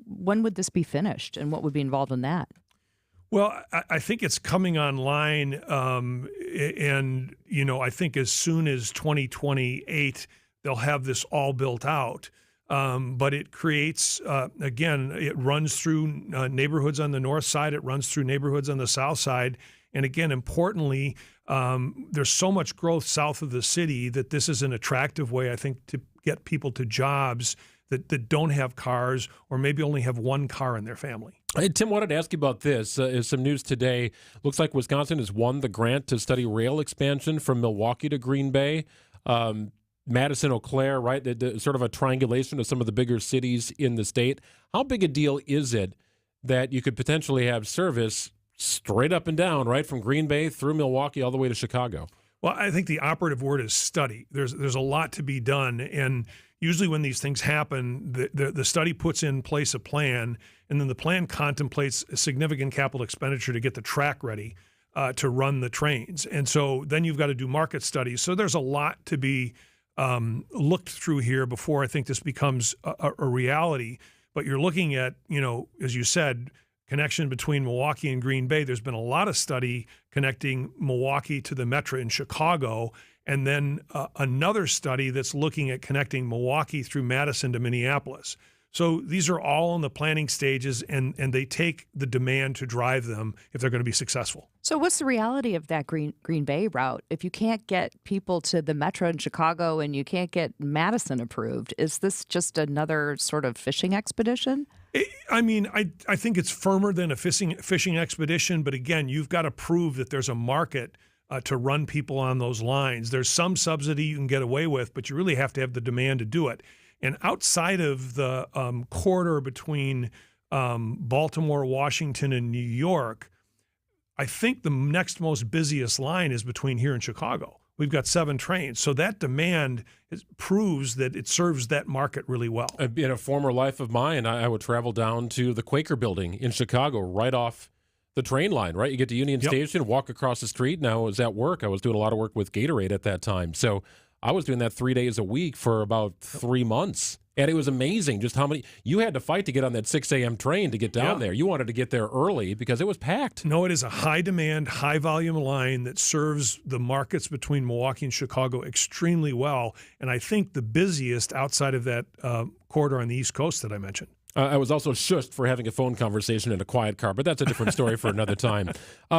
Speaker 4: when would this be finished, and what would be involved in that?
Speaker 16: Well, I think it's coming online, and, I think as soon as 2028, they'll have this all built out. But it creates, again, it runs through neighborhoods on the north side, it runs through neighborhoods on the south side. And again, importantly, there's so much growth south of the city that this is an attractive way, I think, to get people to jobs that don't have cars or maybe only have one car in their family.
Speaker 3: Hey, Tim, wanted to ask you about this. Is some news today. Looks like Wisconsin has won the grant to study rail expansion from Milwaukee to Green Bay. Madison, Eau Claire, right? The sort of a triangulation of some of the bigger cities in the state. How big a deal is it that you could potentially have service straight up and down, right, from Green Bay through Milwaukee all the way to Chicago?
Speaker 16: Well, I think the operative word is study. There's a lot to be done, and usually when these things happen, the study puts in place a plan, and then the plan contemplates a significant capital expenditure to get the track ready to run the trains. And so then you've got to do market studies. So there's a lot to be looked through here before I think this becomes a reality. But you're looking at, as you said, connection between Milwaukee and Green Bay. There's been a lot of study connecting Milwaukee to the metro in Chicago, and then another study that's looking at connecting Milwaukee through Madison to Minneapolis. So these are all in the planning stages, and they take the demand to drive them if they're going to be successful.
Speaker 4: So what's the reality of that Green Bay route? If you can't get people to the metro in Chicago and you can't get Madison approved, is this just another sort of fishing expedition?
Speaker 16: I think it's firmer than a fishing expedition, but again, you've got to prove that there's a market to run people on those lines. There's some subsidy you can get away with, but you really have to have the demand to do it. And outside of the corridor between Baltimore, Washington, and New York, I think the next most busiest line is between here and Chicago. We've got 7 trains. So that demand proves that it serves that market really well.
Speaker 3: In a former life of mine, I would travel down to the Quaker building in Chicago right off the train line, right? You get to Union Station, walk across the street. Now, I was at work. I was doing a lot of work with Gatorade at that time. So I was doing that 3 days a week for about 3 months. And it was amazing just how many you had to fight to get on that 6 a.m. train to get down there. You wanted to get there early because it was packed.
Speaker 16: No, it is a high demand, high volume line that serves the markets between Milwaukee and Chicago extremely well. And I think the busiest outside of that corridor on the East Coast that I mentioned.
Speaker 3: I was also shushed for having a phone conversation in a quiet car, but that's a different story for another time.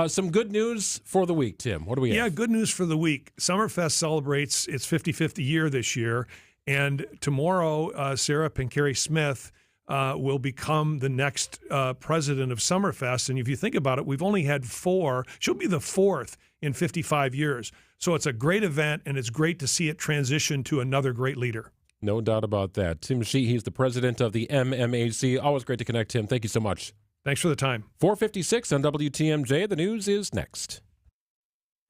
Speaker 3: Some good news for the week, Tim. What do we have?
Speaker 16: Yeah, good news for the week. Summerfest celebrates its 55th year this year. And tomorrow, Sarah Pancari-Smith will become the next president of Summerfest. And if you think about it, we've only had 4. She'll be the 4th in 55 years. So it's a great event, and it's great to see it transition to another great leader.
Speaker 3: No doubt about that. Tim Sheehy, he's the president of the MMAC. Always great to connect, Tim. Thank you so much.
Speaker 16: Thanks for the time.
Speaker 3: 4:56 on WTMJ. The news is next.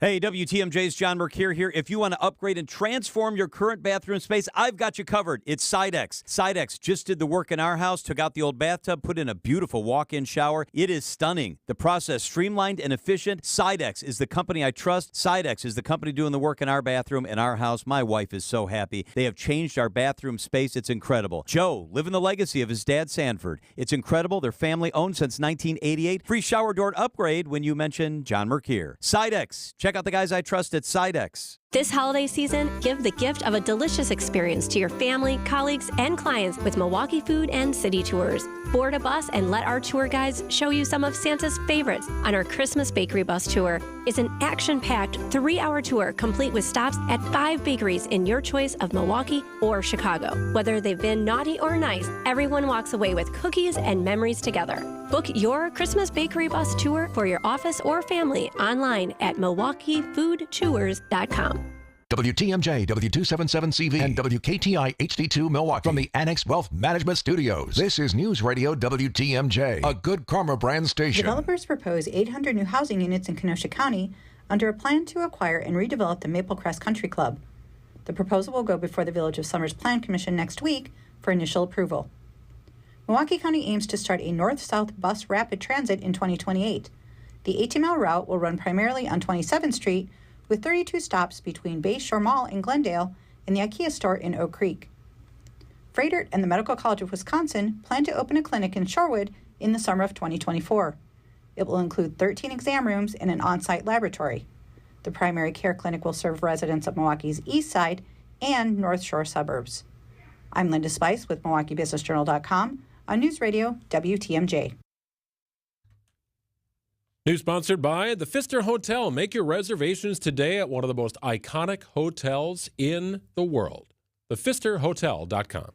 Speaker 12: Hey, WTMJ's John Mercure here. If you want to upgrade and transform your current bathroom space, I've got you covered. It's Sidex. Sidex just did the work in our house, took out the old bathtub, put in a beautiful walk-in shower. It is stunning. The process streamlined and efficient. Sidex is the company I trust. Sidex is the company doing the work in our bathroom, in our house. My wife is so happy. They have changed our bathroom space. It's incredible. Joe, living the legacy of his dad, Sanford. It's incredible. They're family-owned since 1988. Free shower door upgrade when you mention John Mercure. Sidex. Check out the guys I trust at Sidex.
Speaker 5: This holiday season, give the gift of a delicious experience to your family, colleagues, and clients with Milwaukee Food and City Tours. Board a bus and let our tour guides show you some of Santa's favorites on our Christmas Bakery Bus Tour. It's an action-packed 3-hour tour complete with stops at 5 bakeries in your choice of Milwaukee or Chicago. Whether they've been naughty or nice, everyone walks away with cookies and memories together. Book your Christmas Bakery Bus Tour for your office or family online at MilwaukeeFoodTours.com.
Speaker 2: WTMJ, W277CV, and WKTI HD2 Milwaukee from the Annex Wealth Management Studios. This is News Radio WTMJ, a Good Karma brand station.
Speaker 7: Developers propose 800 new housing units in Kenosha County under a plan to acquire and redevelop the Maple Crest Country Club. The proposal will go before the Village of Summers Plan Commission next week for initial approval. Milwaukee County aims to start a north-south bus rapid transit in 2028. The 18-mile route will run primarily on 27th Street, with 32 stops between Bay Shore Mall in Glendale and the IKEA store in Oak Creek. Fredert and the Medical College of Wisconsin plan to open a clinic in Shorewood in the summer of 2024. It will include 13 exam rooms and an on-site laboratory. The primary care clinic will serve residents of Milwaukee's East Side and North Shore suburbs. I'm Linda Spice with MilwaukeeBusinessJournal.com on News Radio WTMJ.
Speaker 3: News sponsored by the Pfister Hotel. Make your reservations today at one of the most iconic hotels in the world. ThePfisterHotel.com.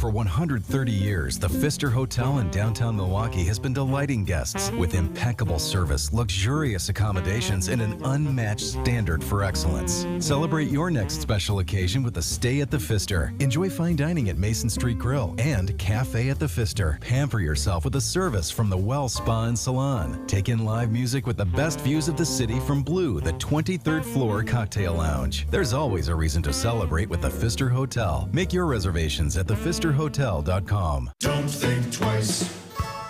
Speaker 18: For 130 years, the Pfister Hotel in downtown Milwaukee has been delighting guests with impeccable service, luxurious accommodations, and an unmatched standard for excellence. Celebrate your next special occasion with a stay at the Pfister. Enjoy fine dining at Mason Street Grill and Cafe at the Pfister. Pamper yourself with a service from the Well Spa and Salon. Take in live music with the best views of the city from Blue, the 23rd floor cocktail lounge. There's always a reason to celebrate with the Pfister Hotel. Make your reservations at ThePfisterHotel.com.
Speaker 20: Don't think twice.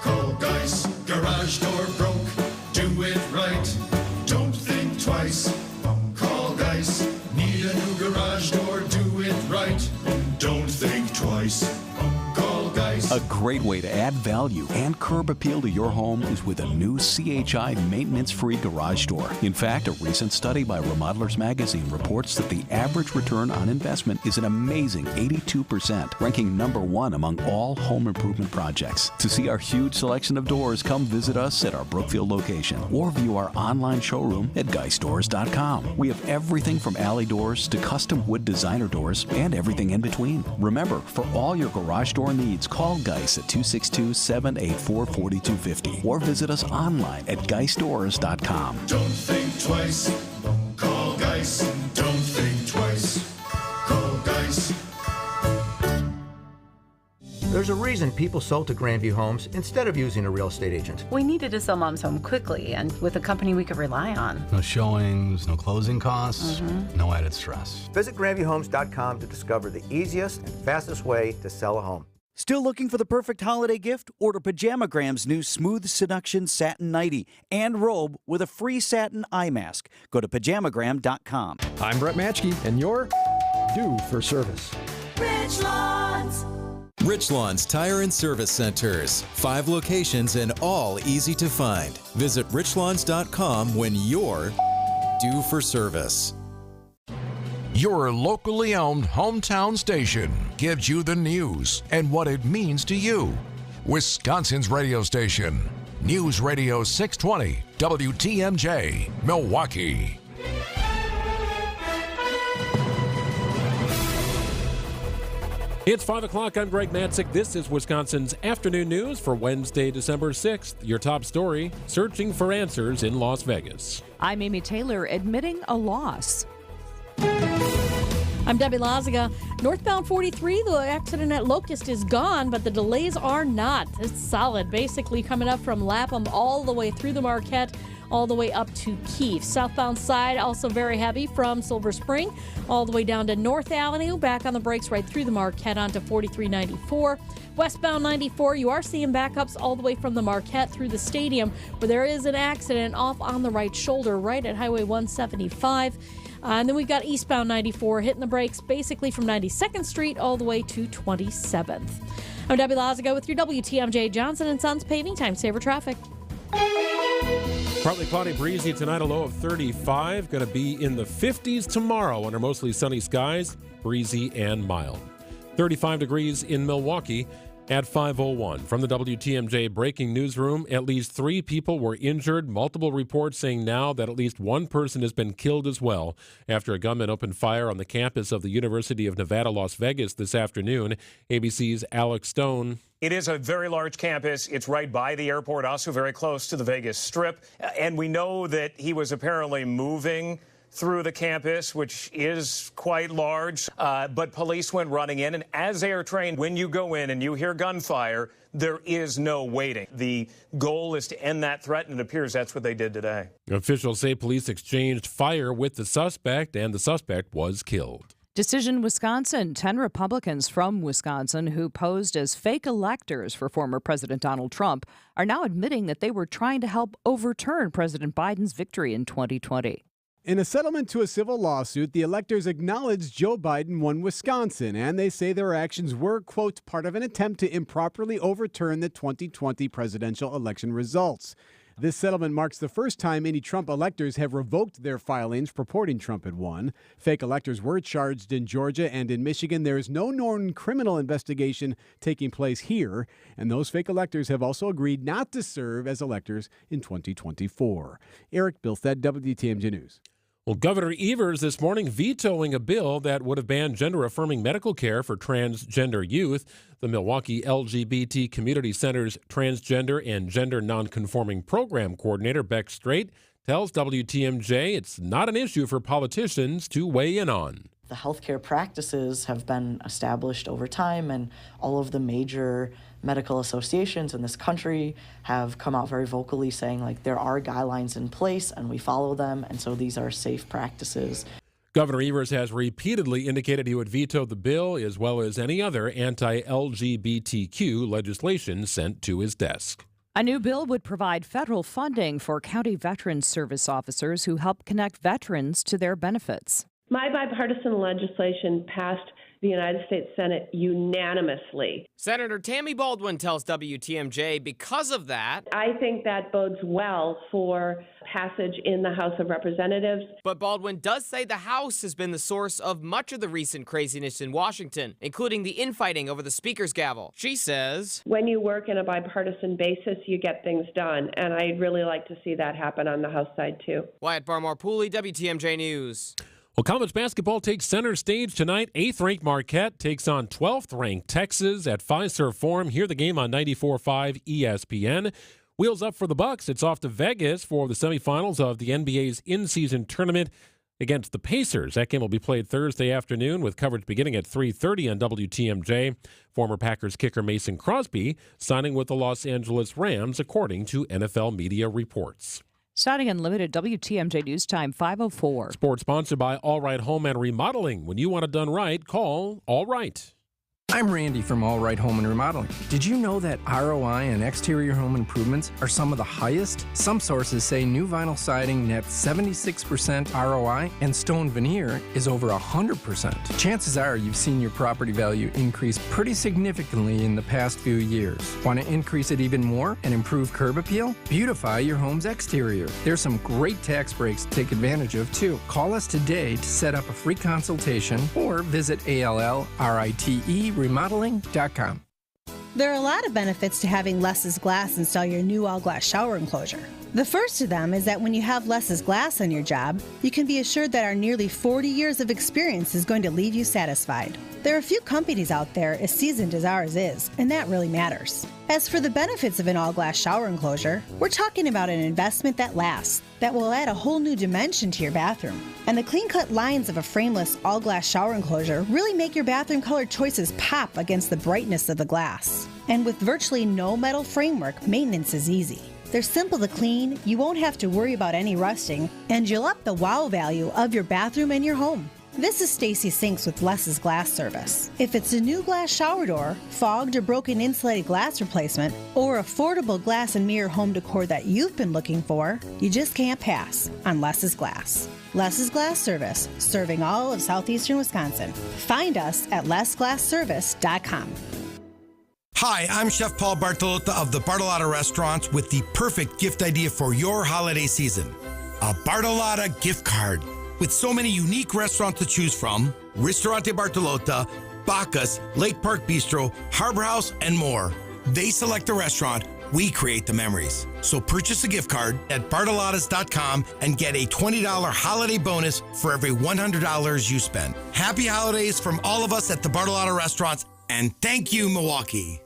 Speaker 20: Call Geis. Garage door broke. Do it right. Don't think twice. Call Geis. Need a new garage door. Do it right. Don't think twice. Call Geis.
Speaker 21: A great way to add value and curb appeal to your home is with a new CHI maintenance-free garage door. In fact, a recent study by Remodelers Magazine reports that the average return on investment is an amazing 82%, ranking #1 among all home improvement projects. To see our huge selection of doors, come visit us at our Brookfield location or view our online showroom at geisdoors.com. We have everything from alley doors to custom wood designer doors and everything in between. Remember, for all your garage door needs, call Geis at 262-784-4250 or visit us online at geisdoors.com.
Speaker 20: Don't think twice. Call Geis. Don't think twice. Call Geis.
Speaker 23: There's a reason people sold to Grandview Homes instead of using a real estate agent.
Speaker 24: We needed to sell Mom's home quickly and with a company we could rely on.
Speaker 25: No showings, no closing costs, no added stress.
Speaker 23: Visit GrandviewHomes.com to discover the easiest and fastest way to sell a home.
Speaker 11: Still looking for the perfect holiday gift? Order Pajamagram's new Smooth Seduction Satin Nightie and robe with a free satin eye mask. Go to Pajamagram.com.
Speaker 29: I'm Brett Matschke, and you're due for service.
Speaker 1: Richlands. Richlands Tire and Service Centers. 5 locations and all easy to find. Visit richlands.com when you're due for service.
Speaker 2: Your locally owned hometown station gives you the news and what it means to you. Wisconsin's radio station. News Radio 620 WTMJ, Milwaukee.
Speaker 3: It's 5 o'clock. I'm Greg Matzik. This is Wisconsin's Afternoon News for Wednesday, December 6th. Your top story, searching for answers in Las Vegas.
Speaker 4: I'm Amy Taylor, admitting a loss.
Speaker 15: I'm Debbie Lazaga. Northbound 43, the accident at Locust is gone, but the delays are not. It's solid, basically coming up from Lapham all the way through the Marquette, all the way up to Keefe. Southbound side also very heavy from Silver Spring all the way down to North Avenue, back on the brakes right through the Marquette onto 4394. Westbound 94, you are seeing backups all the way from the Marquette through the stadium, where there is an accident off on the right shoulder right at Highway 175. And then we've got eastbound 94 hitting the brakes basically from 92nd Street all the way to 27th. I'm Debbie Lazaga with your WTMJ Johnson & Sons Paving Time Saver Traffic.
Speaker 3: Partly cloudy, breezy tonight, a low of 35. Going to be in the 50s tomorrow under mostly sunny skies, breezy and mild. 35 degrees in Milwaukee at 5:01. From the WTMJ breaking newsroom, at least 3 people were injured. Multiple reports saying now that at least 1 person has been killed as well after a gunman opened fire on the campus of the University of Nevada, Las Vegas this afternoon. ABC's Alex Stone.
Speaker 8: It is a very large campus. It's right by the airport, also very close to the Vegas Strip. And we know that he was apparently moving through the campus, which is quite large. But police went running in. And as they are trained, when you go in and you hear gunfire, there is no waiting. The goal is to end that threat, and it appears that's what they did today.
Speaker 3: Officials say police exchanged fire with the suspect, and the suspect was killed.
Speaker 4: Decision Wisconsin. 10 Republicans from Wisconsin who posed as fake electors for former President Donald Trump are now admitting that they were trying to help overturn President Biden's victory in 2020.
Speaker 9: In a settlement to a civil lawsuit, the electors acknowledged Joe Biden won Wisconsin, and they say their actions were, quote, part of an attempt to improperly overturn the 2020 presidential election results. This settlement marks the first time any Trump electors have revoked their filings purporting Trump had won. Fake electors were charged in Georgia and in Michigan. There is no known criminal investigation taking place here, and those fake electors have also agreed not to serve as electors in 2024. Eric Bilstead, WTMJ News.
Speaker 3: Well, Governor Evers this morning vetoing a bill that would have banned gender-affirming medical care for transgender youth. The Milwaukee LGBT Community Center's Transgender and Gender Nonconforming Program Coordinator, Beck Strait, tells WTMJ it's not an issue for politicians to weigh in on.
Speaker 10: The healthcare practices have been established over time, and all of the major medical associations in this country have come out very vocally saying, like, there are guidelines in place and we follow them, and so these are safe practices.
Speaker 3: Governor Evers has repeatedly indicated he would veto the bill as well as any other anti-LGBTQ legislation sent to his desk.
Speaker 4: A new bill would provide federal funding for county Veterans Service officers who help connect veterans to their benefits.
Speaker 17: My bipartisan legislation passed the United States Senate unanimously.
Speaker 22: Senator Tammy Baldwin tells WTMJ because of that,
Speaker 17: I think that bodes well for passage in the House of Representatives.
Speaker 22: But Baldwin does say the House has been the source of much of the recent craziness in Washington, including the infighting over the Speaker's gavel. She says,
Speaker 17: when you work in a bipartisan basis, you get things done, and I'd really like to see that happen on the House side, too.
Speaker 22: Wyatt Barmore-Pooley, WTMJ News.
Speaker 3: Well, college basketball takes center stage tonight. 8th-ranked Marquette takes on 12th-ranked Texas at Fiserv Forum. Hear the game on 94.5 ESPN. Wheels up for the Bucks. It's off to Vegas for the semifinals of the NBA's in-season tournament against the Pacers. That game will be played Thursday afternoon with coverage beginning at 3:30 on WTMJ. Former Packers kicker Mason Crosby signing with the Los Angeles Rams, according to NFL media reports.
Speaker 4: Starting Unlimited, WTMJ News Time, 5:04.
Speaker 3: Sports sponsored by All Right Home and Remodeling. When you want it done right, call All Right.
Speaker 6: I'm Randy from All Right Home and Remodeling. Did you know that ROI on exterior home improvements are some of the highest? Some sources say new vinyl siding nets 76% ROI and stone veneer is over 100%. Chances are you've seen your property value increase pretty significantly in the past few years. Want to increase it even more and improve curb appeal? Beautify your home's exterior. There's some great tax breaks to take advantage of too. Call us today to set up a free consultation or visit ALLRITE remodeling.com.
Speaker 13: There are a lot of benefits to having Less's Glass install your new all-glass shower enclosure. The first of them is that when you have Less's Glass on your job, you can be assured that our nearly 40 years of experience is going to leave you satisfied. There are a few companies out there as seasoned as ours is, and that really matters. As for the benefits of an all-glass shower enclosure, we're talking about an investment that lasts, that will add a whole new dimension to your bathroom. And the clean-cut lines of a frameless all-glass shower enclosure really make your bathroom color choices pop against the brightness of the glass. And with virtually no metal framework, maintenance is easy. They're simple to clean, you won't have to worry about any rusting, and you'll up the wow value of your bathroom and your home. This is Stacy Sinks with Less's Glass Service. If it's a new glass shower door, fogged or broken insulated glass replacement, or affordable glass and mirror home decor that you've been looking for, you just can't pass on Less's Glass. Less's Glass Service, serving all of southeastern Wisconsin. Find us at lessglassservice.com.
Speaker 14: Hi, I'm Chef Paul Bartolotta of the Bartolotta Restaurant with the perfect gift idea for your holiday season. A Bartolotta gift card. With so many unique restaurants to choose from, Ristorante Bartolotta, Bacchus, Lake Park Bistro, Harbor House, and more. They select the restaurant, we create the memories. So purchase a gift card at Bartolottas.com and get a $20 holiday bonus for every $100 you spend. Happy holidays from all of us at the Bartolotta Restaurants, and thank you, Milwaukee.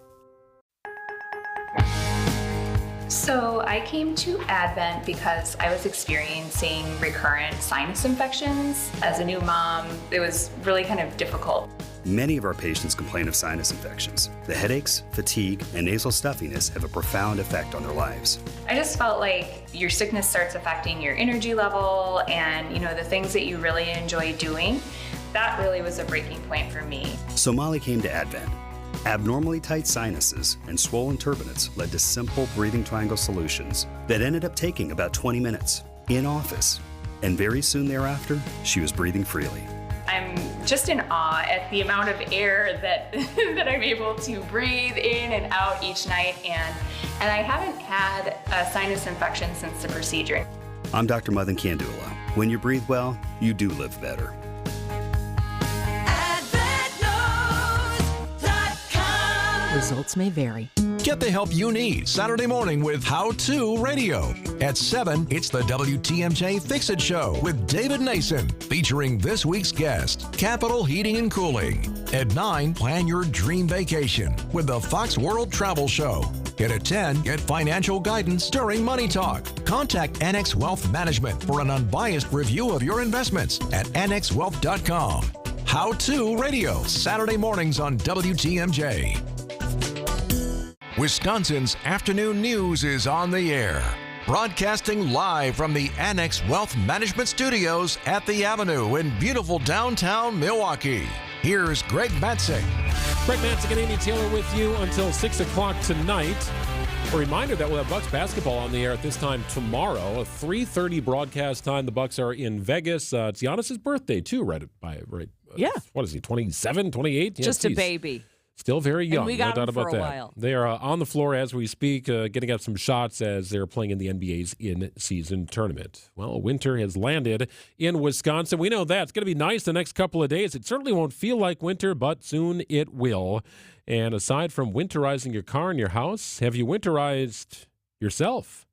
Speaker 16: So I came to Advent because I was experiencing recurrent sinus infections. As a new mom, it was really kind of difficult.
Speaker 19: Many of our patients complain of sinus infections. The headaches, fatigue, and nasal stuffiness have a profound effect on their lives.
Speaker 16: I just felt like your sickness starts affecting your energy level and, the things that you really enjoy doing. That really was a breaking point for me.
Speaker 19: So Molly came to Advent. Abnormally tight sinuses and swollen turbinates led to simple breathing triangle solutions that ended up taking about 20 minutes in office. And very soon thereafter, she was breathing freely.
Speaker 16: I'm just in awe at the amount of air that that I'm able to breathe in and out each night, and I haven't had a sinus infection since the procedure.
Speaker 19: I'm Dr. Madan Kandula. When you breathe well, you do live better.
Speaker 26: Results may vary.
Speaker 2: Get the help you need Saturday morning with How To Radio. At 7, it's the WTMJ Fix-It Show with David Nason, featuring this week's guest, Capital Heating and Cooling. At 9, plan your dream vacation with the Fox World Travel Show. And at 10, get financial guidance during Money Talk. Contact Annex Wealth Management for an unbiased review of your investments at annexwealth.com. How To Radio, Saturday mornings on WTMJ. Wisconsin's afternoon news is on the air. Broadcasting live from the Annex Wealth Management Studios at the Avenue in beautiful downtown Milwaukee. Here's Greg Matzek.
Speaker 3: Greg Matzek and Amy Taylor with you until 6 o'clock tonight. A reminder that we'll have Bucks basketball on the air at this time tomorrow. A 3:30 broadcast time. The Bucks are in Vegas. It's Giannis's birthday, too, right?
Speaker 4: Yeah.
Speaker 3: What is he, 27, 28?
Speaker 4: Just a baby.
Speaker 3: Still very young,
Speaker 4: and we got
Speaker 3: no doubt
Speaker 4: him for
Speaker 3: about
Speaker 4: a
Speaker 3: that.
Speaker 4: while.
Speaker 3: They are on the floor as we speak, getting up some shots as they're playing in the NBA's in-season tournament. Well, winter has landed in Wisconsin. We know that. It's going to be nice the next couple of days. It certainly won't feel like winter, but soon it will. And aside from winterizing your car and your house, have you winterized yourself?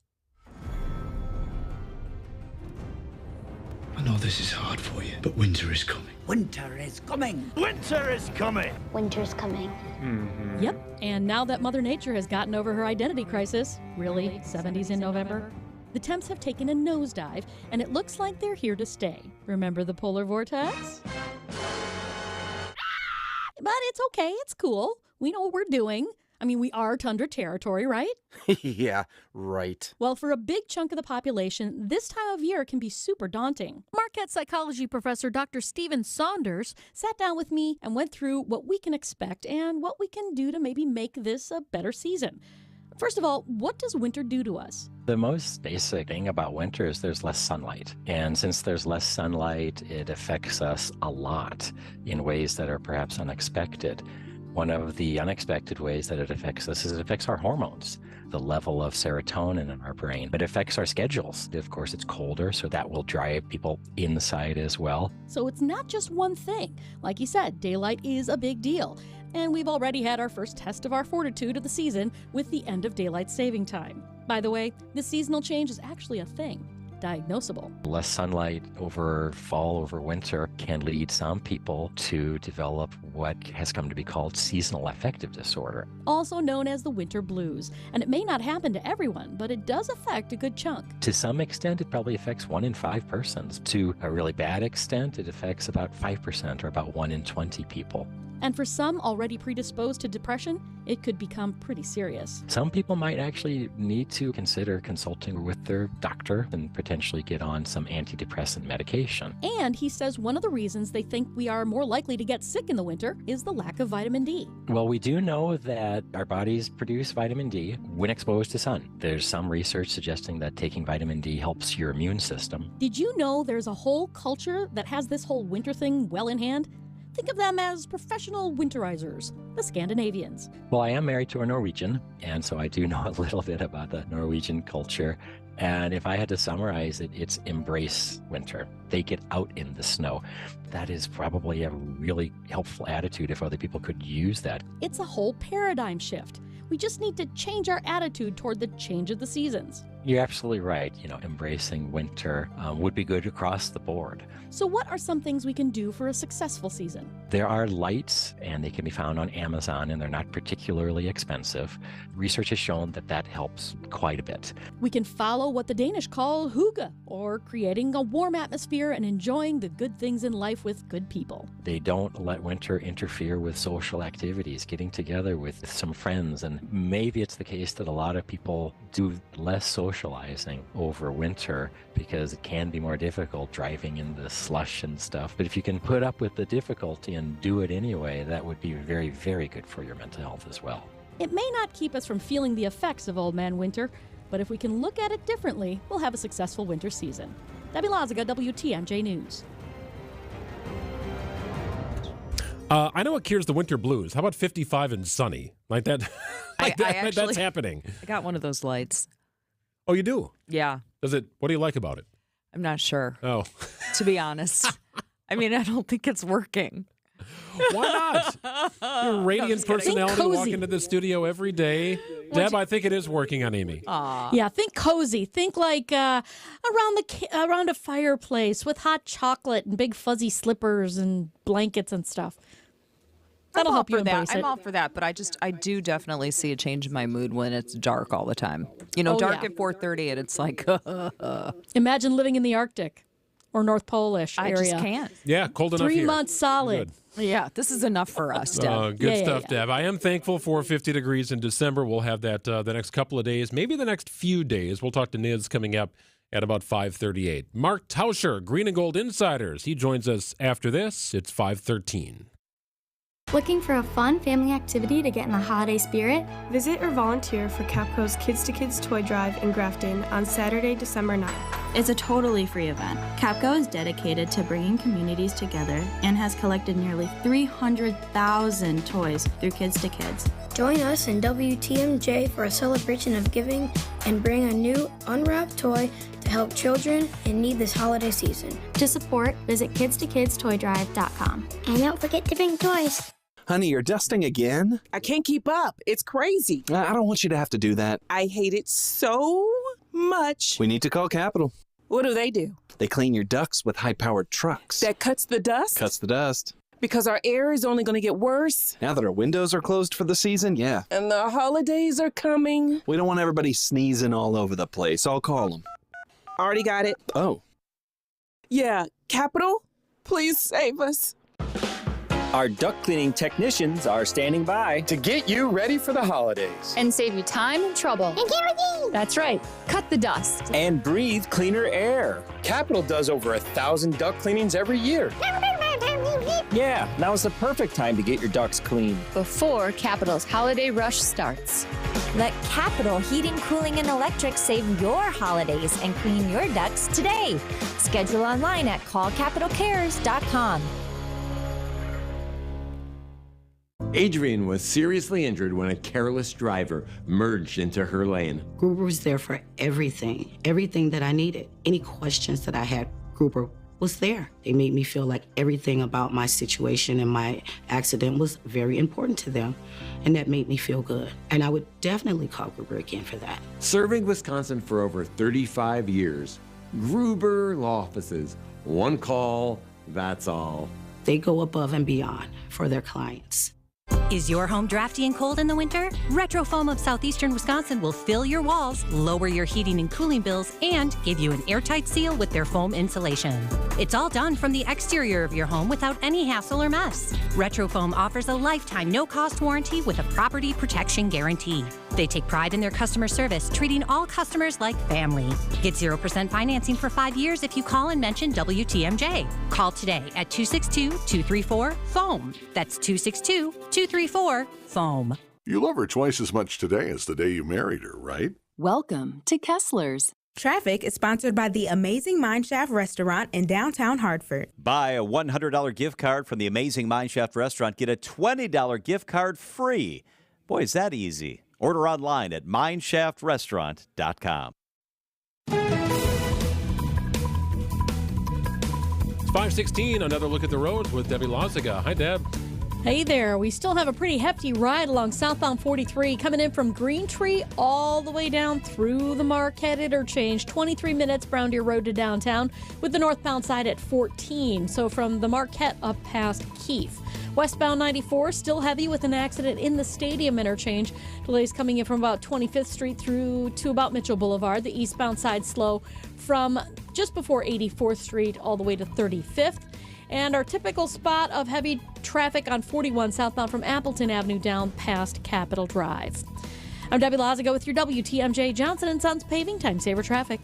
Speaker 27: I know this is hard for you, but winter is coming.
Speaker 28: Winter is coming.
Speaker 27: Winter is coming.
Speaker 28: Winter's coming.
Speaker 27: Mm-hmm.
Speaker 15: Yep, and now that Mother Nature has gotten over her identity crisis, really, 70s in November, the temps have taken a nosedive, and it looks like they're here to stay. Remember the polar vortex? But it's okay, it's cool. We know what we're doing. I mean, we are tundra territory, right?
Speaker 5: Yeah, right.
Speaker 15: Well, for a big chunk of the population, this time of year can be super daunting. Marquette psychology professor Dr. Stephen Saunders sat down with me and went through what we can expect and what we can do to maybe make this a better season. First of all, what does winter do to us?
Speaker 7: The most basic thing about winter is there's less sunlight. And since there's less sunlight, it affects us a lot in ways that are perhaps unexpected. One of the unexpected ways that it affects us is it affects our hormones, the level of serotonin in our brain. It affects our schedules. Of course, it's colder, so that will drive people inside as well.
Speaker 15: So it's not just one thing. Like you said, daylight is a big deal. And we've already had our first test of our fortitude of the season with the end of daylight saving time. By the way, this seasonal change is actually a thing, diagnosable.
Speaker 7: Less sunlight over fall, over winter can lead some people to develop what has come to be called seasonal affective disorder,
Speaker 15: Also known as the winter blues. And it may not happen to everyone, but it does affect a good chunk.
Speaker 7: To some extent, it probably affects 1 in 5 persons. To a really bad extent, it affects about 5% or about 1 in 20 people.
Speaker 15: And for some already predisposed to depression, it could become pretty serious.
Speaker 7: Some people might actually need to consider consulting with their doctor and potentially get on some antidepressant medication.
Speaker 15: And he says one of the reasons they think we are more likely to get sick in the winter is the lack of vitamin D.
Speaker 7: Well, we do know that our bodies produce vitamin D when exposed to sun. There's some research suggesting that taking vitamin D helps your immune system.
Speaker 15: Did you know there's a whole culture that has this whole winter thing well in hand? Think of them as professional winterizers, the Scandinavians.
Speaker 7: Well, I am married to a Norwegian, and so I do know a little bit about the Norwegian culture. And if I had to summarize it, it's embrace winter. They get out in the snow. That is probably a really helpful attitude if other people could use that.
Speaker 15: It's a whole paradigm shift. We just need to change our attitude toward the change of the seasons.
Speaker 7: You're absolutely right. Embracing winter would be good across the board.
Speaker 15: So what are some things we can do for a successful season?
Speaker 7: There are lights, and they can be found on Amazon, and they're not particularly expensive. Research has shown that that helps quite a bit.
Speaker 15: We can follow what the Danish call hygge, or creating a warm atmosphere and enjoying the good things in life with good people.
Speaker 7: They don't let winter interfere with social activities, getting together with some friends, and maybe it's the case that a lot of people do less socializing over winter because it can be more difficult driving in the slush and stuff. But if you can put up with the difficulty and do it anyway, that would be very, very good for your mental health as well.
Speaker 15: It may not keep us from feeling the effects of Old Man Winter, but if we can look at it differently, we'll have a successful winter season. Debbie Lazaga, WTMJ News.
Speaker 3: I know it cures the winter blues. How about 55 and sunny? Like that? That's happening.
Speaker 4: I got one of those lights.
Speaker 3: Oh, you do?
Speaker 4: Yeah.
Speaker 3: Does it? What do you like about it?
Speaker 4: I'm not sure.
Speaker 3: Oh.
Speaker 4: To be honest. I mean, I don't think it's working.
Speaker 3: Why not? Your radiant personality walk into the studio every day. Deb, I think it is working on Amy.
Speaker 15: Yeah, think cozy. Think like around a fireplace with hot chocolate and big fuzzy slippers and blankets and stuff. That'll help you embrace it.
Speaker 4: I'm all for that, but I do definitely see a change in my mood when it's dark all the time. Dark at 4:30 and it's like,
Speaker 15: Imagine living in the Arctic or North Polish area.
Speaker 4: I just can't.
Speaker 3: Yeah, cold enough
Speaker 15: 3
Speaker 3: here.
Speaker 15: months solid.
Speaker 3: Good.
Speaker 4: Yeah, this is enough for us, Deb.
Speaker 3: Good stuff, Deb. I am thankful for 50 degrees in December. We'll have that the next couple of days, maybe the next few days. We'll talk to Niz coming up at about 5:38. Mark Tauscher, Green and Gold Insiders. He joins us after this. It's 5:13.
Speaker 12: Looking for a fun family activity to get in the holiday spirit?
Speaker 18: Visit or volunteer for Capco's Kids to Kids Toy Drive in Grafton on Saturday, December 9th.
Speaker 20: It's a totally free event. Capco is dedicated to bringing communities together and has collected nearly 300,000 toys through Kids to Kids.
Speaker 12: Join us in WTMJ for a celebration of giving and bring a new unwrapped toy to help children in need this holiday season.
Speaker 20: To support, visit kidstokids.toydrive.com.
Speaker 12: And don't forget to bring toys.
Speaker 21: Honey, you're dusting again?
Speaker 24: I can't keep up. It's crazy.
Speaker 21: I don't want you to have to do that.
Speaker 24: I hate it so much.
Speaker 21: We need to call Capital.
Speaker 24: What do?
Speaker 21: They clean your ducts with high-powered trucks.
Speaker 24: That cuts the dust?
Speaker 21: Cuts the dust.
Speaker 24: Because our air is only going to get worse.
Speaker 21: Now that our windows are closed for the season, yeah.
Speaker 24: And the holidays are coming.
Speaker 21: We don't want everybody sneezing all over the place. I'll call them.
Speaker 24: Already got it.
Speaker 21: Oh.
Speaker 24: Yeah, Capital, please save us.
Speaker 1: Our duct cleaning technicians are standing by
Speaker 8: to get you ready for the holidays
Speaker 9: and save you time and trouble. That's right. Cut the dust
Speaker 1: and breathe cleaner air.
Speaker 8: Capital does over 1,000 duct cleanings every year.
Speaker 1: Yeah, now's the perfect time to get your ducts clean.
Speaker 9: Before Capital's holiday rush starts.
Speaker 10: Let Capital Heating, Cooling, and Electric save your holidays and clean your ducts today. Schedule online at callcapitalcares.com.
Speaker 11: Adrian was seriously injured when a careless driver merged into her lane.
Speaker 17: Gruber was there for everything that I needed. Any questions that I had, Gruber was there. They made me feel like everything about my situation and my accident was very important to them, and that made me feel good. And I would definitely call Gruber again for that.
Speaker 11: Serving Wisconsin for over 35 years, Gruber Law Offices, one call, that's all.
Speaker 17: They go above and beyond for their clients.
Speaker 23: Is your home drafty and cold in the winter? Retrofoam of Southeastern Wisconsin will fill your walls, lower your heating and cooling bills, and give you an airtight seal with their foam insulation. It's all done from the exterior of your home without any hassle or mess. Retrofoam offers a lifetime no-cost warranty with a property protection guarantee. They take pride in their customer service, treating all customers like family. Get 0% financing for 5 years if you call and mention WTMJ. Call today at 262-234-FOAM. That's 262-234-FOAM.
Speaker 25: You love her twice as much today as the day you married her, right?
Speaker 29: Welcome to Kessler's.
Speaker 30: Traffic is sponsored by the Amazing Mineshaft Restaurant in downtown Hartford.
Speaker 31: Buy a $100 gift card from the Amazing Mineshaft Restaurant. Get a $20 gift card free. Boy, is that easy. Order online at mineshaftrestaurant.com.
Speaker 3: It's 5:16. Another look at the roads with Debbie Loziga. Hi, Deb.
Speaker 15: Hey there. We still have a pretty hefty ride along southbound 43 coming in from Green Tree all the way down through the Marquette interchange. 23 minutes Brown Deer Road to downtown with the northbound side at 14. So from the Marquette up past Keefe. Westbound 94 still heavy with an accident in the Stadium interchange. Delays coming in from about 25th Street through to about Mitchell Boulevard. The eastbound side slow from just before 84th Street all the way to 35th. And our typical spot of heavy traffic on 41 southbound from Appleton Avenue down past Capitol Drive. I'm Debbie Loziga with your WTMJ Johnson & Sons Paving Time Saver Traffic.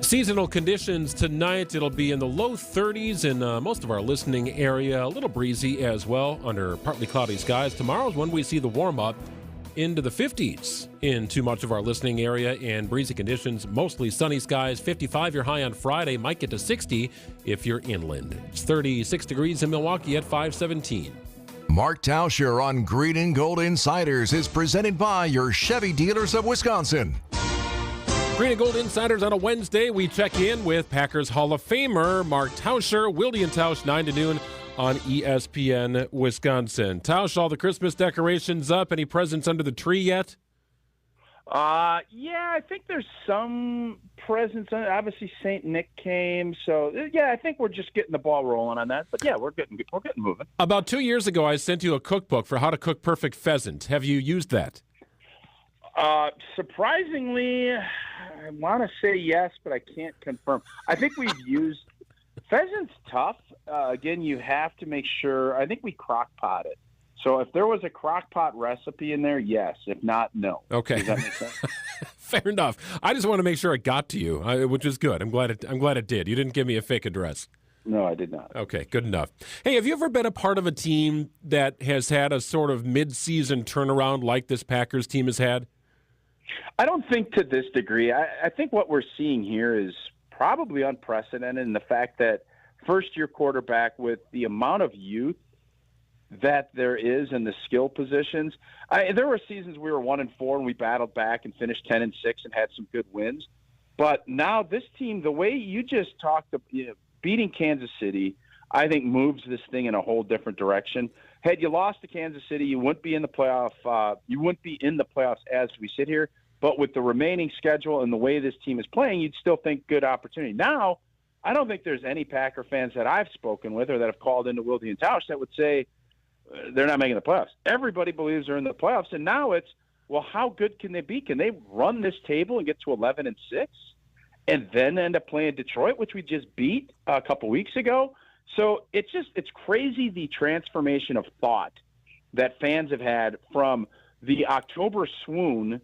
Speaker 3: Seasonal conditions tonight. It'll be in the low 30s in most of our listening area. A little breezy as well under partly cloudy skies. Tomorrow's when we see the warm-up into the 50s into much of our listening area, and breezy conditions, mostly sunny skies. 55 your high on Friday, might get to 60 if you're inland. It's 36 degrees in Milwaukee at 517.
Speaker 2: Mark Tauscher on Green and Gold Insiders is presented by your Chevy dealers of Wisconsin.
Speaker 3: Green and Gold Insiders on a Wednesday. We check in with Packers Hall of Famer Mark Tauscher, Wilde and Tausch, 9 to noon on ESPN Wisconsin. Tausch, all the Christmas decorations up. Any presents under the tree yet?
Speaker 32: Yeah, I think there's some presents. Obviously, St. Nick came, so yeah, I think we're just getting the ball rolling on that. But yeah, we're getting moving.
Speaker 3: About 2 years ago, I sent you a cookbook for how to cook perfect pheasant. Have you used that?
Speaker 32: Surprisingly, I want to say yes, but I can't confirm. I think we've used pheasant's tough. Again, you have to make sure. I think we crock pot it. So if there was a crock pot recipe in there, yes. If not, no.
Speaker 3: Okay.
Speaker 32: Does that make sense?
Speaker 3: Fair enough. I just want to make sure it got to you, which is good. I'm glad it did. You didn't give me a fake address.
Speaker 32: No, I did not.
Speaker 3: Okay, good enough. Hey, have you ever been a part of a team that has had a sort of mid-season turnaround like this Packers team has had?
Speaker 32: I don't think to this degree. I think what we're seeing here is probably unprecedented in the fact that first-year quarterback with the amount of youth that there is in the skill positions. There were seasons we were 1-4 and we battled back and finished 10-6 and had some good wins. But now this team, the way you just talked about, beating Kansas City, I think moves this thing in a whole different direction. Had you lost to Kansas City, you wouldn't be in the playoff. You wouldn't be in the playoffs as we sit here. But with the remaining schedule and the way this team is playing, you'd still think good opportunity. Now, I don't think there's any Packer fans that I've spoken with or that have called into Wilde and Tausch that would say they're not making the playoffs. Everybody believes they're in the playoffs, and now it's, well, how good can they be? Can they run this table and get to 11-6? and then end up playing Detroit, which we just beat a couple weeks ago. So it's crazy, the transformation of thought that fans have had from the October swoon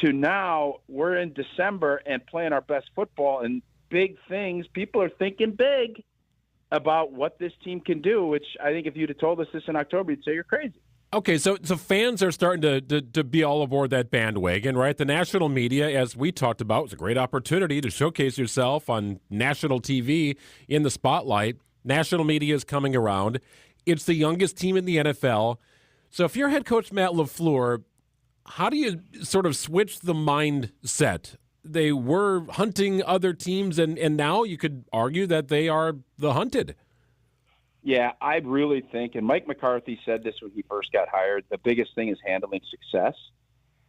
Speaker 32: to now we're in December and playing our best football and big things. People are thinking big about what this team can do, which I think if you'd have told us this in October, you'd say you're crazy.
Speaker 3: Okay, so fans are starting to be all aboard that bandwagon, right? The national media, as we talked about, was a great opportunity to showcase yourself on national TV in the spotlight. National media is coming around. It's the youngest team in the NFL. So if you're head coach Matt LaFleur, how do you sort of switch the mindset? They were hunting other teams, and now you could argue that they are the hunted.
Speaker 32: Yeah, I really think, and Mike McCarthy said this when he first got hired, the biggest thing is handling success.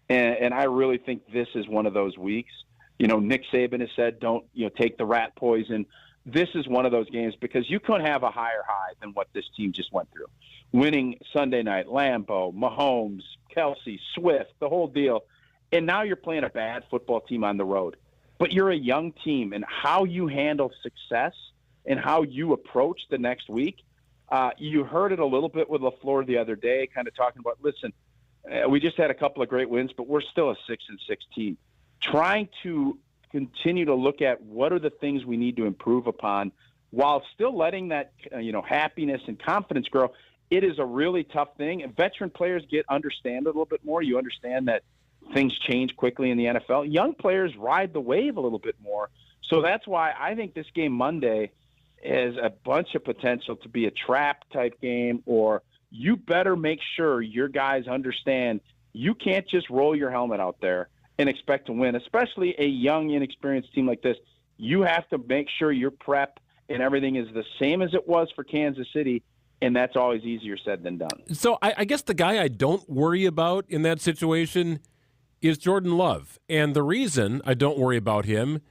Speaker 32: And I really think this is one of those weeks. Nick Saban has said, don't, take the rat poison. This is one of those games because you couldn't have a higher high than what this team just went through. Winning Sunday night, Lambeau, Mahomes, Kelsey, Swift, the whole deal. And now you're playing a bad football team on the road. But you're a young team, and how you handle success and how you approach the next week. You heard it a little bit with LaFleur the other day, kind of talking about, listen, we just had a couple of great wins, but we're still a 6-6 team. Trying to continue to look at what are the things we need to improve upon while still letting that, happiness and confidence grow. It is a really tough thing. And veteran players understand it a little bit more. You understand that things change quickly in the NFL. Young players ride the wave a little bit more. So that's why I think this game Monday is a bunch of potential to be a trap type game, or you better make sure your guys understand you can't just roll your helmet out there and expect to win, especially a young, inexperienced team like this. You have to make sure your prep and everything is the same as it was for Kansas City, and that's always easier said than done.
Speaker 3: So I guess the guy I don't worry about in that situation is Jordan Love. And the reason I don't worry about him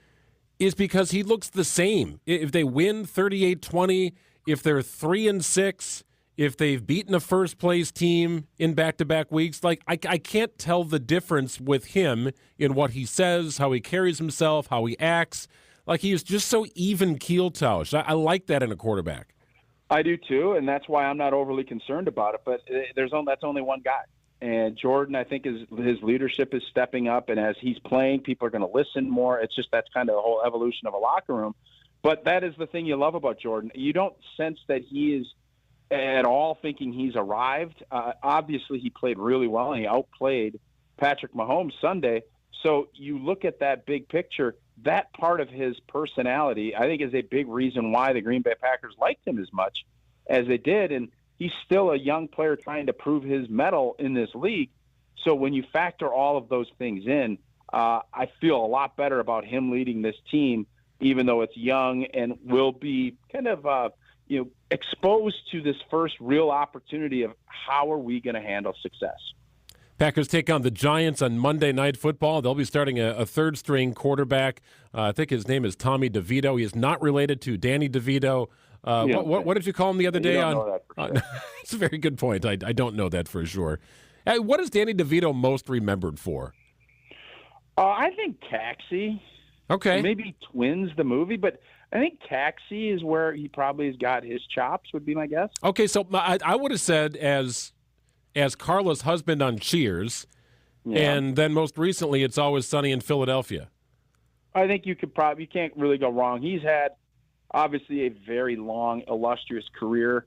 Speaker 3: is because he looks the same. If they win 38-20, if they're 3-6, if they've beaten a first-place team in back-to-back weeks, I can't tell the difference with him in what he says, how he carries himself, how he acts. He is just so even-keeled, Tausch. I like that in a quarterback.
Speaker 32: I do too, and that's why I'm not overly concerned about it. But that's only one guy. And Jordan, I think, his leadership is stepping up, and as he's playing, people are going to listen more. It's just that's kind of the whole evolution of a locker room. But that is the thing you love about Jordan. You don't sense that he is at all thinking he's arrived. Obviously, he played really well, and he outplayed Patrick Mahomes Sunday. So you look at that big picture, that part of his personality, I think, is a big reason why the Green Bay Packers liked him as much as they did. And he's still a young player trying to prove his mettle in this league. So when you factor all of those things in, I feel a lot better about him leading this team, even though it's young and will be kind of, exposed to this first real opportunity of how are we going to handle success.
Speaker 3: Packers take on the Giants on Monday Night Football. They'll be starting a third-string quarterback. I think his name is Tommy DeVito. He is not related to Danny DeVito. What did you call him the other day? It's a very good point. I don't know that for sure. What is Danny DeVito most remembered for?
Speaker 32: I think Taxi.
Speaker 3: Okay.
Speaker 32: Maybe Twins, the movie, but I think Taxi is where he probably has got his chops, would be my guess.
Speaker 3: Okay, so I would have said as Carla's husband on Cheers, and then most recently It's Always Sunny in Philadelphia.
Speaker 32: I think you can't really go wrong. He's had obviously a very long, illustrious career.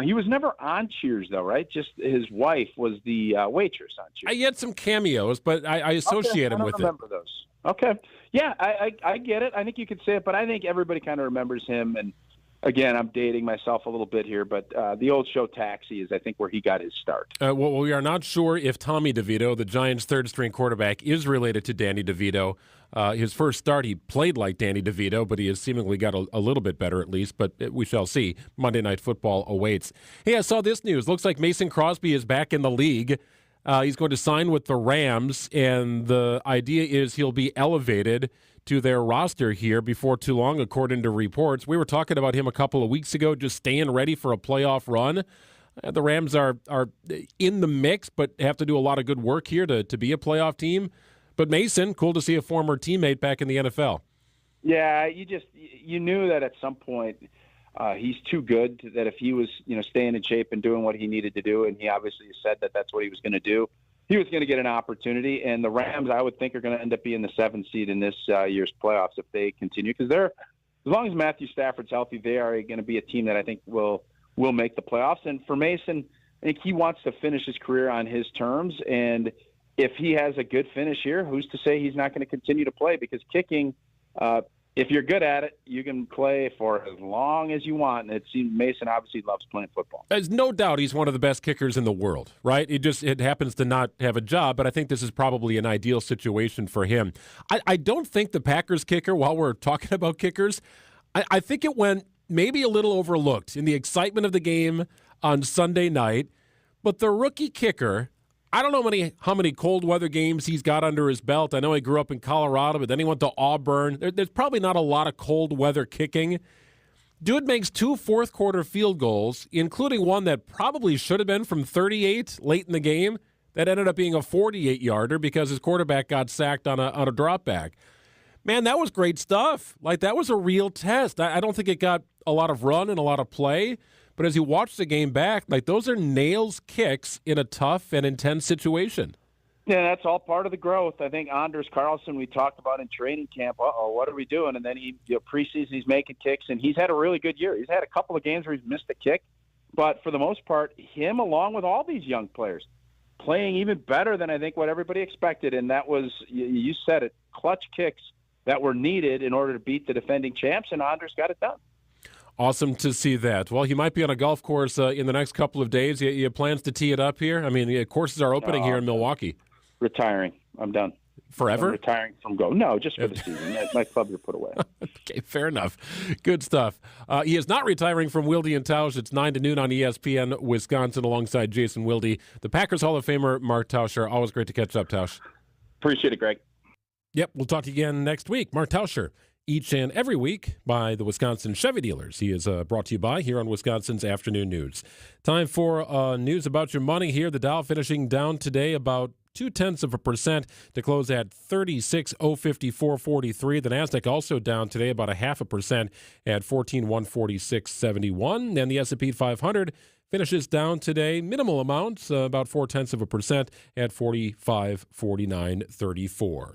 Speaker 32: He was never on Cheers, though, right? Just his wife was the waitress on Cheers.
Speaker 3: He had some cameos, but I associate him with it.
Speaker 32: I don't remember those. Okay. Yeah, I get it. I think you could say it, but I think everybody kind of remembers him. And, again, I'm dating myself a little bit here, but the old show Taxi is, I think, where he got his start.
Speaker 3: Well, we are not sure if Tommy DeVito, the Giants' third-string quarterback, is related to Danny DeVito. His first start, he played like Danny DeVito, but he has seemingly got a little bit better at least, but we shall see. Monday Night Football awaits. Hey, I saw this news. Looks like Mason Crosby is back in the league. He's going to sign with the Rams, and the idea is he'll be elevated to their roster here before too long, according to reports. We were talking about him a couple of weeks ago, just staying ready for a playoff run. The Rams are in the mix, but have to do a lot of good work here to be a playoff team. But Mason, cool to see a former teammate back in the NFL.
Speaker 32: Yeah, you knew that at some point he's too good that if he was, staying in shape and doing what he needed to do, and he obviously said that that's what he was going to do, he was going to get an opportunity. And the Rams, I would think, are going to end up being the 7th seed in this year's playoffs if they continue, because as long as Matthew Stafford's healthy, they are going to be a team that I think will make the playoffs. And for Mason, I think he wants to finish his career on his terms, and if he has a good finish here, who's to say he's not going to continue to play? Because kicking, if you're good at it, you can play for as long as you want. And it seems Mason obviously loves playing football.
Speaker 3: There's no doubt he's one of the best kickers in the world, right? It happens to not have a job, but I think this is probably an ideal situation for him. I don't think the Packers kicker, while we're talking about kickers, I think it went maybe a little overlooked in the excitement of the game on Sunday night. But the rookie kicker, I don't know how many cold weather games he's got under his belt. I know he grew up in Colorado, but then he went to Auburn. There's probably not a lot of cold weather kicking. Dude makes 2 fourth-quarter field goals, including one that probably should have been from 38 late in the game. That ended up being a 48-yarder because his quarterback got sacked on a drop back. Man, that was great stuff. Like, that was a real test. I don't think it got a lot of run and a lot of play. But as you watch the game back, like, those are nails kicks in a tough and intense situation.
Speaker 32: Yeah, that's all part of the growth. I think Anders Carlson, we talked about in training camp, what are we doing? And then preseason, he's making kicks, and he's had a really good year. He's had a couple of games where he's missed a kick. But for the most part, him, along with all these young players, playing even better than I think what everybody expected. And that was, you said it, clutch kicks that were needed in order to beat the defending champs, and Anders got it done.
Speaker 3: Awesome to see that. Well, he might be on a golf course in the next couple of days. You have plans to tee it up here? I mean, courses are opening here in Milwaukee.
Speaker 32: Retiring. I'm done.
Speaker 3: Forever?
Speaker 32: I'm retiring from golf. No, just for the season. My clubs are put away.
Speaker 3: Okay, fair enough. Good stuff. He is not retiring from Wilde and Tausch. It's 9 to noon on ESPN Wisconsin alongside Jason Wilde. The Packers Hall of Famer, Mark Tauscher. Always great to catch up, Tausch.
Speaker 32: Appreciate it, Greg.
Speaker 3: Yep, we'll talk to you again next week. Mark Tauscher, each and every week by the Wisconsin Chevy dealers. He is brought to you by here on Wisconsin's Afternoon News. Time for news about your money here. The Dow finishing down today about 0.2% to close at 36,054.43. The Nasdaq also down today about 0.5% at 14,146.71. And the S&P 500 finishes down today, minimal amounts, about 0.4% at 45,49.34.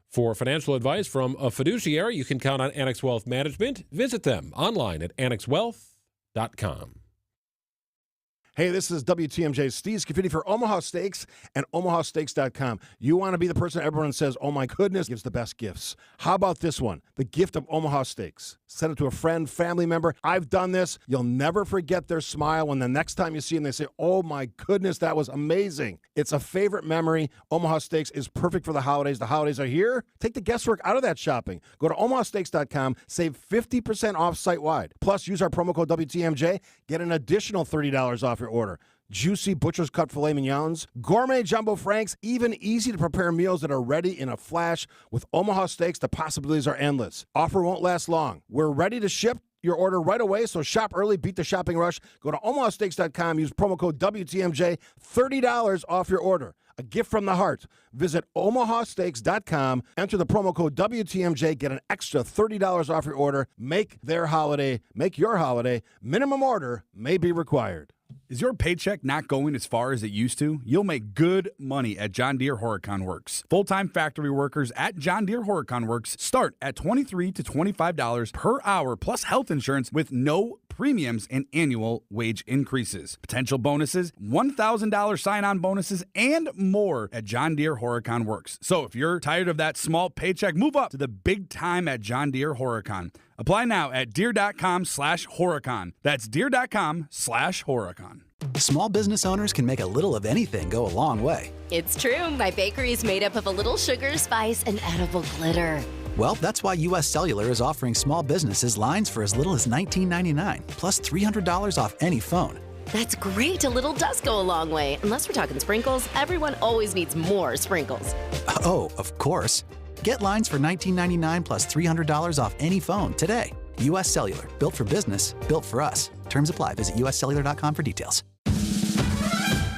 Speaker 3: For financial advice from a fiduciary, you can count on Annex Wealth Management. Visit them online at annexwealth.com.
Speaker 4: Hey, this is WTMJ Steve Scafidi for Omaha Steaks and omahasteaks.com. You want to be the person everyone says, oh my goodness, gives the best gifts. How about this one? The gift of Omaha Steaks. Send it to a friend, family member. I've done this. You'll never forget their smile when the next time you see them, they say, oh my goodness, that was amazing. It's a favorite memory. Omaha Steaks is perfect for the holidays. The holidays are here. Take the guesswork out of that shopping. Go to omahasteaks.com, save 50% off site-wide. Plus, use our promo code WTMJ, get an additional $30 off your order. Juicy butcher's cut filet mignons, gourmet jumbo franks, even easy-to-prepare meals that are ready in a flash. With Omaha Steaks, the possibilities are endless. Offer won't last long. We're ready to ship your order right away, so shop early, beat the shopping rush. Go to omahasteaks.com, use promo code WTMJ, $30 off your order. A gift from the heart. Visit omahasteaks.com, enter the promo code WTMJ, get an extra $30 off your order. Make your holiday. Minimum order may be required.
Speaker 5: Is your paycheck not going as far as it used to? You'll make good money at John Deere Horicon Works. Full-time factory workers at John Deere Horicon Works start at $23 to $25 per hour plus health insurance with no premiums and annual wage increases. Potential bonuses, $1,000 sign-on bonuses, and more at John Deere Horicon Works. So if you're tired of that small paycheck, move up to the big time at John Deere Horicon. Apply now at deere.com/Horicon. That's deere.com/Horicon.
Speaker 6: Small business owners can make a little of anything go a long way.
Speaker 7: It's true. My bakery is made up of a little sugar, spice, and edible glitter.
Speaker 6: Well, that's why U.S. Cellular is offering small businesses lines for as little as $19.99, plus $300 off any phone.
Speaker 7: That's great. A little does go a long way. Unless we're talking sprinkles, everyone always needs more sprinkles.
Speaker 6: Oh, of course. Get lines for $19.99 plus $300 off any phone today. U.S. Cellular. Built for business. Built for us. Terms apply. Visit uscellular.com for details.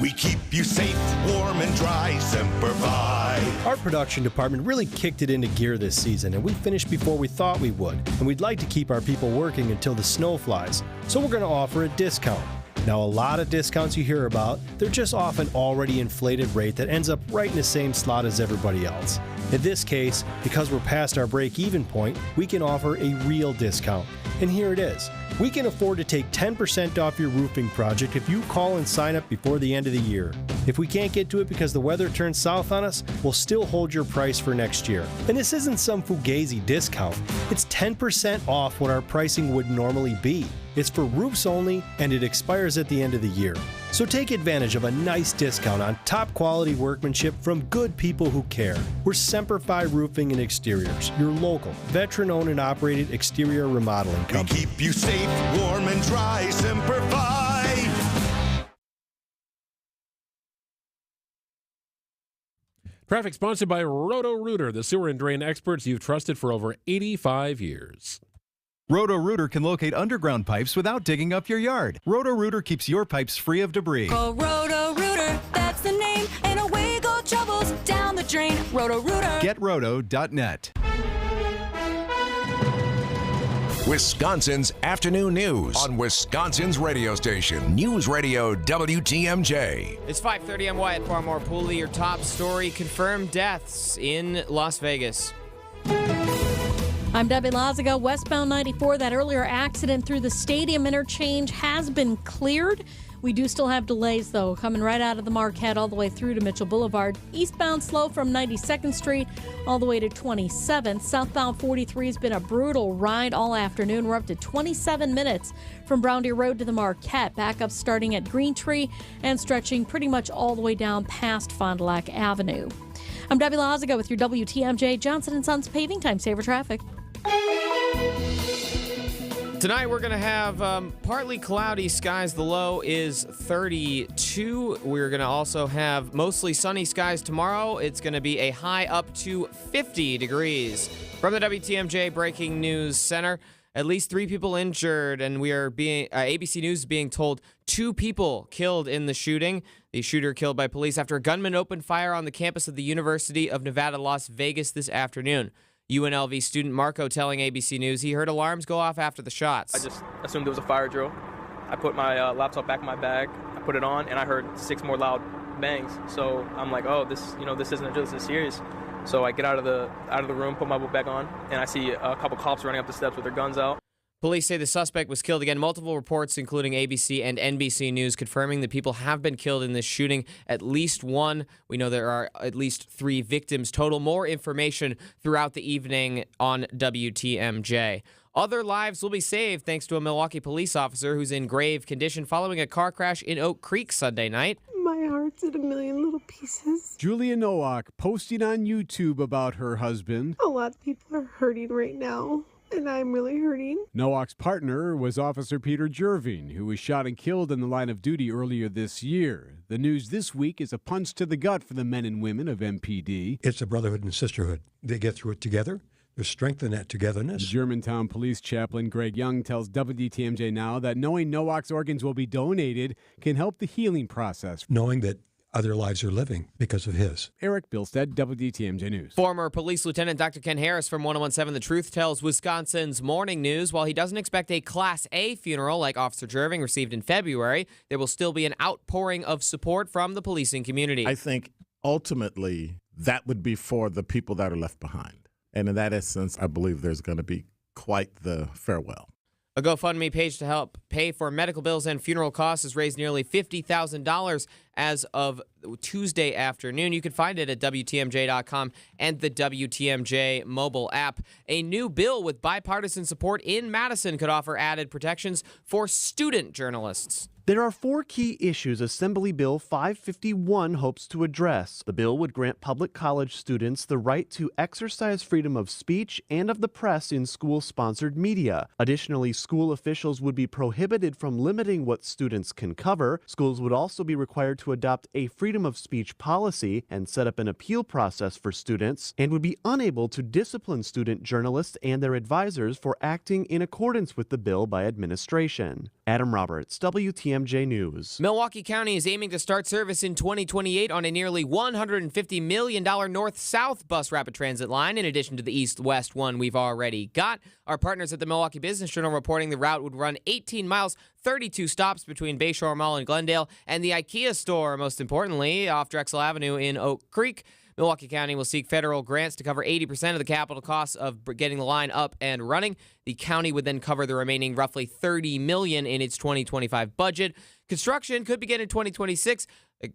Speaker 12: We keep you safe, warm and dry, Semper Fi.
Speaker 13: Our production department really kicked it into gear this season, and we finished before we thought we would. And we'd like to keep our people working until the snow flies, so we're going to offer a discount. Now, a lot of discounts you hear about, they're just off an already inflated rate that ends up right in the same slot as everybody else. In this case, because we're past our break-even point, we can offer a real discount. And here it is. We can afford to take 10% off your roofing project if you call and sign up before the end of the year. If we can't get to it because the weather turns south on us, we'll still hold your price for next year. And this isn't some fugazi discount. It's 10% off what our pricing would normally be. It's for roofs only, and it expires at the end of the year. So take advantage of a nice discount on top quality workmanship from good people who care. We're Semper Fi Roofing and Exteriors, your local, veteran-owned and operated exterior remodeling company.
Speaker 12: We keep you safe, warm and dry, Semper Fi.
Speaker 3: Traffic sponsored by Roto-Rooter, the sewer and drain experts you've trusted for over 85 years.
Speaker 14: Roto-Rooter can locate underground pipes without digging up your yard. Roto-Rooter keeps your pipes free of debris.
Speaker 16: Call Roto-Rooter, that's the name, and away go troubles down the drain. Roto-Rooter.
Speaker 14: GetRoto.net.
Speaker 2: Wisconsin's afternoon news on Wisconsin's radio station, News Radio WTMJ.
Speaker 18: It's 5:30. I'm Wyatt Farmore Pooley. Your top story: confirmed deaths in Las Vegas.
Speaker 15: I'm Debbie Lazaga. Westbound 94, that earlier accident through the stadium interchange has been cleared. We do still have delays, though, coming right out of the Marquette all the way through to Mitchell Boulevard. Eastbound slow from 92nd Street all the way to 27th. Southbound 43 has been a brutal ride all afternoon. We're up to 27 minutes from Brown Deer Road to the Marquette. Backup starting at Green Tree and stretching pretty much all the way down past Fond du Lac Avenue. I'm Debbie Lazaga with your WTMJ Johnson & Sons Paving Time Saver Traffic.
Speaker 18: Tonight we're going to have partly cloudy skies. The low is 32. We're going to also have mostly sunny skies tomorrow. It's going to be a high up to 50 degrees. From the WTMJ Breaking News Center, at least 3 people injured, and we are being ABC News is being told 2 people killed in the shooting. The shooter killed by police after a gunman opened fire on the campus of the University of Nevada, Las Vegas this afternoon. UNLV student Marco telling ABC News he heard alarms go off after the shots.
Speaker 19: I just assumed it was a fire drill. I put my laptop back in my bag, I put it on, and I heard 6 more loud bangs. So I'm like, oh, this isn't a drill, this is serious. So I get out of the room, put my book back on, and I see a couple cops running up the steps with their guns out.
Speaker 18: Police say the suspect was killed. Again, multiple reports, including ABC and NBC News, confirming that people have been killed in this shooting. At least 1. We know there are at least 3 victims total. More information throughout the evening on WTMJ. Other lives will be saved thanks to a Milwaukee police officer who's in grave condition following a car crash in Oak Creek Sunday night.
Speaker 20: My heart's in a million little pieces.
Speaker 21: Julia Nowak posting on YouTube about her husband.
Speaker 20: A lot of people are hurting right now. And I'm really hurting.
Speaker 21: Nowak's partner was Officer Peter Jerving, who was shot and killed in the line of duty earlier this year. The news this week is a punch to the gut for the men and women of MPD.
Speaker 22: It's a brotherhood and sisterhood. They get through it together. There's strength in that togetherness.
Speaker 21: Germantown Police Chaplain Greg Young tells WTMJ Now that knowing Nowak's organs will be donated can help the healing process.
Speaker 22: Knowing that other lives are living because of his.
Speaker 21: Eric Bilstead, WTMJ News.
Speaker 18: Former Police Lieutenant Dr. Ken Harris from 1017 The Truth tells Wisconsin's Morning News while he doesn't expect a Class A funeral like Officer Jerving received in February, there will still be an outpouring of support from the policing community.
Speaker 26: I think ultimately that would be for the people that are left behind. And in that essence, I believe there's going to be quite the farewell.
Speaker 18: A GoFundMe page to help pay for medical bills and funeral costs has raised nearly $50,000 as of Tuesday afternoon. You can find it at WTMJ.com and the WTMJ mobile app. A new bill with bipartisan support in Madison could offer added protections for student journalists.
Speaker 27: There are 4 key issues Assembly Bill 551 hopes to address. The bill would grant public college students the right to exercise freedom of speech and of the press in school-sponsored media. Additionally, school officials would be prohibited from limiting what students can cover. Schools would also be required to adopt a freedom of speech policy and set up an appeal process for students, and would be unable to discipline student journalists and their advisors for acting in accordance with the bill by administration. Adam Roberts, WTMJ News.
Speaker 18: Milwaukee County is aiming to start service in 2028 on a nearly $150 million north-south bus rapid transit line, in addition to the east-west one we've already got. Our partners at the Milwaukee Business Journal reporting the route would run 18 miles, 32 stops between Bayshore Mall and Glendale, and the IKEA store, most importantly, off Drexel Avenue in Oak Creek. Milwaukee County will seek federal grants to cover 80% of the capital costs of getting the line up and running. The county would then cover the remaining roughly $30 million in its 2025 budget. Construction could begin in 2026.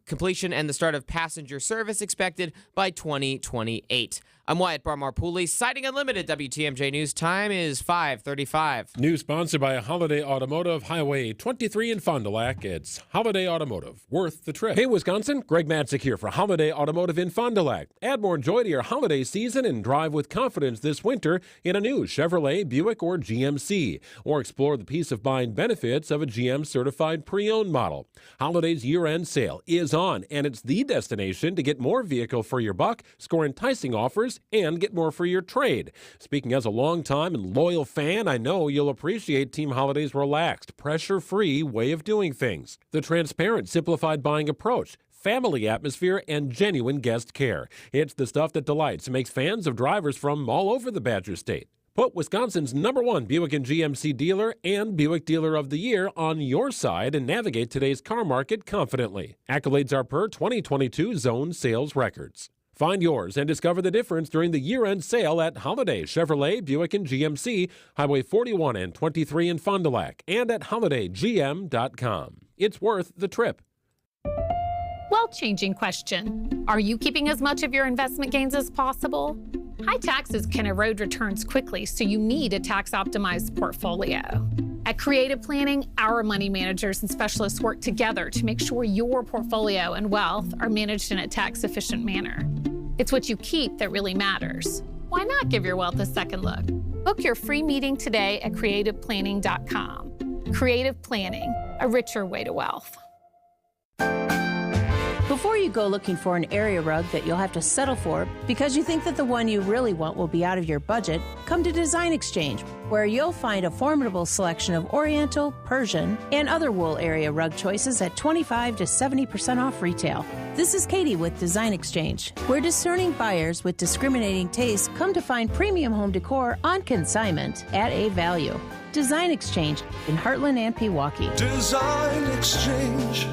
Speaker 18: Completion and the start of passenger service expected by 2028. I'm Wyatt Barmar-Pooley, Siding Unlimited, WTMJ News. Time is 5:35.
Speaker 3: News sponsored by Holiday Automotive, Highway 23 in Fond du Lac. It's Holiday Automotive, worth the trip. Hey, Wisconsin, Greg Matzik here for Holiday Automotive in Fond du Lac. Add more joy to your holiday season and drive with confidence this winter in a new Chevrolet, Buick, or GMC. Or explore the peace of mind benefits of a GM-certified pre-owned model. Holiday's year-end sale is on, and it's the destination to get more vehicle for your buck, score enticing offers, and get more for your trade. Speaking as a longtime and loyal fan, I know you'll appreciate Team Holiday's relaxed, pressure-free way of doing things. The transparent, simplified buying approach, family atmosphere, and genuine guest care. It's the stuff that delights and makes fans of drivers from all over the Badger State. Put Wisconsin's #1 Buick and GMC dealer and Buick Dealer of the Year on your side and navigate today's car market confidently. Accolades are per 2022 zone sales records. Find yours and discover the difference during the year-end sale at Holiday Chevrolet, Buick, and GMC, Highway 41 and 23 in Fond du Lac, and at holidaygm.com. It's worth the trip.
Speaker 1: Well-changing question. Are you keeping as much of your investment gains as possible? High taxes can erode returns quickly, so you need a tax-optimized portfolio. At Creative Planning, our money managers and specialists work together to make sure your portfolio and wealth are managed in a tax-efficient manner. It's what you keep that really matters. Why not give your wealth a second look? Book your free meeting today at creativeplanning.com. Creative Planning, a richer way to wealth.
Speaker 8: Before you go looking for an area rug that you'll have to settle for because you think that the one you really want will be out of your budget, come to Design Exchange, where you'll find a formidable selection of Oriental, Persian, and other wool area rug choices at 25 to 70% off retail. This is Katie with Design Exchange, where discerning buyers with discriminating tastes come to find premium home decor on consignment at a value. Design Exchange in Heartland and Pewaukee.
Speaker 12: Design Exchange.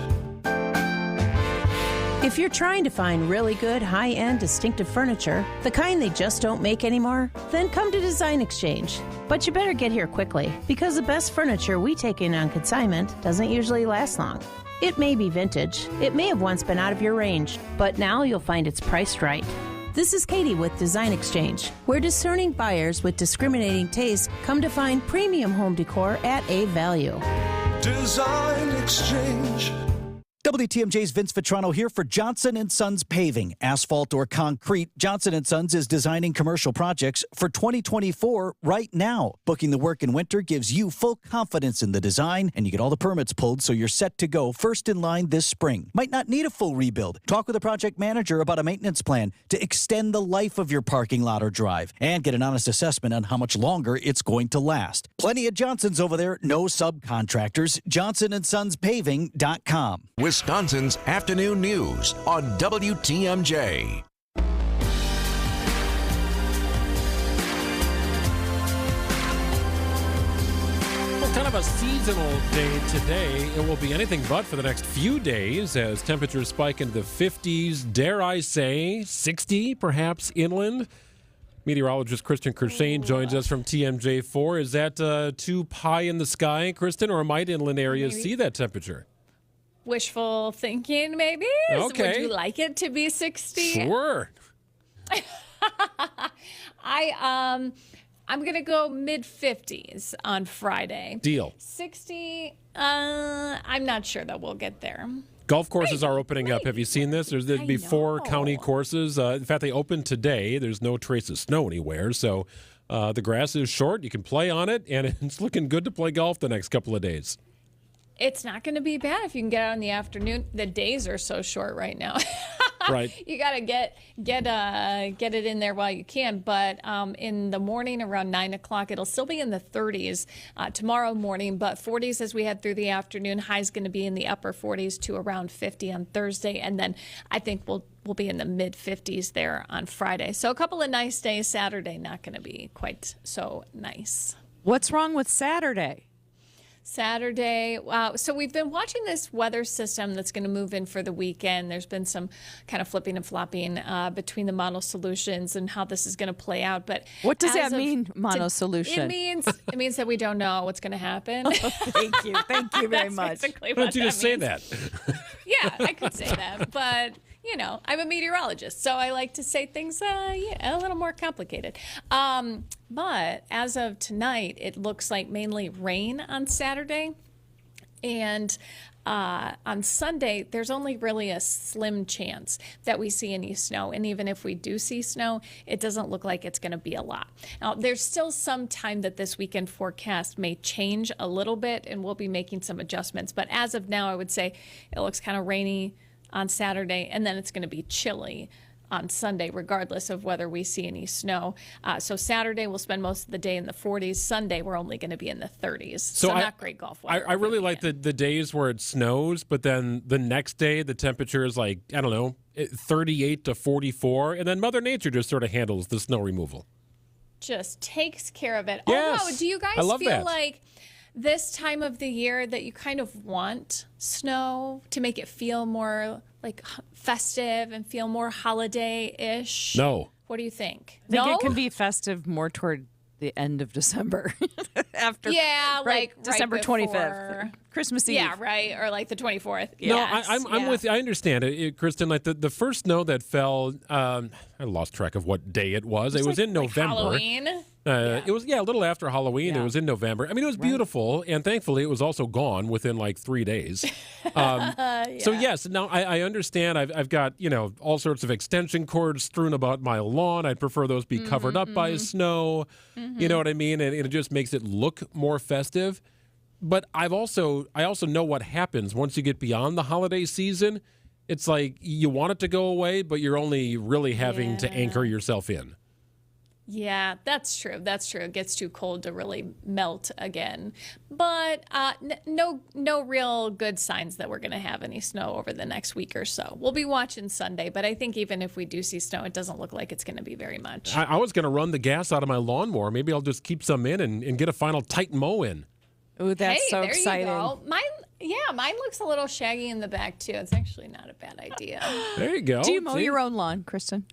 Speaker 8: If you're trying to find really good, high-end, distinctive furniture, the kind they just don't make anymore, then come to Design Exchange. But you better get here quickly, because the best furniture we take in on consignment doesn't usually last long. It may be vintage, it may have once been out of your range, but now you'll find it's priced right. This is Katie with Design Exchange, where discerning buyers with discriminating tastes come to find premium home decor at a value.
Speaker 12: Design Exchange.
Speaker 9: WTMJ's Vince Vitrano here for Johnson & Sons Paving. Asphalt or concrete, Johnson & Sons is designing commercial projects for 2024 right now. Booking the work in winter gives you full confidence in the design, and you get all the permits pulled so you're set to go first in line this spring. Might not need a full rebuild. Talk with a project manager about a maintenance plan to extend the life of your parking lot or drive, and get an honest assessment on how much longer it's going to last. Plenty of Johnsons over there, no subcontractors. JohnsonandSonsPaving.com.
Speaker 2: Wisconsin's afternoon news on WTMJ.
Speaker 3: Well, kind of a seasonal day today. It will be anything but for the next few days as temperatures spike into the 50s, dare I say, 60 perhaps inland. Meteorologist Kristen Kershane joins us from TMJ4. Is that too pie in the sky, Kristen, or might inland areas see that temperature?
Speaker 10: Wishful thinking, maybe?
Speaker 3: Okay.
Speaker 10: Would you like it to be 60?
Speaker 3: Sure.
Speaker 10: I'm going to go mid-50s on Friday.
Speaker 3: Deal.
Speaker 10: 60, I'm not sure that we'll get there.
Speaker 3: Golf courses are opening up. Have you seen this? There'd be 4 county courses. In fact, they opened today. There's no trace of snow anywhere, so the grass is short. You can play on it, and it's looking good to play golf the next couple of days.
Speaker 10: It's not going to be bad if you can get out in the afternoon. The days are so short right now.
Speaker 3: Right.
Speaker 10: You got to get it in there while you can. But in the morning around 9 o'clock, it'll still be in the 30s tomorrow morning, but 40s as we head through the afternoon. High's going to be in the upper 40s to around 50 on Thursday. And then I think we'll be in the mid 50s there on Friday. So a couple of nice days. Saturday, not going to be quite so nice.
Speaker 4: What's wrong with Saturday?
Speaker 10: Saturday. Wow. So we've been watching this weather system that's going to move in for the weekend. There's been some kind of flipping and flopping between the model solutions and how this is going to play out. But
Speaker 4: what does that mean, mono solution?
Speaker 10: It means that we don't know what's going to happen.
Speaker 4: Oh, thank you very much.
Speaker 10: Why
Speaker 3: don't you just say that?
Speaker 10: Yeah, I could say that, but I'm a meteorologist, so I like to say things a little more complicated. But as of tonight, it looks like mainly rain on Saturday. And on Sunday, there's only really a slim chance that we see any snow. And even if we do see snow, it doesn't look like it's going to be a lot. Now, there's still some time that this weekend forecast may change a little bit, and we'll be making some adjustments. But as of now, I would say it looks kind of rainy on Saturday, and then it's going to be chilly on Sunday, regardless of whether we see any snow. So Saturday, we'll spend most of the day in the 40s. Sunday, we're only going to be in the 30s. So not great golf weather.
Speaker 3: I really like the days where it snows, but then the next day, the temperature is like, 38 to 44, and then Mother Nature just sort of handles the snow removal.
Speaker 10: Just takes care of it.
Speaker 3: Yes.
Speaker 10: Although, do you guys feel like this time of the year that you kind of want snow to make it feel more like festive and feel more holiday-ish?
Speaker 3: No.
Speaker 10: What do you think?
Speaker 4: I think it can be festive more toward the end of December. After December 25th, Christmas Eve.
Speaker 10: Yeah, right, or like the 24th.
Speaker 3: No, I'm with you. I understand it, Kristen. Like the first snow that fell, I lost track of what day it was. It was in November.
Speaker 10: Halloween.
Speaker 3: It was a little after Halloween. Yeah. It was in November. I mean, it was beautiful, and thankfully, it was also gone within like 3 days. So yes, now I understand. I've got all sorts of extension cords strewn about my lawn. I'd prefer those be covered up by snow. You know what I mean? And it just makes it look more festive. But I also know what happens once you get beyond the holiday season. It's like you want it to go away, but you're only really having to anchor yourself in.
Speaker 10: Yeah, that's true. It gets too cold to really melt again. But no real good signs that we're going to have any snow over the next week or so. We'll be watching Sunday, but I think even if we do see snow, it doesn't look like it's going to be very much.
Speaker 3: I was going to run the gas out of my lawnmower. Maybe I'll just keep some in and get a final tight mow in.
Speaker 4: Ooh, that's so exciting.
Speaker 10: You go. Mine looks a little shaggy in the back, too. It's actually not a bad idea.
Speaker 3: There you go.
Speaker 4: Do you mow your own lawn, Kristen?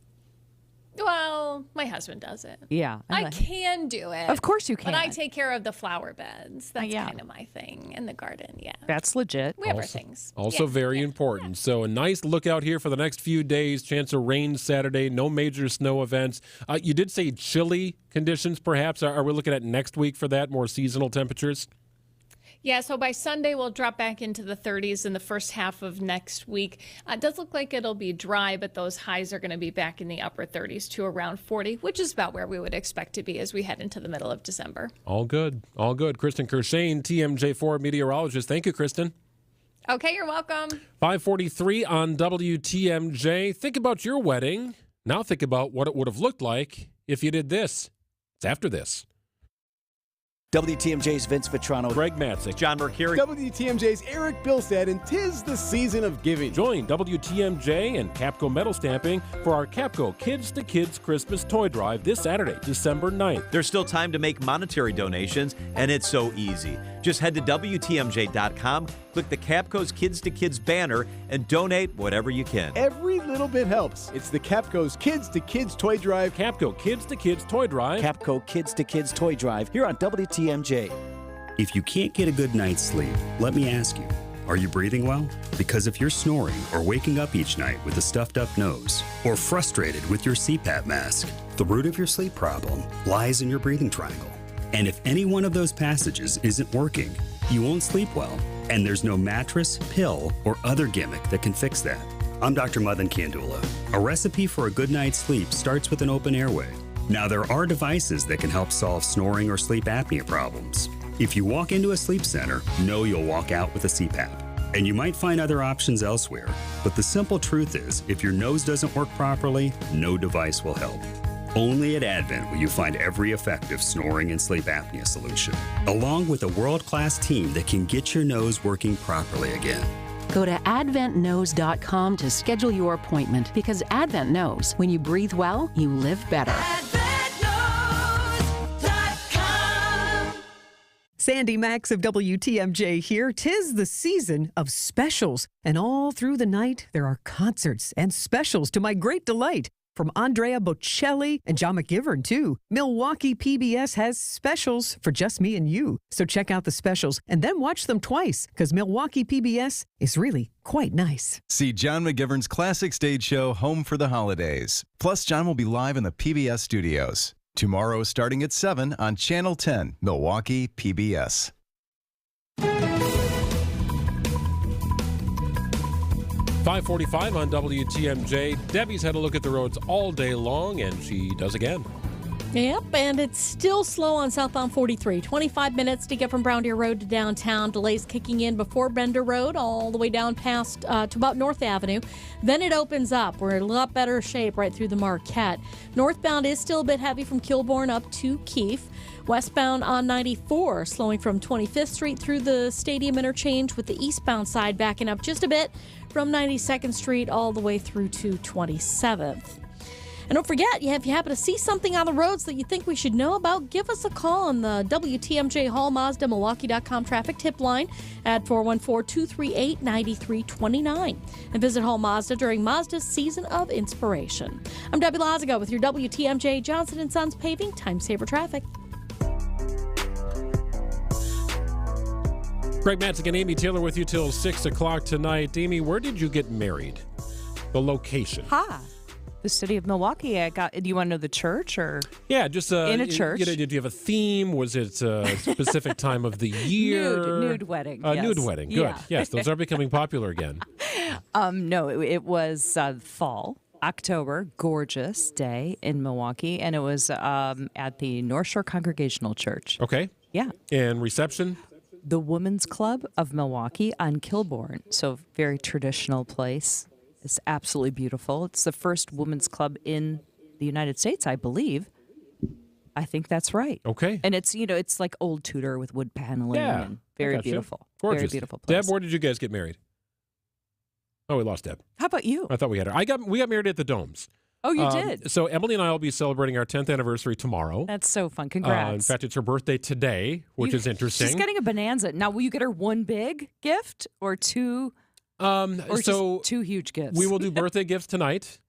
Speaker 10: Well, my husband does it.
Speaker 4: Yeah.
Speaker 10: I can do it.
Speaker 4: Of course you can.
Speaker 10: But I take care of the flower beds. That's kind of my thing. And the garden,
Speaker 4: That's legit.
Speaker 10: We have our things.
Speaker 3: Also very important. So a nice lookout here for the next few days. Chance of rain Saturday. No major snow events. You did say chilly conditions, perhaps. Are we looking at next week for that? More seasonal temperatures?
Speaker 10: Yeah, so by Sunday, we'll drop back into the 30s in the first half of next week. It does look like it'll be dry, but those highs are going to be back in the upper 30s to around 40, which is about where we would expect to be as we head into the middle of December.
Speaker 3: All good. All good. Kristen Kershane, TMJ4 meteorologist. Thank you, Kristen.
Speaker 10: Okay, you're welcome.
Speaker 3: 5:43 on WTMJ. Think about your wedding. Now think about what it would have looked like if you did this. It's after this.
Speaker 9: WTMJ's Vince Vitrano.
Speaker 3: Greg Matzik.
Speaker 5: John Mercuri.
Speaker 21: WTMJ's Eric Bilstead, and 'tis the season of giving.
Speaker 3: Join WTMJ and Capco Metal Stamping for our Capco Kids to Kids Christmas Toy Drive this Saturday, December 9th.
Speaker 5: There's still time to make monetary donations, and it's so easy. Just head to WTMJ.com, click the Capco's Kids to Kids banner, and donate whatever you can.
Speaker 21: Every little bit helps. It's the Capco's Kids to Kids Toy Drive.
Speaker 3: Capco Kids to Kids Toy Drive.
Speaker 9: Capco Kids to Kids Toy Drive here on WTMJ.
Speaker 11: If you can't get a good night's sleep, let me ask you, are you breathing well? Because if you're snoring or waking up each night with a stuffed up nose, or frustrated with your CPAP mask, the root of your sleep problem lies in your breathing triangle. And if any one of those passages isn't working, you won't sleep well. And there's no mattress, pill, or other gimmick that can fix that. I'm Dr. Madan Kandula. A recipe for a good night's sleep starts with an open airway. Now, there are devices that can help solve snoring or sleep apnea problems. If you walk into a sleep center, know you'll walk out with a CPAP. And you might find other options elsewhere, but the simple truth is, if your nose doesn't work properly, no device will help. Only at Advent will you find every effective snoring and sleep apnea solution, along with a world-class team that can get your nose working properly again.
Speaker 6: Go to adventknows.com to schedule your appointment, because Advent knows when you breathe well, you live better.
Speaker 7: Sandy Max of WTMJ here. 'Tis the season of specials, and all through the night there are concerts and specials to my great delight. From Andrea Bocelli and John McGivern, too. Milwaukee PBS has specials for just me and you. So check out the specials and then watch them twice, because Milwaukee PBS is really quite nice.
Speaker 13: See John McGivern's classic stage show, Home for the Holidays. Plus, John will be live in the PBS studios. Tomorrow starting at 7 on Channel 10, Milwaukee PBS.
Speaker 3: 5:45 on WTMJ. Debbie's had a look at the roads all day long, and she does again.
Speaker 15: Yep, and it's still slow on southbound 43. 25 minutes to get from Brown Deer Road to downtown. Delays kicking in before Bender Road, all the way down past to about North Avenue. Then it opens up. We're in a lot better shape right through the Marquette. Northbound is still a bit heavy from Kilbourne up to Keefe. Westbound on 94, slowing from 25th Street through the Stadium Interchange, with the eastbound side backing up just a bit from 92nd Street all the way through to 27th. And don't forget, if you happen to see something on the roads that you think we should know about, give us a call on the WTMJ Hall Mazda Milwaukee.com traffic tip line at 414-238-9329. And visit Hall Mazda during Mazda's Season of Inspiration. I'm Debbie Lazago with your WTMJ Johnson & Sons Paving Time Saver Traffic.
Speaker 3: Greg Matzik and Amy Taylor with you till 6 o'clock tonight. Amy, where did you get married? The location.
Speaker 4: The city of Milwaukee. Do you want to know the church or?
Speaker 3: Yeah, just
Speaker 4: in a church.
Speaker 3: Did you have a theme? Was it a specific time of the year?
Speaker 4: Nude wedding.
Speaker 3: Yes.
Speaker 4: Yes.
Speaker 3: Nude wedding. Good.
Speaker 4: Yeah.
Speaker 3: Yes, those are becoming popular again.
Speaker 4: No, it was fall, October, gorgeous day in Milwaukee, and it was at the North Shore Congregational Church.
Speaker 3: Okay.
Speaker 4: Yeah.
Speaker 3: And reception?
Speaker 4: The Women's Club of Milwaukee on Kilbourne. So very traditional place. It's absolutely beautiful. It's the first women's club in the United States, I believe. I think that's right.
Speaker 3: Okay.
Speaker 4: And it's, it's like old Tudor with wood paneling and very beautiful.
Speaker 3: Gorgeous.
Speaker 4: Very beautiful place.
Speaker 3: Deb, where did you guys get married? Oh, we lost Deb.
Speaker 4: How about you?
Speaker 3: I thought we had her. We got married at the Domes.
Speaker 4: Oh, you did?
Speaker 3: So Emily and I will be celebrating our 10th anniversary tomorrow.
Speaker 4: That's so fun. Congrats.
Speaker 3: In fact, it's her birthday today, which is interesting.
Speaker 4: She's getting a bonanza. Now, will you get her one big gift or two? Just two huge gifts?
Speaker 3: We will do birthday gifts tonight,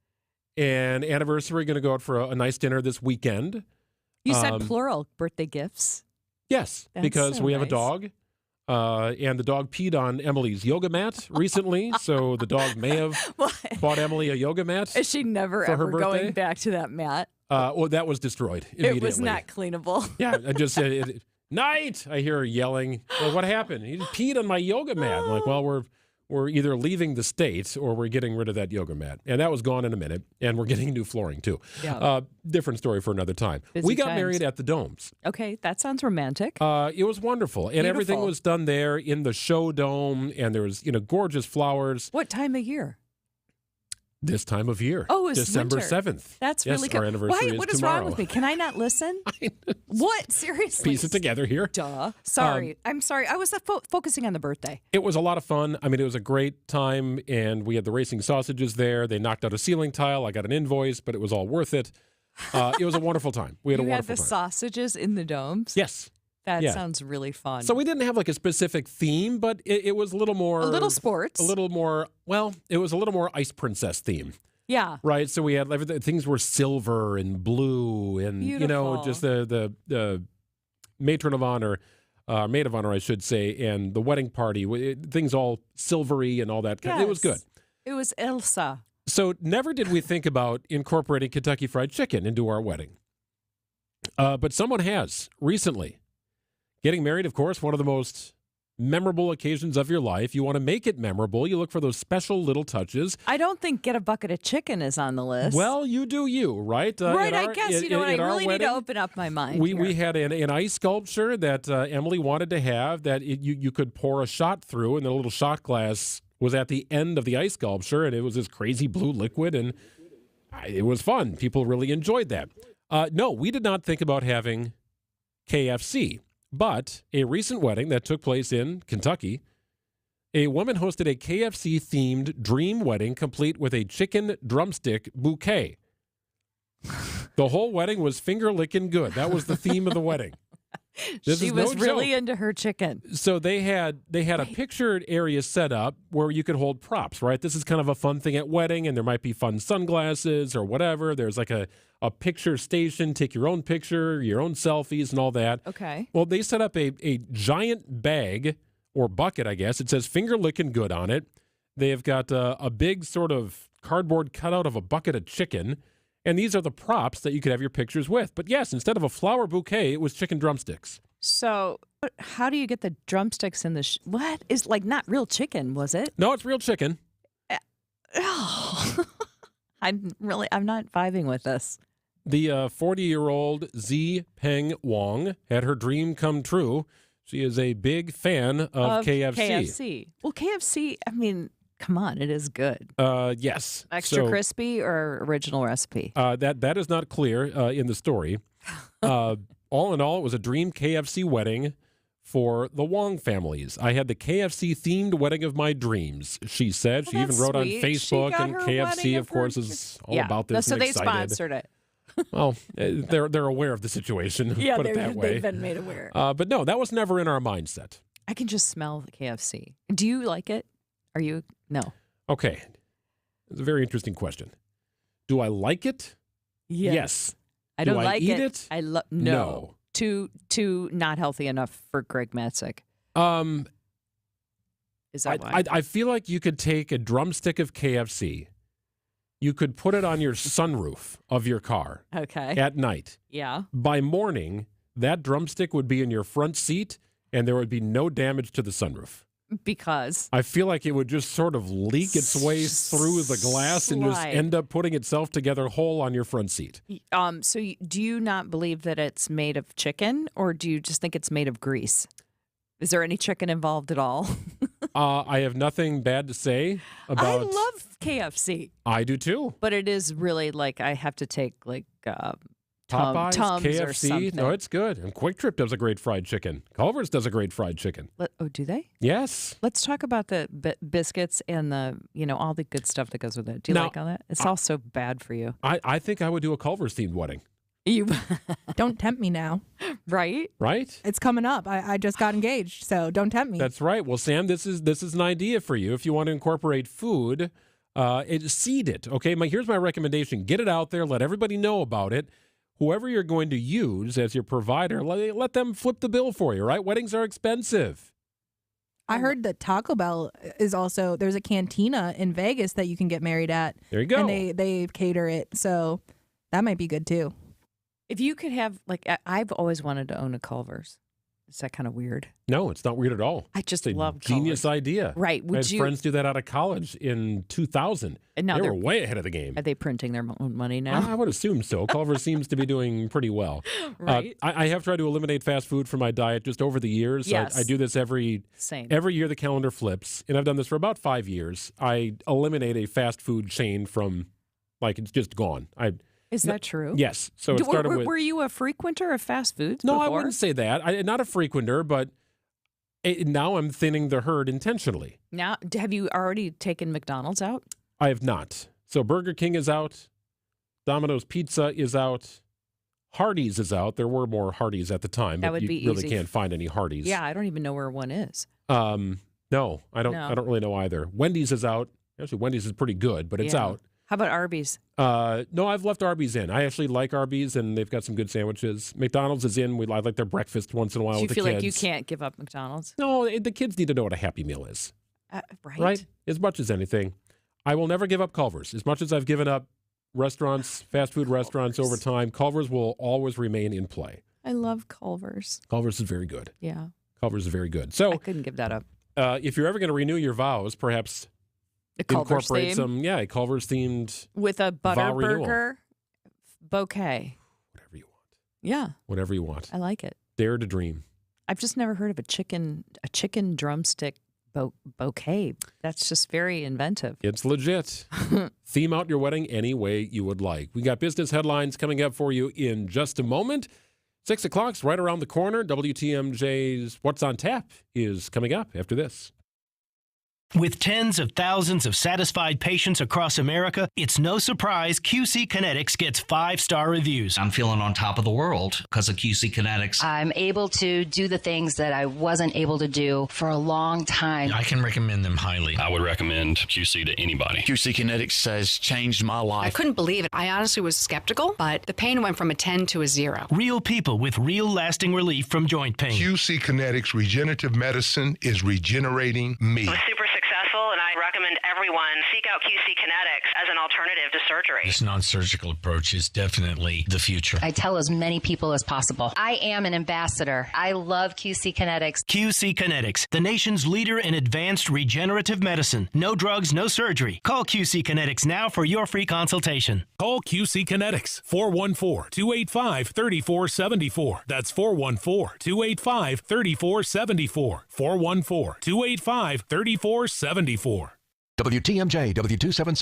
Speaker 3: and anniversary going to go out for a nice dinner this weekend.
Speaker 4: You said plural birthday gifts.
Speaker 3: Yes,
Speaker 4: That's
Speaker 3: because
Speaker 4: so
Speaker 3: we have a
Speaker 4: nice.
Speaker 3: dog. And the dog peed on Emily's yoga mat recently, so the dog may have bought Emily a yoga mat.
Speaker 4: Is she never
Speaker 3: for her
Speaker 4: ever
Speaker 3: birthday?
Speaker 4: going back to that mat?
Speaker 3: Well, that was destroyed immediately.
Speaker 4: It was not cleanable.
Speaker 3: Yeah, I just said, night! I hear her yelling. Well, what happened? He peed on my yoga mat. I'm like, well, we're either leaving the state or we're getting rid of that yoga mat. And that was gone in a minute. And we're getting new flooring, too.
Speaker 4: Yeah.
Speaker 3: Different story for another time.
Speaker 4: Busy
Speaker 3: we got
Speaker 4: times.
Speaker 3: married at the Domes.
Speaker 4: Okay, that sounds romantic.
Speaker 3: It was wonderful. And everything
Speaker 4: Beautiful.
Speaker 3: was done there in the show dome. And there was, gorgeous flowers.
Speaker 4: What time of year?
Speaker 3: This time of year.
Speaker 4: Oh, it's
Speaker 3: December
Speaker 4: winter.
Speaker 3: 7th.
Speaker 4: That's
Speaker 3: Yes,
Speaker 4: really good.
Speaker 3: our anniversary
Speaker 4: Why? What
Speaker 3: is
Speaker 4: is
Speaker 3: tomorrow.
Speaker 4: wrong with me? Can I not listen? What? Seriously?
Speaker 3: Piece it together here.
Speaker 4: Duh. Sorry. I'm sorry. I was focusing on the birthday.
Speaker 3: It was a lot of fun. I mean, it was a great time, and we had the racing sausages there. They knocked out a ceiling tile. I got an invoice, but it was all worth it. It was a wonderful time. We had
Speaker 4: You
Speaker 3: a
Speaker 4: had
Speaker 3: wonderful
Speaker 4: the
Speaker 3: time.
Speaker 4: sausages in the domes?
Speaker 3: Yes.
Speaker 4: That
Speaker 3: Yeah.
Speaker 4: sounds really fun.
Speaker 3: So we didn't have like a specific theme, but it was a little more...
Speaker 4: A little sports.
Speaker 3: A little more, it was a little more Ice Princess theme.
Speaker 4: Yeah.
Speaker 3: Right? So we had everything. Things were silver and blue and,
Speaker 4: Beautiful.
Speaker 3: just the matron of honor, maid of honor, I should say, and the wedding party, things all silvery and all that.
Speaker 4: Yes.
Speaker 3: It was good.
Speaker 4: It was Elsa.
Speaker 3: So never did we think about incorporating Kentucky Fried Chicken into our wedding. But someone has recently. Getting married, of course, one of the most memorable occasions of your life. You want to make it memorable. You look for those special little touches.
Speaker 4: I don't think get a bucket of chicken is on the list.
Speaker 3: Well, you do you, right?
Speaker 4: Right, I guess. You know what? I really need to open up my mind.
Speaker 3: We had an ice sculpture that Emily wanted to have that you could pour a shot through, and the little shot glass was at the end of the ice sculpture, and it was this crazy blue liquid, and it was fun. People really enjoyed that. No, we did not think about having KFC. But a recent wedding that took place in Kentucky, a woman hosted a KFC-themed dream wedding complete with a chicken drumstick bouquet. The whole wedding was finger-licking good. That was the theme of the wedding.
Speaker 4: She was really into her chicken.
Speaker 3: So they had a pictured area set up where you could hold props, right? This is kind of a fun thing at wedding, and there might be fun sunglasses or whatever. There's like a picture station, take your own picture, your own selfies and all that.
Speaker 4: Okay.
Speaker 3: Well, they set up a giant bag or bucket, I guess. It says finger licking good on it. They've got a big sort of cardboard cutout of a bucket of chicken. And these are the props that you could have your pictures with. But yes, instead of a flower bouquet, it was chicken drumsticks.
Speaker 4: So how do you get the drumsticks in the what? Is like not real chicken, was it?
Speaker 3: No, it's real chicken.
Speaker 4: I'm not vibing with this.
Speaker 3: The 40-year-old Z Peng Wong had her dream come true. She is a big fan of KFC.
Speaker 4: Well, KFC, I mean, come on, it is good.
Speaker 3: Yes.
Speaker 4: Extra crispy or original recipe?
Speaker 3: That is not clear in the story. All in all, it was a dream KFC wedding for the Wong families. I had the KFC-themed wedding of my dreams, she said. She even wrote on Facebook, and KFC, of course, is all about this.
Speaker 4: So
Speaker 3: and
Speaker 4: they
Speaker 3: excited.
Speaker 4: sponsored it.
Speaker 3: Well, they're aware of the situation.
Speaker 4: Yeah,
Speaker 3: put it that way.
Speaker 4: They've been made aware.
Speaker 3: But no, that was never in our mindset.
Speaker 4: I can just smell the KFC. Do you like it? Are you? No.
Speaker 3: Okay. It's a very interesting question. Do I like it? Yes.
Speaker 4: I don't like
Speaker 3: eat it?
Speaker 4: I love
Speaker 3: no.
Speaker 4: Too not healthy enough for Greg Matzik. Is that why?
Speaker 3: I feel like you could take a drumstick of KFC. You could put it on your sunroof of your car.
Speaker 4: Okay.
Speaker 3: At night.
Speaker 4: Yeah.
Speaker 3: By morning, that drumstick would be in your front seat, and there would be no damage to the sunroof.
Speaker 4: Because
Speaker 3: I feel like it would just sort of leak its way through the glass and just end up putting itself together whole on your front seat.
Speaker 4: So do you not believe that it's made of chicken, or do you just think it's made of grease? Is there any chicken involved at all?
Speaker 3: I have nothing bad to say about.
Speaker 4: I love KFC.
Speaker 3: I do too.
Speaker 4: But it is really like I have to take like
Speaker 3: Popeyes,
Speaker 4: Tums
Speaker 3: KFC.
Speaker 4: or something.
Speaker 3: No, it's good. And Quick Trip does a great fried chicken. Culver's does a great fried chicken.
Speaker 4: Oh, do they?
Speaker 3: Yes.
Speaker 4: Let's talk about the biscuits and the all the good stuff that goes with it. Do you like all that? It's all so bad for you.
Speaker 3: I think I would do a Culver's themed wedding.
Speaker 4: You
Speaker 14: don't tempt me now.
Speaker 4: Right?
Speaker 3: Right?
Speaker 14: It's coming up. I just got engaged, so don't tempt me.
Speaker 3: That's right. Well, Sam, this is an idea for you. If you want to incorporate food, seed it. Okay. Here's my recommendation. Get it out there. Let everybody know about it. Whoever you're going to use as your provider, let them flip the bill for you, right? Weddings are expensive.
Speaker 14: I heard that Taco Bell is also, there's a cantina in Vegas that you can get married at.
Speaker 3: There you go.
Speaker 14: And they cater it. So that might be good too.
Speaker 4: If you could have, I've always wanted to own a Culver's. Is that kind of weird?
Speaker 3: No, it's not weird at all.
Speaker 4: I just
Speaker 3: it's a
Speaker 4: love
Speaker 3: genius
Speaker 4: Culver's.
Speaker 3: idea.
Speaker 4: Right.
Speaker 3: I had friends do that out of college in 2000.
Speaker 4: And now
Speaker 3: they
Speaker 4: they're
Speaker 3: were way ahead of the game.
Speaker 4: Are they printing their own money now?
Speaker 3: I would assume so. Culver seems to be doing pretty well.
Speaker 4: Right.
Speaker 3: I have tried to eliminate fast food from my diet just over the years.
Speaker 4: Yes.
Speaker 3: I do this every year the calendar flips, and I've done this for about 5 years. I eliminate a fast food chain from, it's just gone.
Speaker 4: Is that true?
Speaker 3: Yes. So it started with.
Speaker 4: Were you a frequenter of fast foods?
Speaker 3: No,
Speaker 4: before?
Speaker 3: I wouldn't say that. Not a frequenter, but now I'm thinning the herd intentionally.
Speaker 4: Now, have you already taken McDonald's out?
Speaker 3: I have not. So Burger King is out. Domino's Pizza is out. Hardee's is out. There were more Hardee's at the time,
Speaker 4: That
Speaker 3: but
Speaker 4: would
Speaker 3: you
Speaker 4: be
Speaker 3: really
Speaker 4: easy.
Speaker 3: can't find any Hardee's.
Speaker 4: Yeah, I don't even know where one is.
Speaker 3: No, I don't.
Speaker 4: No.
Speaker 3: I don't really know either. Wendy's is out. Actually, Wendy's is pretty good, but it's
Speaker 4: Yeah.
Speaker 3: out.
Speaker 4: How about Arby's?
Speaker 3: No, I've left Arby's in. I actually like Arby's, and they've got some good sandwiches. McDonald's is in. I like their breakfast once in a while
Speaker 4: Do you
Speaker 3: with the
Speaker 4: feel
Speaker 3: kids.
Speaker 4: like you can't give up McDonald's?
Speaker 3: No, the kids need to know what a Happy Meal is.
Speaker 4: Right?
Speaker 3: As much as anything. I will never give up Culver's. As much as I've given up restaurants, fast food restaurants over time, Culver's will always remain in play.
Speaker 4: I love Culver's.
Speaker 3: Culver's is very good.
Speaker 4: Yeah.
Speaker 3: Culver's is very good. So
Speaker 4: I couldn't give that up.
Speaker 3: If you're ever going to renew your vows, perhaps
Speaker 4: Culver's
Speaker 3: incorporate
Speaker 4: theme?
Speaker 3: a Culver's themed
Speaker 4: With a
Speaker 3: vow renewal.
Speaker 4: Butterburger bouquet.
Speaker 3: Whatever you want.
Speaker 4: Yeah.
Speaker 3: Whatever you want.
Speaker 4: I like it.
Speaker 3: Dare to dream.
Speaker 4: I've just never heard of a chicken drumstick bouquet. That's just very inventive.
Speaker 3: It's legit. Theme out your wedding any way you would like. We got business headlines coming up for you in just a moment. 6 o'clock's right around the corner. WTMJ's What's on Tap is coming up after this.
Speaker 16: With tens of thousands of satisfied patients across America, it's no surprise QC Kinetics gets 5-star reviews.
Speaker 17: I'm feeling on top of the world because of QC Kinetics.
Speaker 19: I'm able to do the things that I wasn't able to do for a long time.
Speaker 17: I can recommend them highly.
Speaker 20: I would recommend QC to anybody.
Speaker 23: QC Kinetics has changed my life.
Speaker 24: I couldn't believe it. I honestly was skeptical, but the pain went from a 10 to a 0.
Speaker 16: Real people with real lasting relief from joint pain.
Speaker 25: QC Kinetics Regenerative Medicine is regenerating me.
Speaker 28: I was super successful, and I recommend everyone seek out QC Kinetics as an alternative to surgery.
Speaker 17: This non-surgical approach is definitely the future.
Speaker 19: I tell as many people as possible. I am an ambassador. I love QC Kinetics.
Speaker 16: QC Kinetics, the nation's leader in advanced regenerative medicine. No drugs, no surgery. Call QC Kinetics now for your free consultation.
Speaker 29: Call QC Kinetics, 414-285-3474. That's 414-285-3474. 414-285-3474.
Speaker 2: WTMJ W277